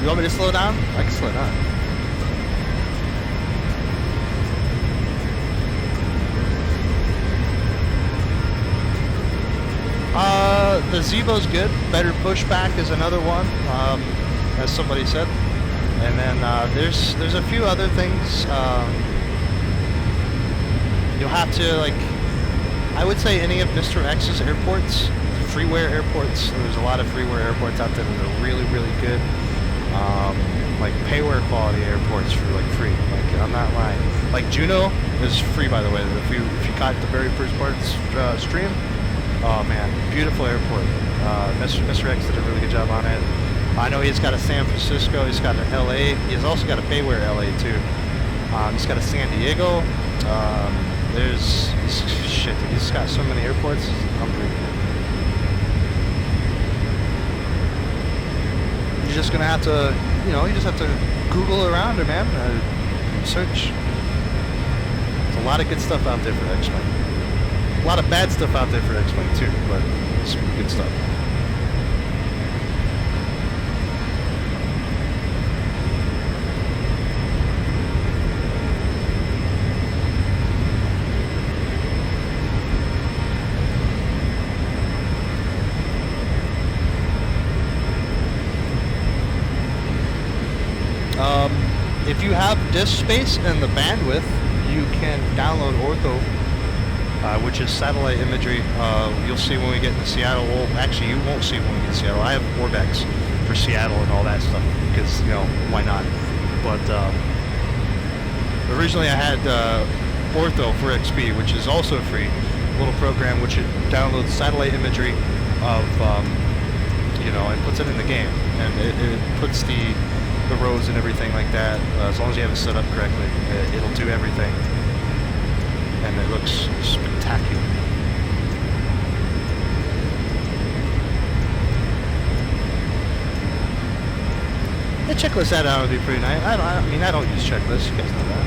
You want me to slow down? I can slow down. The Zeebo's good. Better pushback is another one, as somebody said. And then there's a few other things. You'll have to, like, I would say any of Mr. X's airports, freeware airports. There's a lot of freeware airports out there that are really, really good. Like payware quality airports for like free. Like, I'm not lying. Like Juneau is free, by the way. If you caught the very first part stream, oh man, beautiful airport. Mr. X did a really good job on it. I know he's got a San Francisco. He's got an LA. He's also got a payware LA too. He's got a San Diego. He's got so many airports. It's unbelievable. You're just gonna have to, you just have to Google around it, man. Search. There's a lot of good stuff out there for X-Wing. A lot of bad stuff out there for X-Wing too, but some good stuff. If you have disk space and the bandwidth, you can download Ortho, which is satellite imagery. You'll see when we get to Seattle. Well, actually, you won't see when we get to Seattle. I have Orbex for Seattle and all that stuff because, why not? But originally I had Ortho for XP, which is also free. A little program which it downloads satellite imagery of, and puts it in the game. And it puts the roads and everything like that, as long as you have it set up correctly, it'll do everything, and it looks spectacular. checklist add-on would be pretty nice. I mean, I don't use checklists. You guys know that.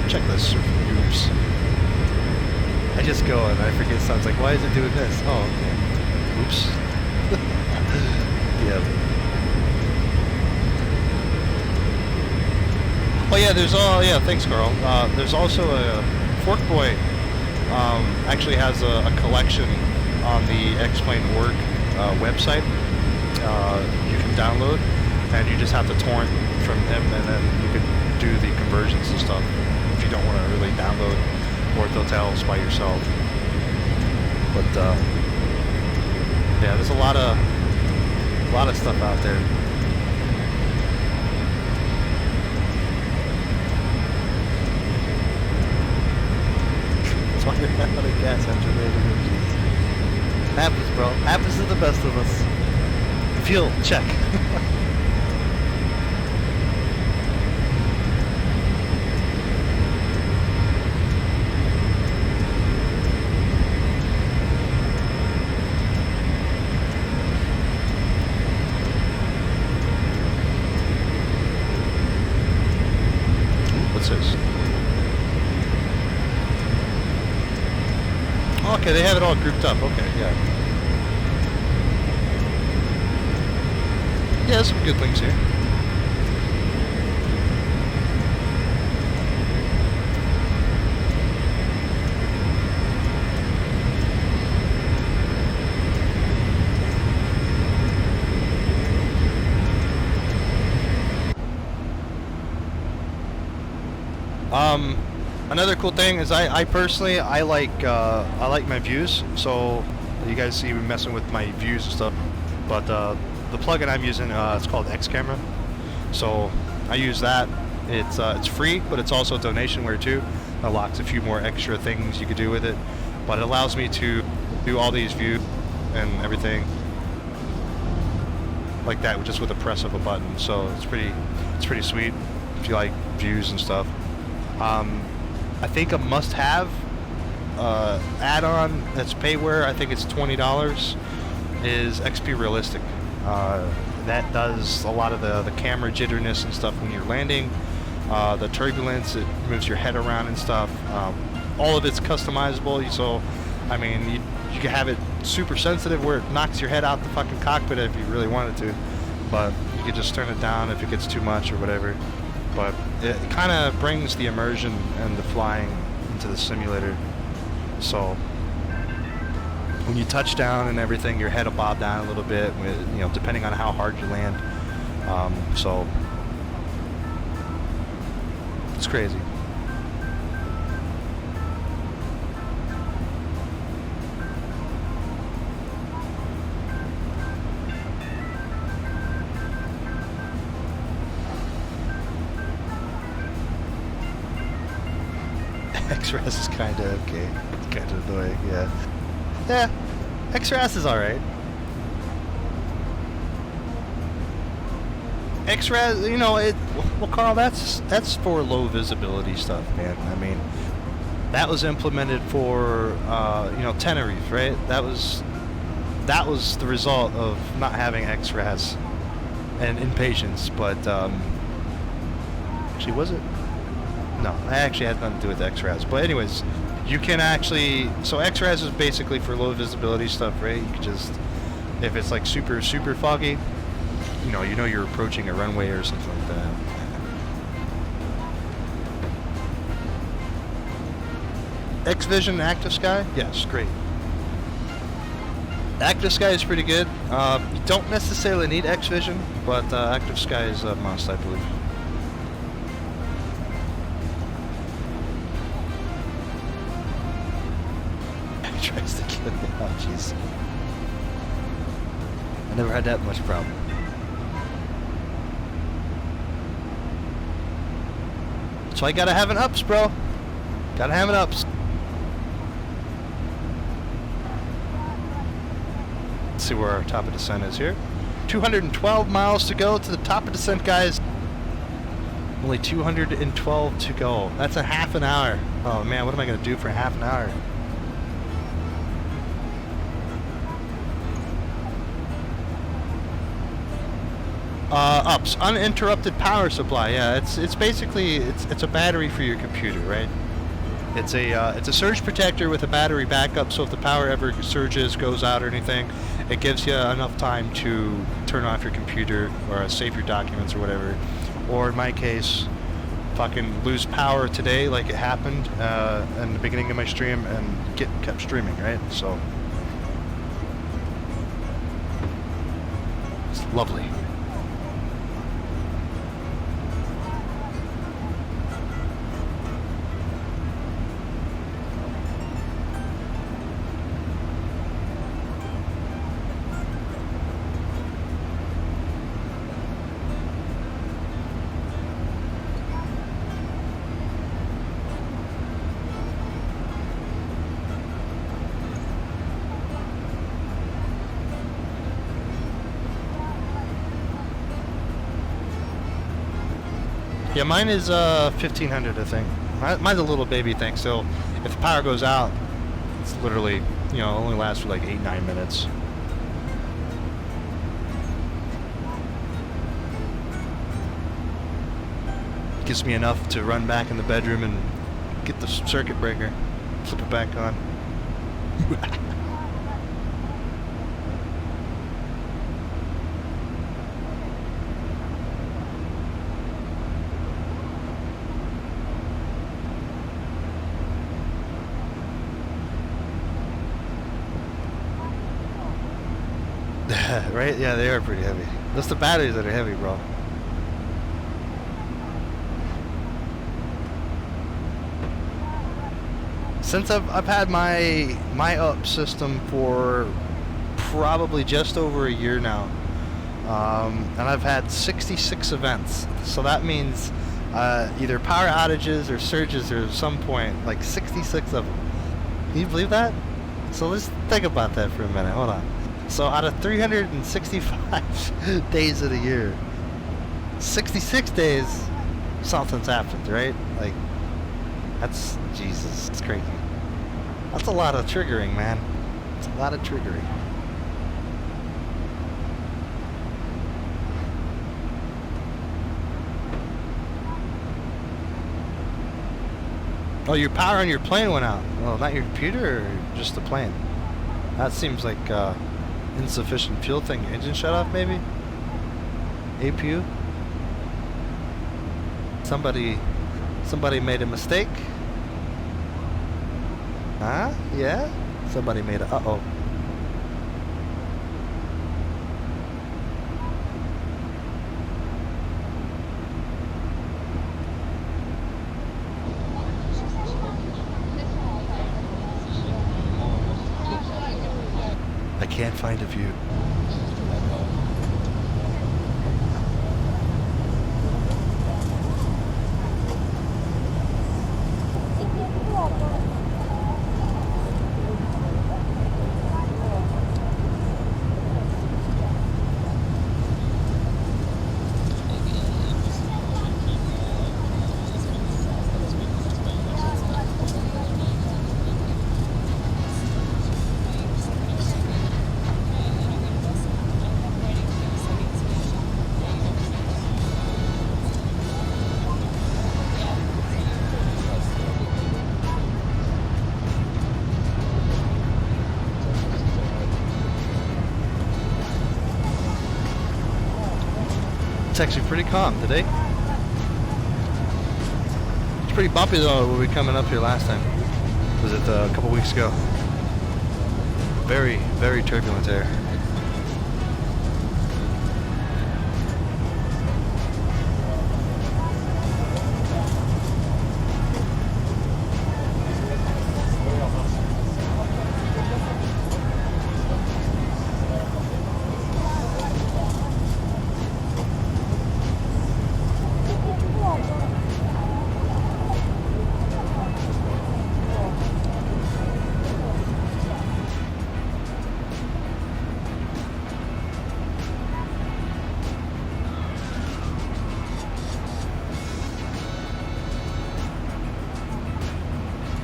Checklists are for noobs. I just go and I forget something. Like, why is it doing this? Oh, okay. Oops. Yeah. Oh yeah, thanks Karl. There's also a Fork Boy actually has a collection on the X-Plane.org website. You can download, and you just have to torrent from him, and then you can do the conversions and stuff if you don't want to really download orthotels by yourself. But yeah, there's a lot of stuff out there. That's why you're out of gas after later. Happens, bro. Happens to the best of us. Fuel, check. What's this? Okay, they have it all grouped up. Okay, yeah. Yeah, there's some good things here. Another cool thing is I personally like my views. So you guys see me messing with my views and stuff, but the plugin I'm using, it's called X Camera. So I use that. It's free, but it's also donationware too. It unlocks a few more extra things you could do with it, but it allows me to do all these views and everything like that just with a press of a button. So it's pretty sweet if you like views and stuff. I think a must-have add-on that's payware, I think it's $20, is XP Realistic. That does a lot of the camera jitterness and stuff when you're landing. The turbulence, it moves your head around and stuff. All of it's customizable, so I mean you can have it super sensitive where it knocks your head out the fucking cockpit if you really wanted to, but you could just turn it down if it gets too much or whatever. But it kind of brings the immersion and the flying into the simulator. So when you touch down and everything, your head will bob down a little bit, with, depending on how hard you land. So it's crazy. X-Raz is kind of okay. It's kind of annoying, yeah. Yeah, X-Raz is alright. X-Raz, well, Karl, that's for low visibility stuff, man. I mean, that was implemented for, Tenerife, right? That was the result of not having X-Raz and impatience, but, actually, was it? No, I actually had nothing to do with X-Raz. But anyways, you can actually... So X-Raz is basically for low visibility stuff, right? You can just... If it's like super, super foggy, you know you're approaching a runway or something like that. X-Vision Active Sky? Yes, great. Active Sky is pretty good. You don't necessarily need X-Vision, but Active Sky is a must, I believe. Tries to kill me. Oh, jeez. I never had that much problem. So I gotta have an ups, bro. Gotta have an ups. Let's see where our top of descent is here. 212 miles to go to the top of descent, guys. Only 212 to go. That's a half an hour. Oh man, what am I gonna do for half an hour? Ups, uninterrupted power supply. Yeah, it's basically it's a battery for your computer, right? It's a surge protector with a battery backup, so if the power ever surges, goes out or anything, it gives you enough time to turn off your computer or save your documents or whatever. Or in my case, fucking lose power today like it happened in the beginning of my stream and kept streaming, right? So it's lovely. Yeah, mine is 1500, I think. Mine's a little baby thing, so if the power goes out, it's literally, you know, only lasts for like 8-9 minutes. Gives me enough to run back in the bedroom and get the circuit breaker, flip it back on. Right? Yeah, they are pretty heavy. That's the batteries that are heavy, bro. Since I've had my up system for probably just over a year now, and I've had 66 events. So that means either power outages or surges or at some point, like 66 of them. Can you believe that? So let's think about that for a minute. Hold on. So out of 365 days of the year, 66 days, something's happened, right? Like, that's, Jesus, it's crazy. That's a lot of triggering, man. It's a lot of triggering. Oh, your power on your plane went out. Well, not your computer, or just the plane? That seems like, insufficient fuel thing. Engine shut off, maybe? APU? Somebody made a mistake? Huh? Yeah? Somebody made a... Uh-oh. I can't find a view. It's actually pretty calm today. It's pretty bumpy though when we were coming up here last time. Was it a couple weeks ago? Very, very turbulent air.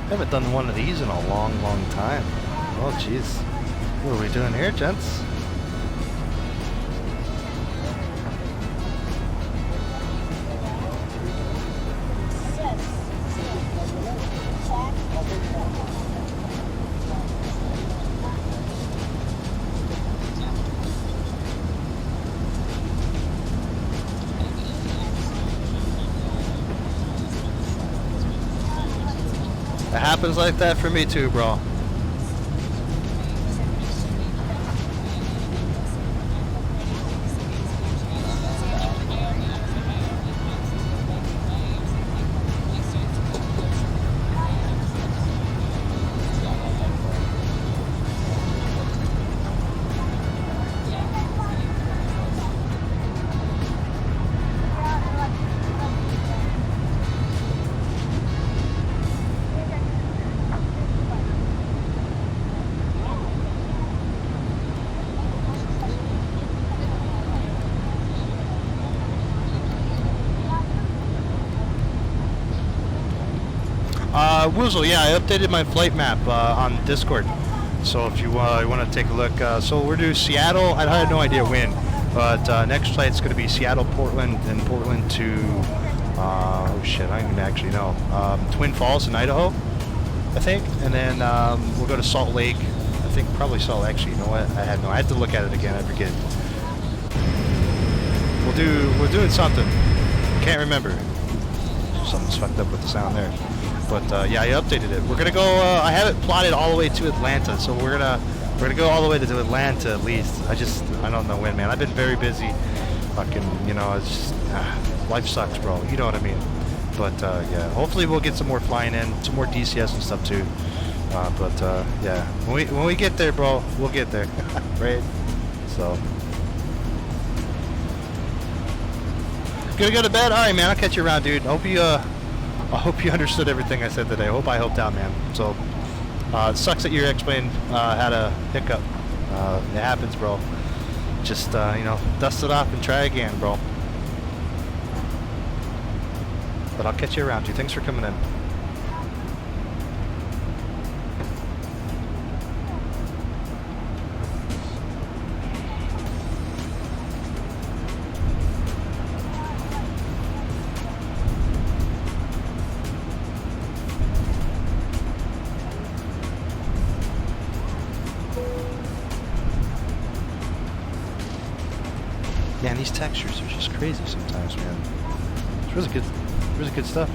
I haven't done one of these in a long, long time. Oh, jeez. What are we doing here, gents? happens like that for me too, bro. Woozle, yeah, I updated my flight map on Discord. So if you want to take a look, so we're doing Seattle. I had no idea when, but next flight's going to be Seattle, Portland, and Portland to oh shit, I don't even actually know. Twin Falls in Idaho, I think, and then we'll go to Salt Lake. I think probably Salt. Actually, you know what? I had to look at it again. I forget. We're doing something. Can't remember. Something's fucked up with the sound there. But yeah, I updated it. We're gonna go. I have it plotted all the way to Atlanta, so we're gonna go all the way to Atlanta at least. I don't know when, man. I've been very busy. Fucking, you know, it's just life sucks, bro. You know what I mean? But yeah, hopefully we'll get some more flying in, some more DCS and stuff too. But yeah, when we get there, bro, we'll get there, right? So. Gonna go to bed? Alright, man, I'll catch you around, dude. I hope you understood everything I said today. I hope I helped out, man. So, it sucks that your X-Plane had a hiccup. It happens, bro. Just, you know, dust it off and try again, bro. But I'll catch you around, dude. Thanks for coming in. Man, these textures are just crazy sometimes, man. It's really good stuff.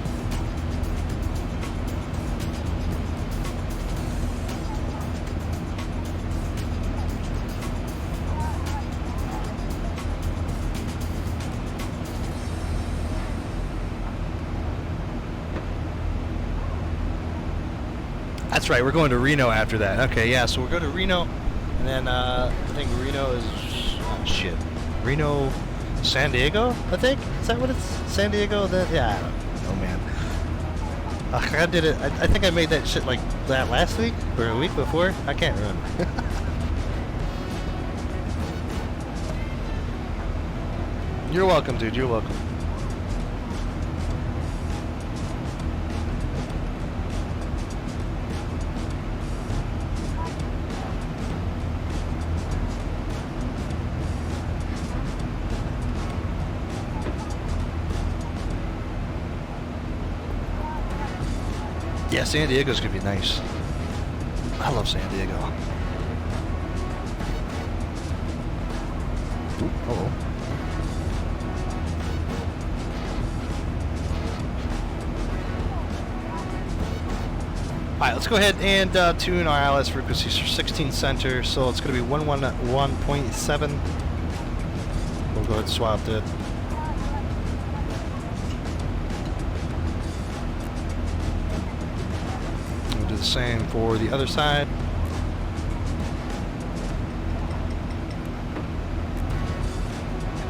That's right, we're going to Reno after that. Okay, yeah, so we're going to Reno, and then I think Reno is shit. Reno, San Diego, I think? Is that what it's? San Diego? Yeah, I don't know, man. I did it. I think I made that shit like that last week or a week before. I can't remember. You're welcome, dude. You're welcome. Yeah, San Diego's gonna be nice. I love San Diego. Ooh, hello. Alright, let's go ahead and tune our ILS frequencies for 16 center. So it's gonna be 111.7. We'll go ahead and swap it. The same for the other side.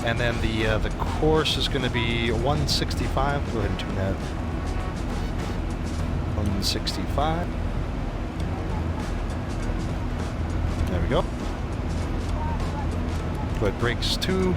And then the course is going to be 165. Go ahead and tune that. 165. There we go. Go ahead, brakes 2.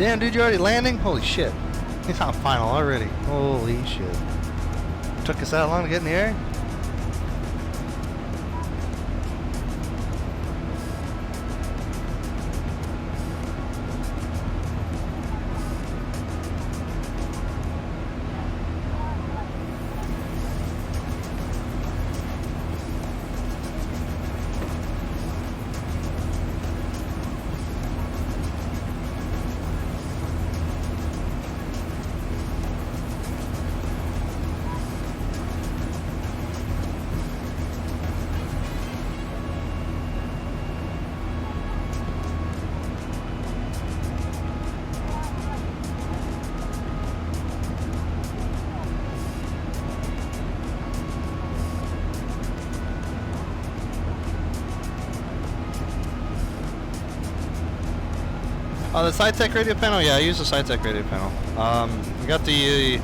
Damn, dude, you're already landing? Holy shit. He's on final already. Holy shit. Took us that long to get in the air? Oh, the SideTech radio panel? Yeah, I use the SideTech radio panel. We got the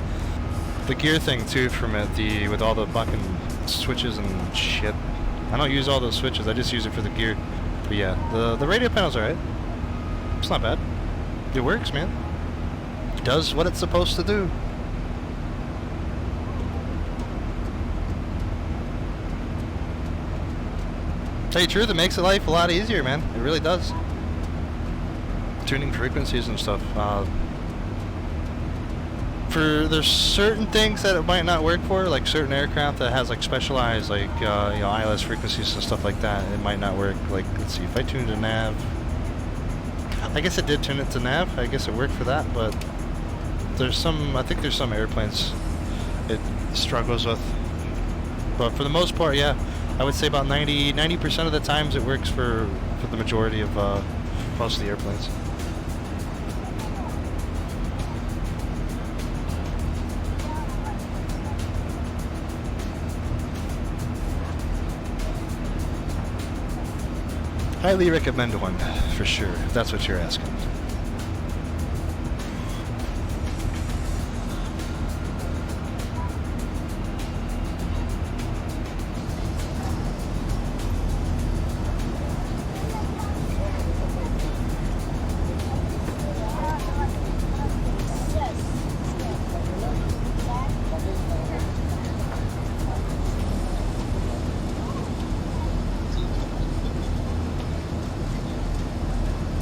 gear thing too from it, with all the fucking switches and shit. I don't use all those switches, I just use it for the gear. But yeah, the radio panel's alright. It's not bad. It works, man. It does what it's supposed to do. Tell you the truth, it makes life a lot easier, man. It really does. Tuning frequencies and stuff. There's certain things that it might not work for, like certain aircraft that has like specialized like ILS frequencies and stuff like that. It might not work. Like, let's see, if I tuned to nav, I guess it did tune it to nav. I guess it worked for that, but I think there's some airplanes it struggles with. But for the most part, yeah, I would say about 90% of the times it works for the majority of most of the airplanes. Highly recommend one, for sure, if that's what you're asking.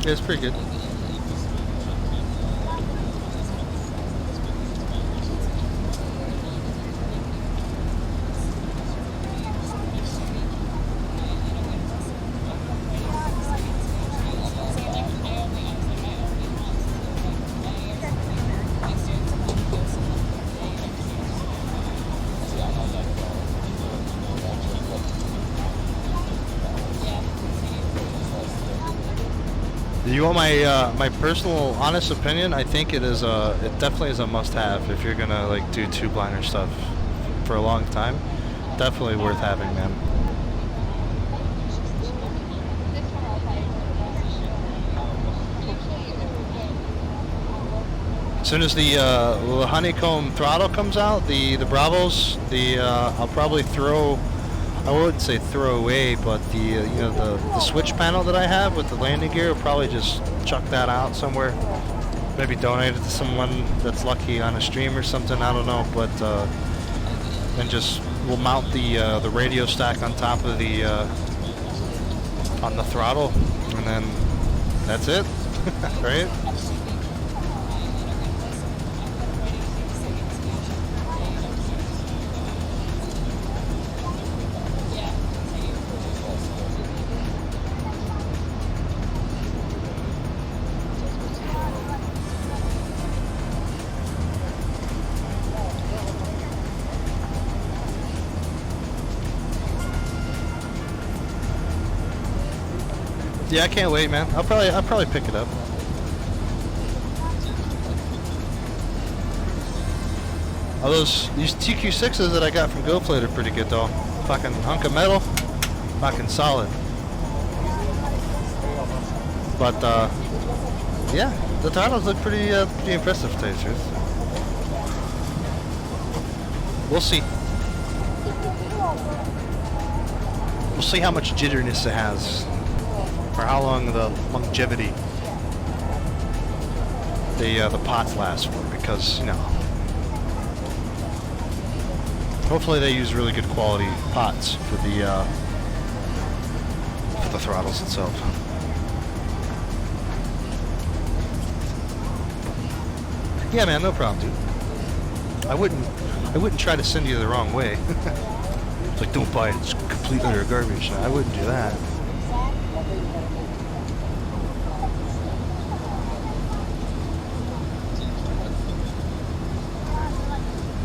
Yeah, it's pretty good. You want my personal honest opinion? I think it definitely is a must-have if you're gonna like do tube-liner stuff for a long time. Definitely worth having, man. As soon as the honeycomb throttle comes out, the Bravos, I'll probably throw. I wouldn't say throw away, but the switch panel that I have with the landing gear, I'll probably just chuck that out somewhere. Maybe donate it to someone that's lucky on a stream or something. I don't know, but then we'll mount the radio stack on top of on the throttle, and then that's it, right? Yeah, I can't wait, man. I'll probably pick it up. Oh, these TQ6s that I got from GoFlight are pretty good though. Fucking hunk of metal, fucking solid. But yeah, the titles look pretty impressive, to tell you the truth. We'll see. We'll see how much jitteriness it has. For how long the longevity. the pots last for, because, you know, hopefully they use really good quality pots for the throttles itself. Yeah, man, no problem, dude. I wouldn't try to send you the wrong way. It's like, don't buy it, it's complete utter garbage. I wouldn't do that.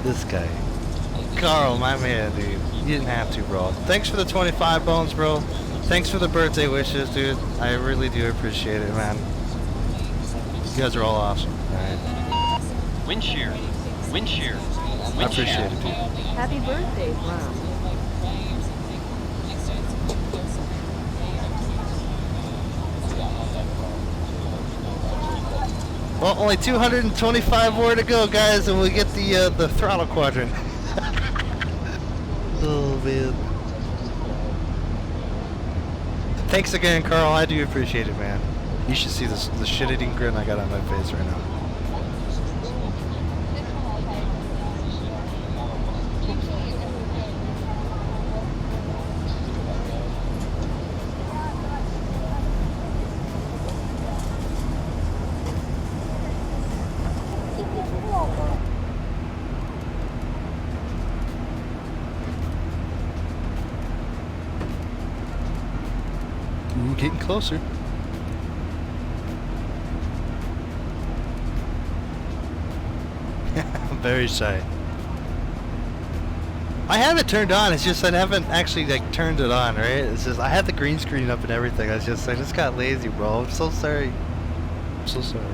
This guy. Karl, my man, dude. You didn't have to, bro. Thanks for the 25 bones, bro. Thanks for the birthday wishes, dude. I really do appreciate it, man. You guys are all awesome. Alright. Wind shear. Wind shear. I appreciate it, dude. Happy birthday, Ron. Well, only 225 more to go, guys, and we'll get the throttle quadrant. Oh, man. Thanks again, Karl. I do appreciate it, man. You should see this, the shit-eating grin I got on my face right now. Ooh, getting closer. I'm very shy. I have it turned on, it's just I haven't actually like turned it on, right? It's just I had the green screen up and everything. I just got lazy, bro. I'm so sorry. I'm so sorry.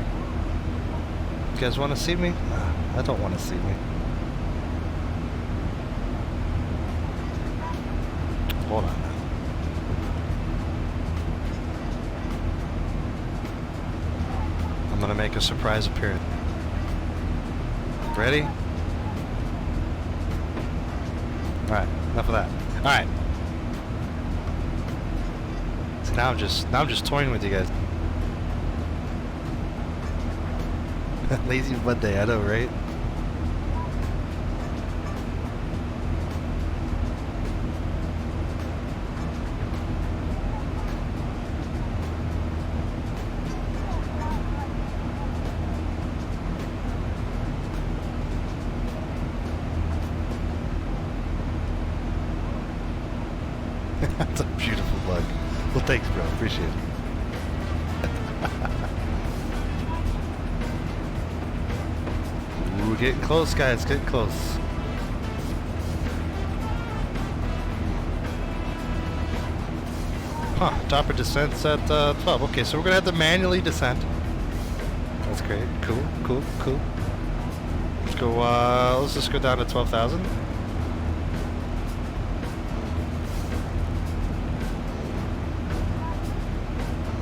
You guys want to see me? I don't want to see me. Hold on. I'm gonna make a surprise appearance. Ready? Alright, enough of that. Alright. So now I'm just toying with you guys. Lazy Monday, I know, right? That's a beautiful bug. Well, thanks, bro. Appreciate it. Ooh, getting close, guys. Getting close. Huh. Topper descents at 12. Okay, so we're going to have to manually descent. That's great. Cool, cool, cool. Let's go, let's just go down to 12,000.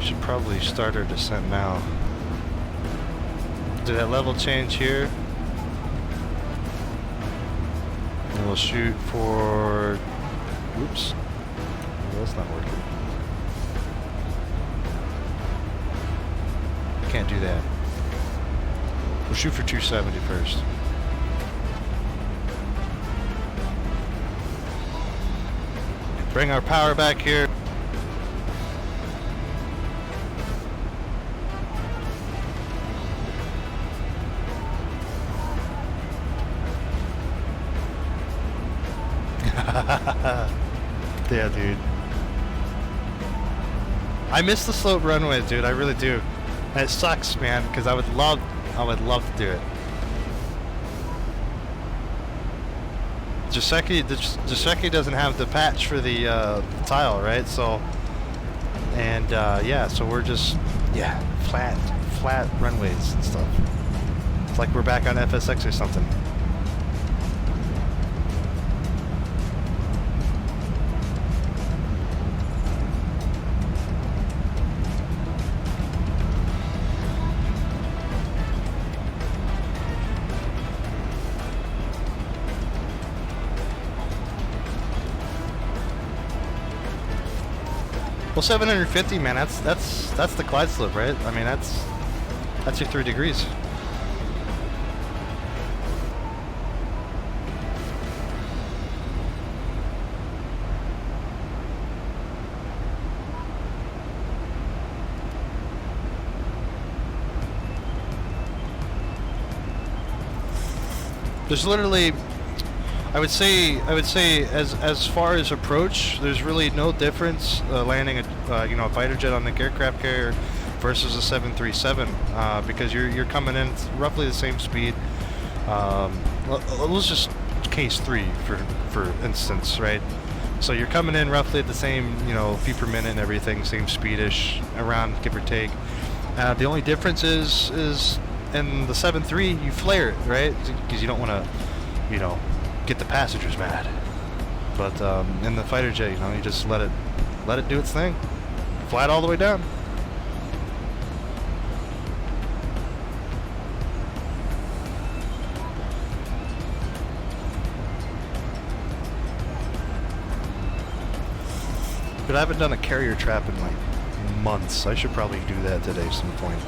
Should probably start our descent now. Do that level change here. And we'll shoot for... Oops. Oh, that's not working. Can't do that. We'll shoot for 270 first. Bring our power back here. Yeah, dude. I miss the slope runways, dude. I really do. And it sucks, man, because I would love to do it. Zakky doesn't have the patch for the tile, right? So, and yeah, so we're just flat runways and stuff. It's like we're back on FSX or something. Well, 750, man, that's the glide slope, right? I mean, that's your 3 degrees. There's literally, I would say as far as approach, there's really no difference landing a you know, a fighter jet on the aircraft carrier versus a 737 because you're coming in roughly the same speed. Let's just case 3 for instance, right? So you're coming in roughly at the same, you know, feet per minute and everything, same speedish, around give or take. The only difference is in the 7.3 you flare it, right? Because you don't want to, you know, get the passengers mad. But in the fighter jet, you know, you just let it do its thing, fly it all the way down. But I haven't done a carrier trap in like months. I should probably do that today at some point.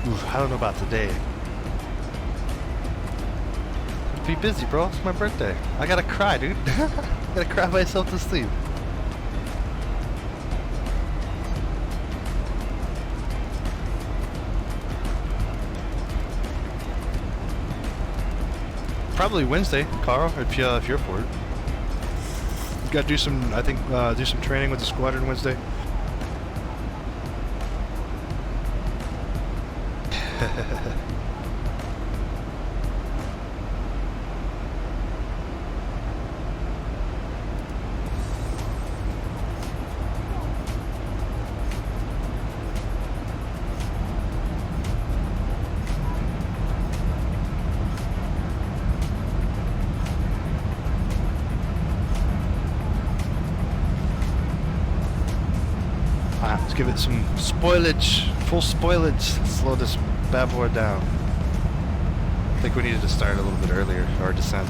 Oof, I don't know about today. Be busy, bro. It's my birthday. I gotta cry, dude. I gotta cry myself to sleep. Probably Wednesday, Karl, if you're for it. You gotta do some, I think, do some training with the squadron Wednesday. Let's give it some spoilage, full spoilage. Slow this bad boy down. I think we needed to start a little bit earlier, our descent.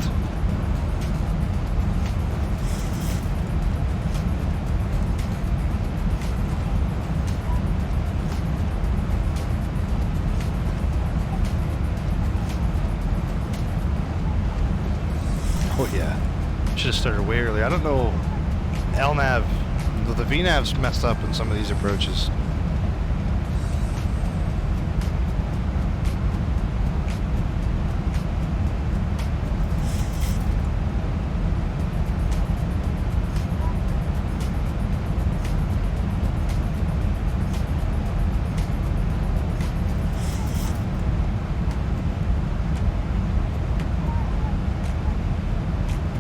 Oh yeah, should have started way early. I don't know, LNAV. The VNAV's messed up in some of these approaches.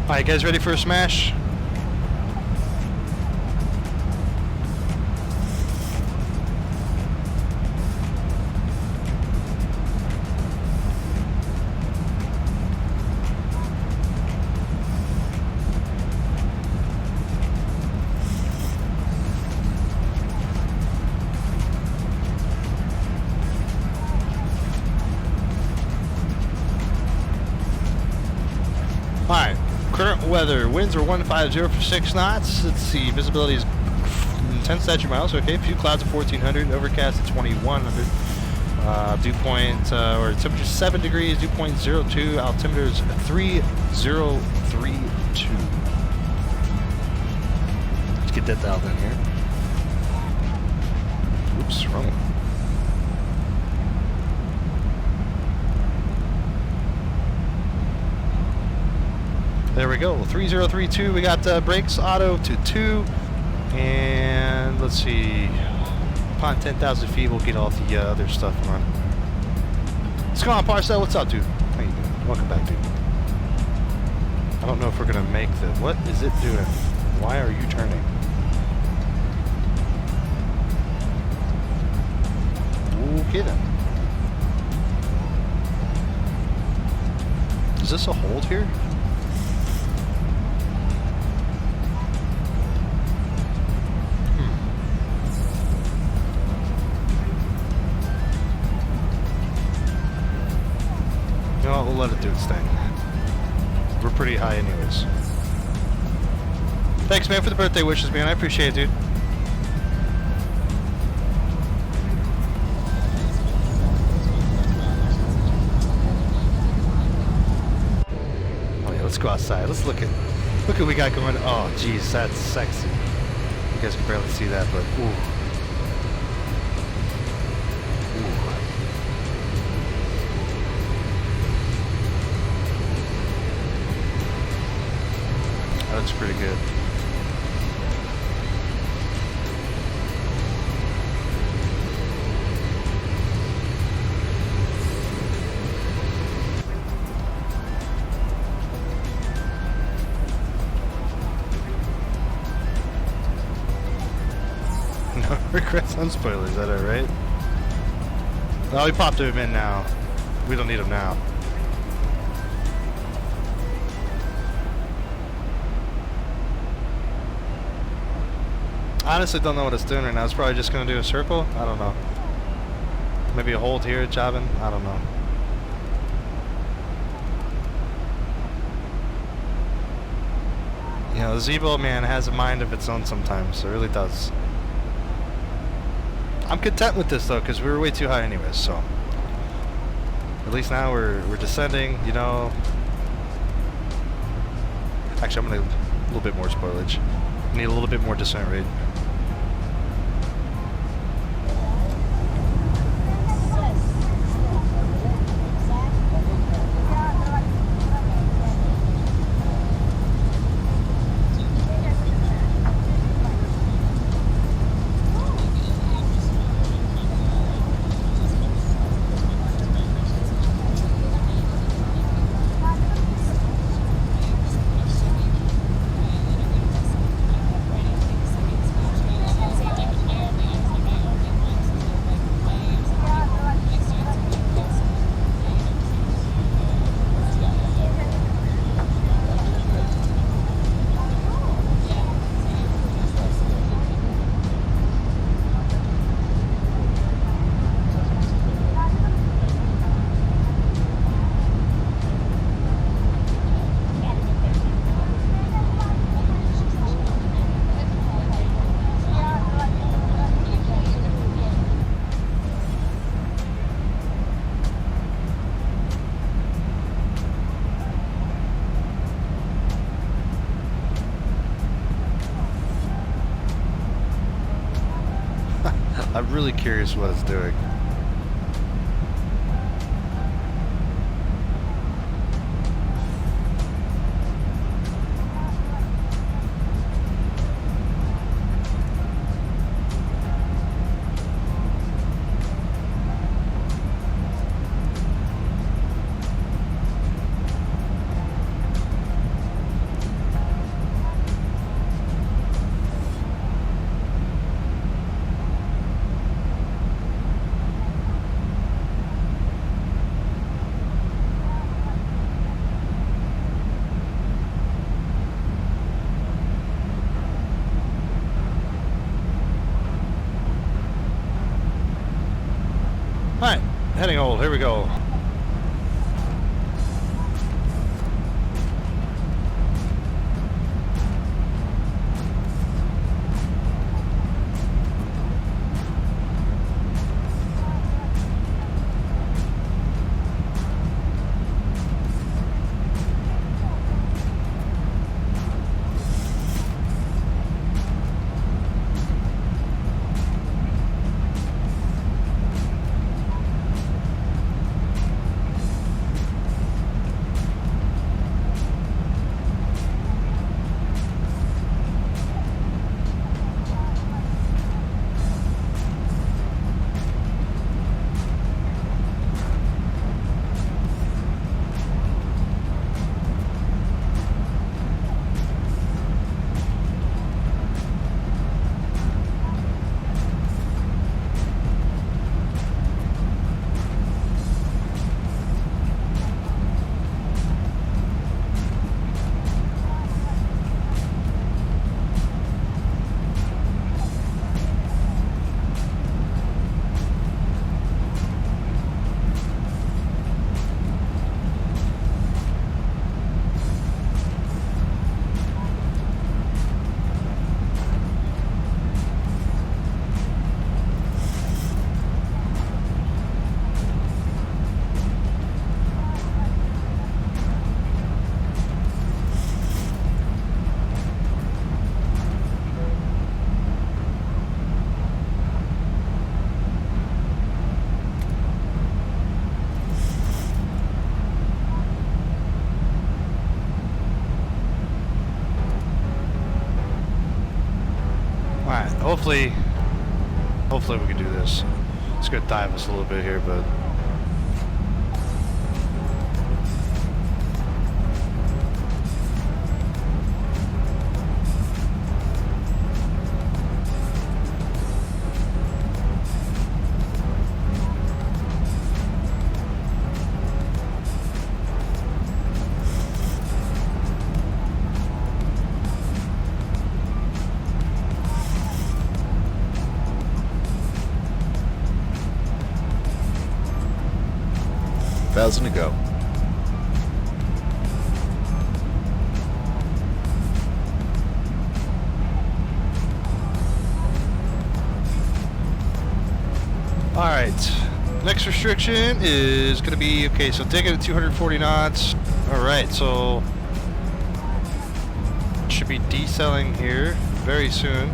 Alright, guys, ready for a smash? Alright, current weather. Winds are 150 for 6 knots. Let's see, visibility is 10 statute miles. Okay, few clouds at 1400, overcast at 2100. Dew point, or temperature 7 degrees, dew point 02, altimeter is 3032. Let's get that dialed in here. Oops, wrong one. There we go, 3032. We got brakes auto to 2, and let's see. Upon 10,000 feet, we'll get all the other stuff on. What's going on, Parcel? What's up, dude? How you doing? Welcome back, dude. I don't know if we're gonna make the. What is it doing? Why are you turning? Okay then. Is this a hold here? We'll let it do its thing. We're pretty high anyways. Thanks, man, for the birthday wishes, man. I appreciate it, dude. go outside. Let's look at what we got going. Oh, geez, that's sexy. You guys can barely see that, but ooh. That's pretty good. No regrets on spoilers, is that alright? Oh, we popped him in now. We don't need him now. Honestly, don't know what it's doing right now. It's probably just going to do a circle. I don't know. Maybe a hold here, Javin. I don't know. You know, the Zebo, man, has a mind of its own sometimes. It really does. I'm content with this, though, because we were way too high anyways, so. At least now we're descending, you know. Actually, I'm going to need a little bit more spoilage. Need a little bit more descent rate. I'm really curious what it's doing. Alright, heading hold, here we go. hopefully we can do this. It's gonna dive us a little bit here, but $1,000 to go. all right. Next restriction is going to be okay. So take it at 240 knots. All right. So should be decelling here very soon.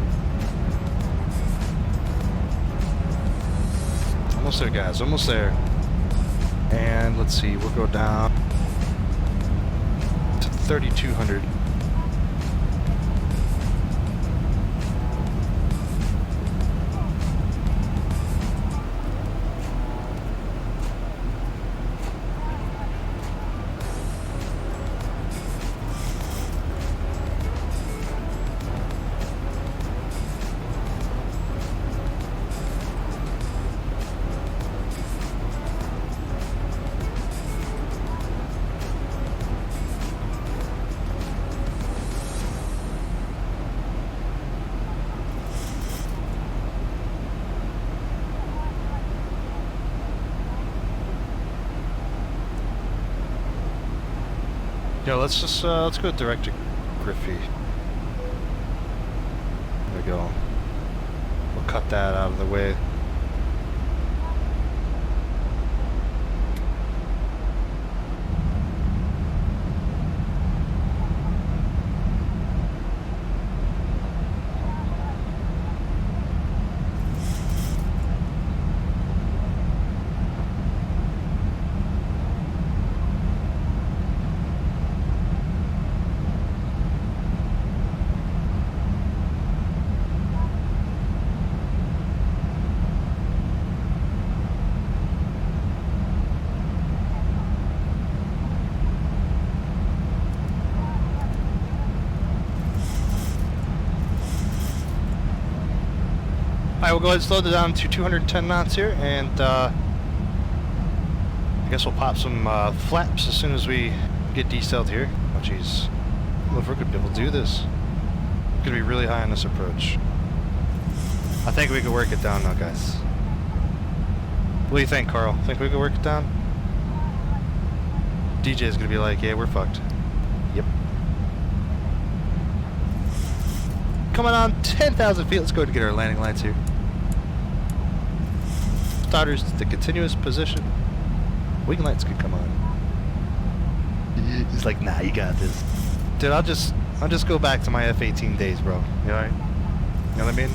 Almost there, guys. Almost there. And let's see, we'll go down to 3,200. Yo, let's just let's go direct to Griffey. There we go. We'll cut that out of the way. Alright, we'll go ahead and slow it down to 210 knots here, and I guess we'll pop some flaps as soon as we get decelled here. Oh jeez, I don't know if we're going to be able to do this. It's going to be really high on this approach. I think we can work it down now, guys. What do you think, Karl? Think we can work it down? DJ's going to be like, yeah, we're fucked. Yep. Coming on 10,000 feet. Let's go ahead and get our landing lights here. Starters to the continuous position. Wing lights could come on. He's like, nah, you got this. Dude, I'll just go back to my F-18 days, bro. You alright? You know what I mean?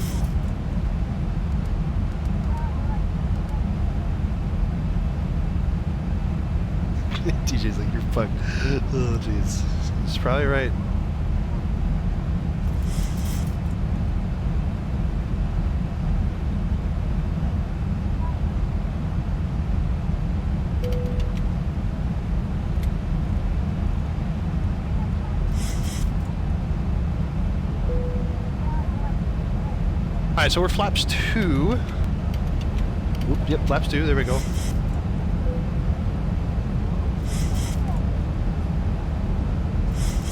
DJ's like, you're fucked. Oh, jeez. He's probably right. Alright, so we're flaps 2. Oop, yep, flaps 2, there we go.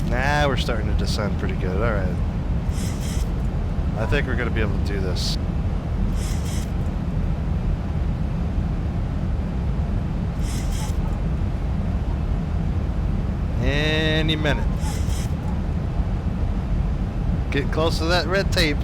Nah, we're starting to descend pretty good, alright. I think we're going to be able to do this. Any minute. Get close to that red tape.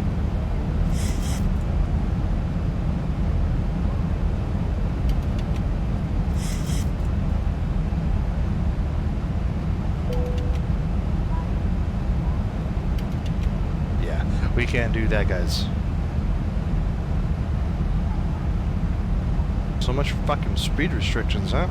We can't do that, guys. So much fucking speed restrictions, huh?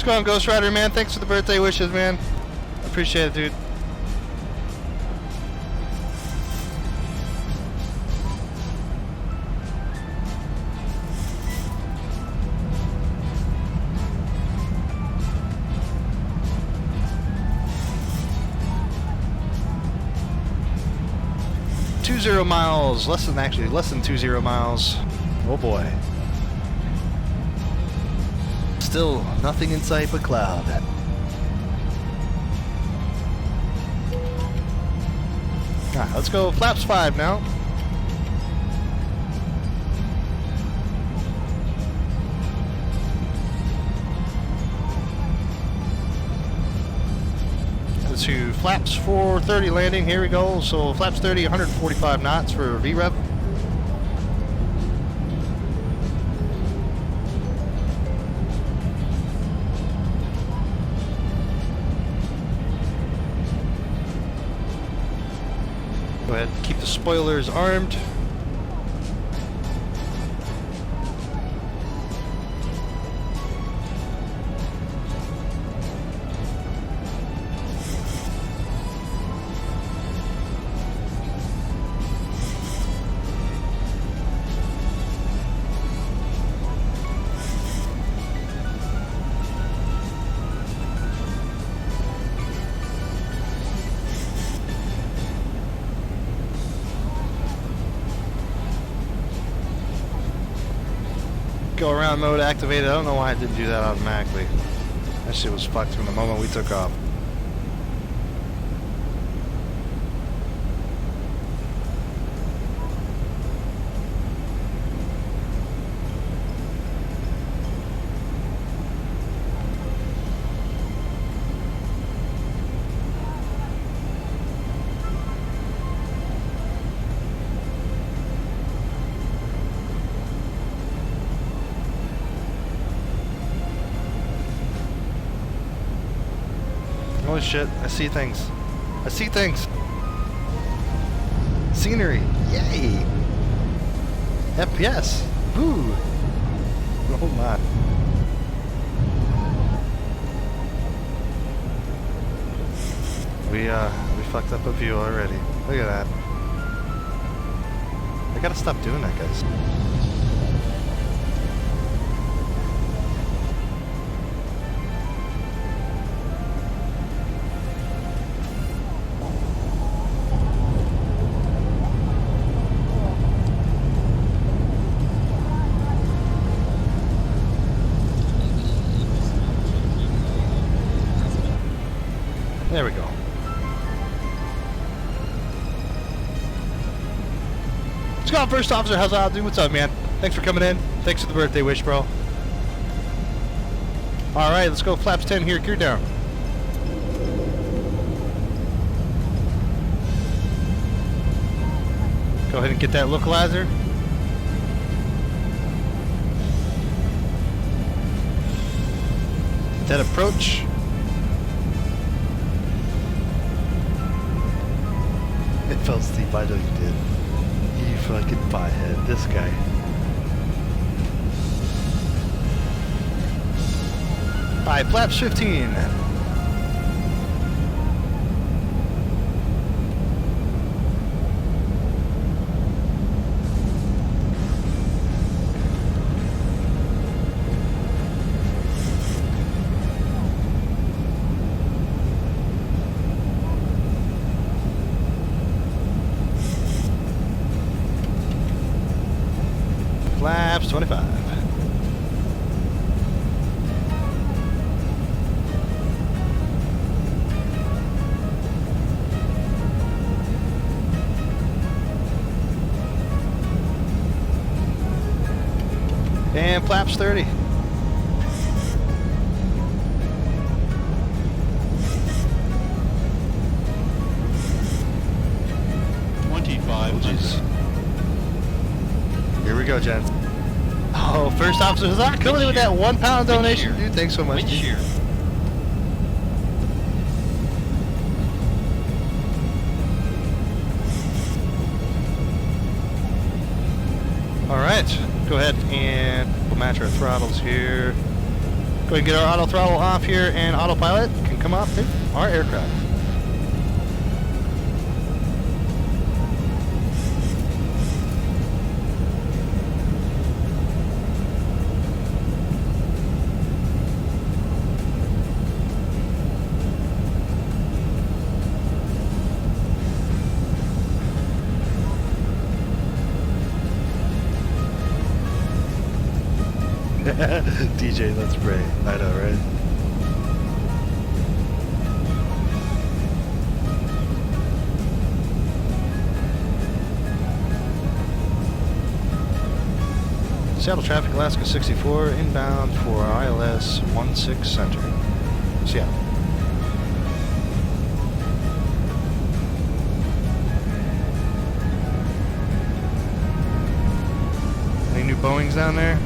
going, Ghost Rider, man? Thanks for the birthday wishes, man. I appreciate it, dude. .20 miles, less than 20 miles. Oh boy. Still nothing in sight but cloud. Alright, let's go flaps 5 now. To flaps 430 landing. Here we go. So flaps 30, 145 knots for VREV. Go ahead, keep the spoilers armed. Go around mode activated. I don't know why I didn't do that automatically. That shit was fucked from the moment we took off. Holy shit, I see things. I see things. Scenery. Yay. FPS. Woo. Oh my. We fucked up a view already. Look at that. I gotta stop doing that, guys. There we go. Let's go on, First Officer. How's it, dude? What's up, man? Thanks for coming in. Thanks for the birthday wish, bro. All right, let's go. Flaps 10 here. Gear down. Go ahead and get that localizer. That approach. It fell asleep. I know you did. You fucking pothead. This guy. Alright, flaps 15. Flaps 25. And flaps 30. Here we go, gents. Oh, First Officer Hazard coming in with that £1 donation, dude. Thanks so much. Dude. All right, go ahead and match our throttles here. Go ahead and get our auto throttle off here, and autopilot can come off our aircraft. DJ, let's pray. I know, right? Seattle traffic, Alaska 64, inbound for ILS 16 Center. Seattle. Any new Boeings down there?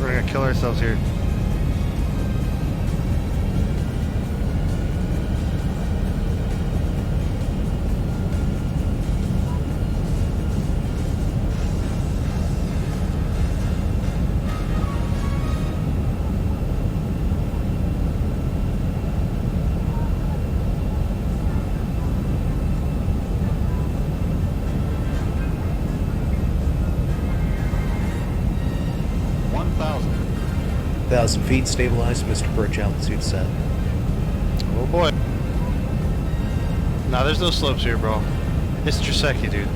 We're gonna kill ourselves here. Feet stabilized, Mr. Birch, altitude set. Oh boy. Nah, there's no slopes here, bro. It's Juneau, dude.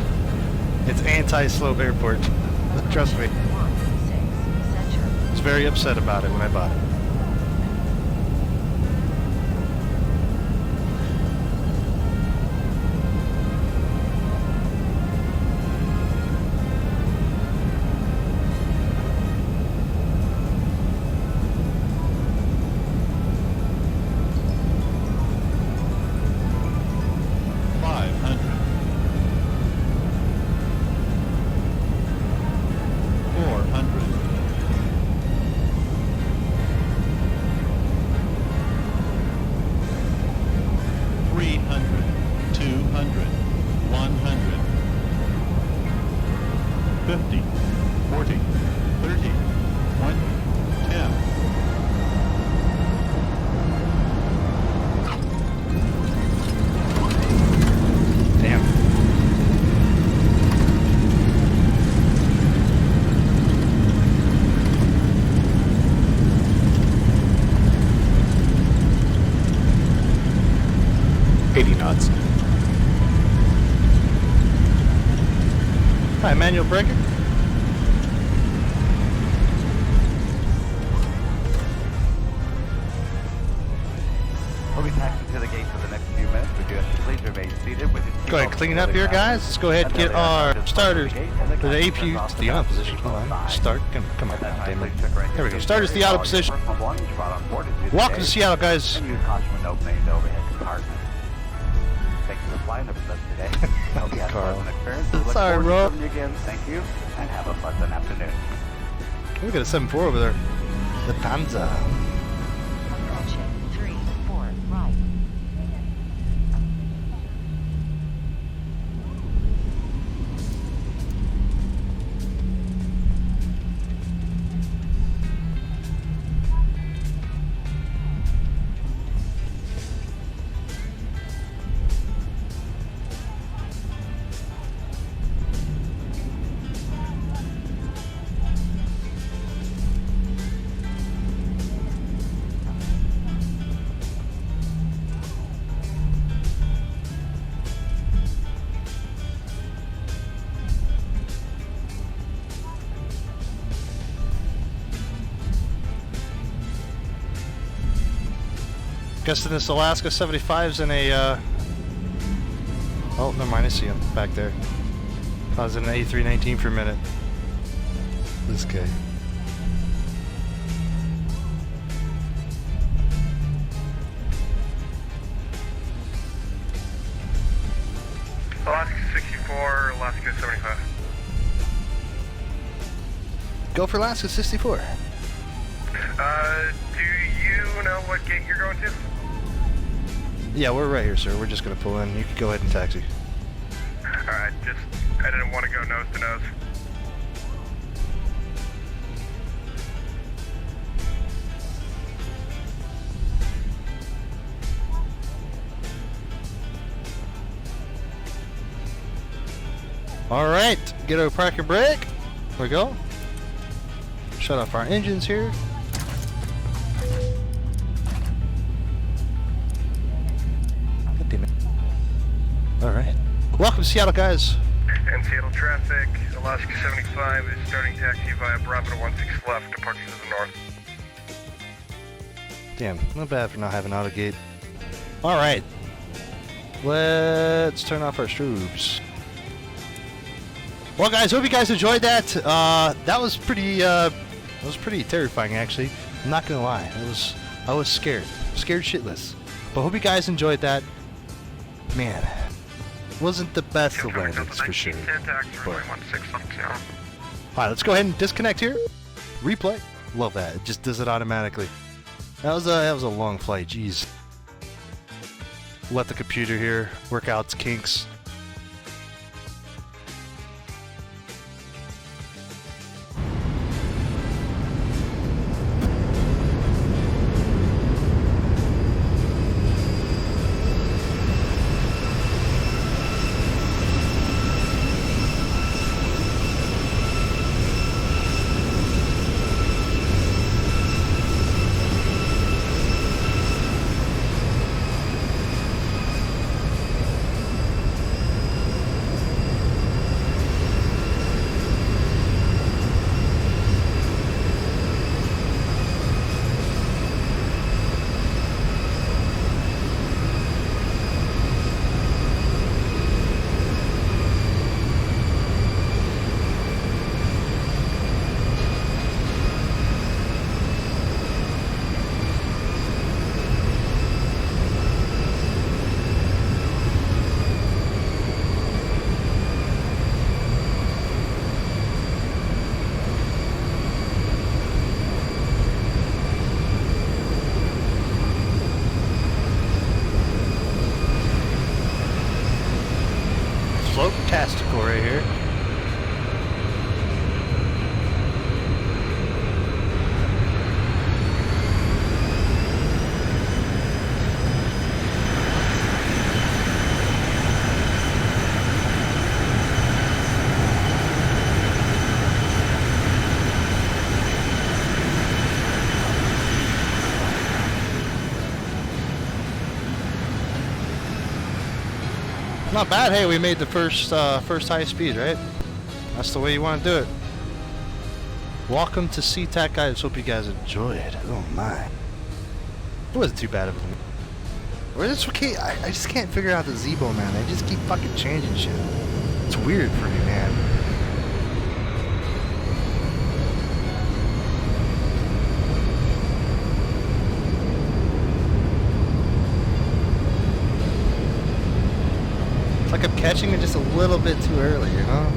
It's anti-slope airport. Trust me. I was very upset about it when I bought it. Hi, manual braking. We'll be taxiing to the gate for the next few minutes. We do have to please remain seated with Go ahead, clean up here, guys. Let's go ahead and get our starters for the APU to the auto position. Come on, start. Come on, damn it. There we go. Starters to the auto position. Welcome to Seattle, guys. Karl. Sorry, bro. Thank you, and have a pleasant afternoon. We got a 7-4 over there. The Tanza. Approaching 3-4 right. Guessing this Alaska 75's in a, oh, never mind, I see him back there. I was in an A319 for a minute. This guy. Alaska 64, Alaska 75. Go for Alaska 64. Do you know what gate you're going to? Yeah, we're right here, sir. We're just going to pull in. You can go ahead and taxi. Alright. I didn't want to go nose to nose. Alright, get our parking brake. There we go. Shut off our engines here. God damn it. Alright. Welcome to Seattle, guys. And Seattle traffic, Alaska 75 is starting taxi via Bravo to 16 left, departure to the north. Damn, not bad for not having auto gate. Alright. Let's turn off our strobes. Well, guys, hope you guys enjoyed that. That was pretty terrifying, actually. I'm not gonna lie. I was scared shitless. But hope you guys enjoyed that. Man, wasn't the best of landings for sure. But, alright, let's go ahead and disconnect here. Replay. Love that. It just does it automatically. That was a long flight. Jeez. Let the computer here work out its kinks. Float-tastical right here. Not bad. Hey, we made the first high speed, right? That's the way you want to do it. Welcome to SeaTac, guys. Hope you guys enjoyed. Oh my. It wasn't too bad of a... Or it's okay. I just can't figure out the Zebo, man. They just keep fucking changing shit. It's weird for me, man. It's like I'm catching it just a little bit too early, you know?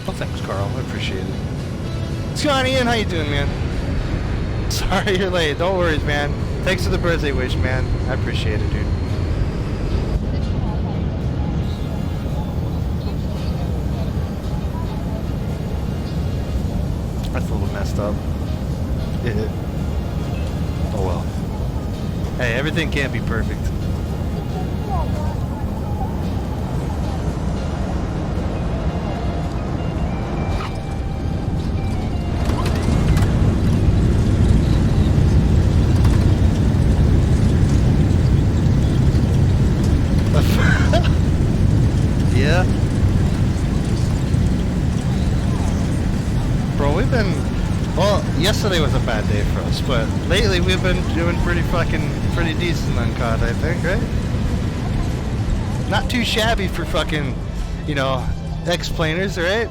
Oh, thanks, Karl. I appreciate it. What's going on, Ian? How you doing, man? Sorry you're late. Don't worry, man. Thanks for the birthday wish, man. I appreciate it, dude. That's a little messed up. Oh well. Hey, everything can't be perfect. Yeah. Bro, we've been... Well, yesterday was a bad day for us, but lately we've been doing pretty decent on COD, I think, right? Not too shabby for fucking, you know, X-planers, right?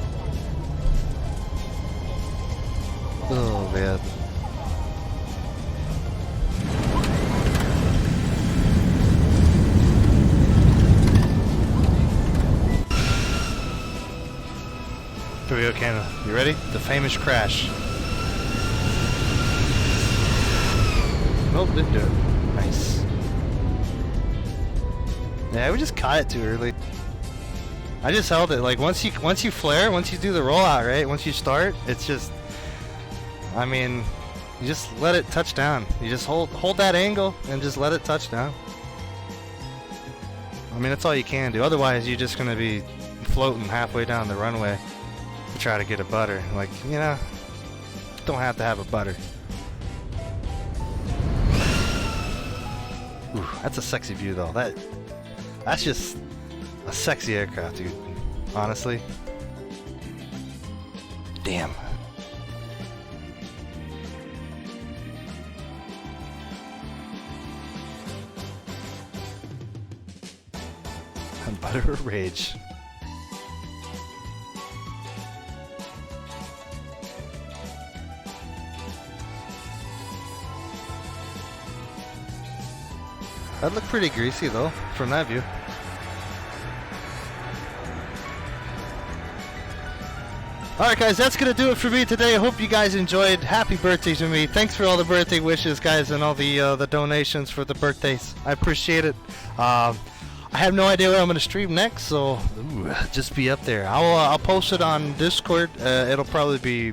Oh, man. Here we go, Canada. You ready? The famous crash. Nope, didn't do it. Nice. Yeah, we just caught it too early. I just held it. Like once you flare, once you do the rollout, right? Once you start, it's just. I mean, you just let it touch down. You just hold that angle and just let it touch down. I mean, that's all you can do. Otherwise, you're just gonna be floating halfway down the runway to try to get a butter. Like, you know, don't have to have a butter. Ooh, that's a sexy view though. That's just a sexy aircraft, dude. Honestly. Damn. Butter or rage. That looked pretty greasy though, from that view. Alright guys, that's going to do it for me today. I hope you guys enjoyed. Happy birthday to me. Thanks for all the birthday wishes, guys, and all the donations for the birthdays. I appreciate it. I have no idea what I'm going to stream next, so just be up there. I'll post it on Discord. It'll probably be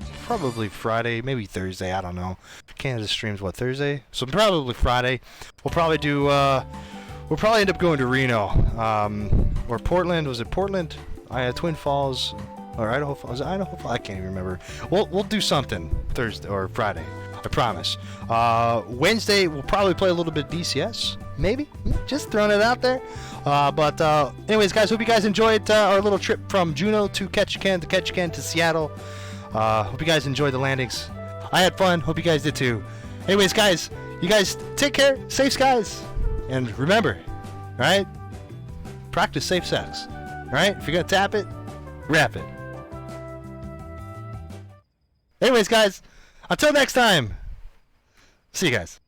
Friday, maybe Thursday. I don't know. Canada streams what, Thursday? So probably Friday. We'll probably do. We'll probably end up going to Reno, or Portland. Was it Portland? Twin Falls, or Idaho Falls? Was it Idaho Falls? I can't even remember. We'll do something Thursday or Friday. I promise. Wednesday we'll probably play a little bit DCS. Maybe. Just throwing it out there. But anyways, guys, hope you guys enjoyed our little trip from Juneau to Ketchikan to Seattle. Hope you guys enjoyed the landings. I had fun. Hope you guys did too. Anyways, guys, you guys take care. Safe skies. And remember, right? Practice safe sex. Right? If you're going to tap it, wrap it. Anyways, guys, until next time. See you guys.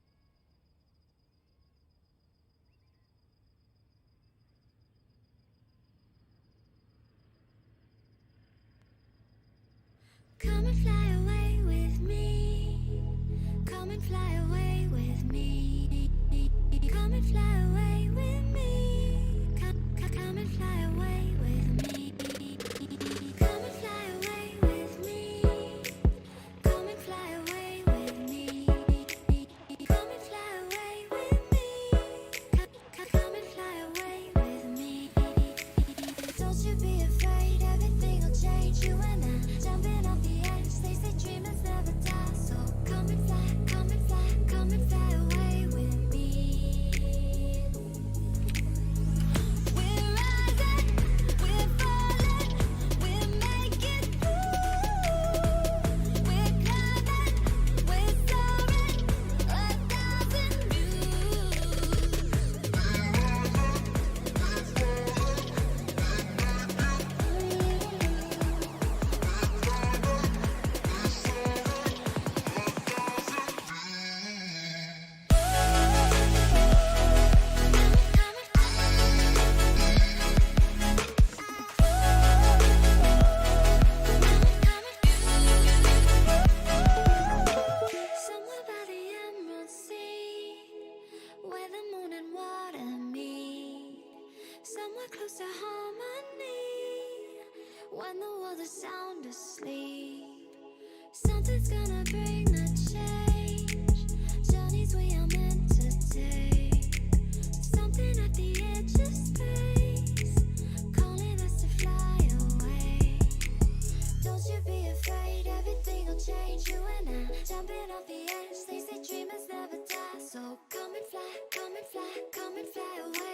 Come and fly away with me. Come and fly away with me. Come and fly away with me. Come and fly away with me. Come and fly away with me. Come and fly away with me. Come and fly away with me. Come and fly away with me. Don't you be afraid, everything will change. You and I jumping off the edge. They say dreamers never die. So come and fly, come and fly, come and fly away with me. We're rising, we're falling, we're making through. We're climbing, we're soaring, 1,000 views. Somewhere by the Emerald Sea, where the moon and water meet. Somewhere close to harmony, when the world is sound asleep. Something's gonna bring the change, journeys we are meant to take. Something at the edge of space, calling us to fly away. Don't you be afraid, everything will change. You and I jumping off the edge. They say dreamers never die. So come and fly, come and fly, come and fly away.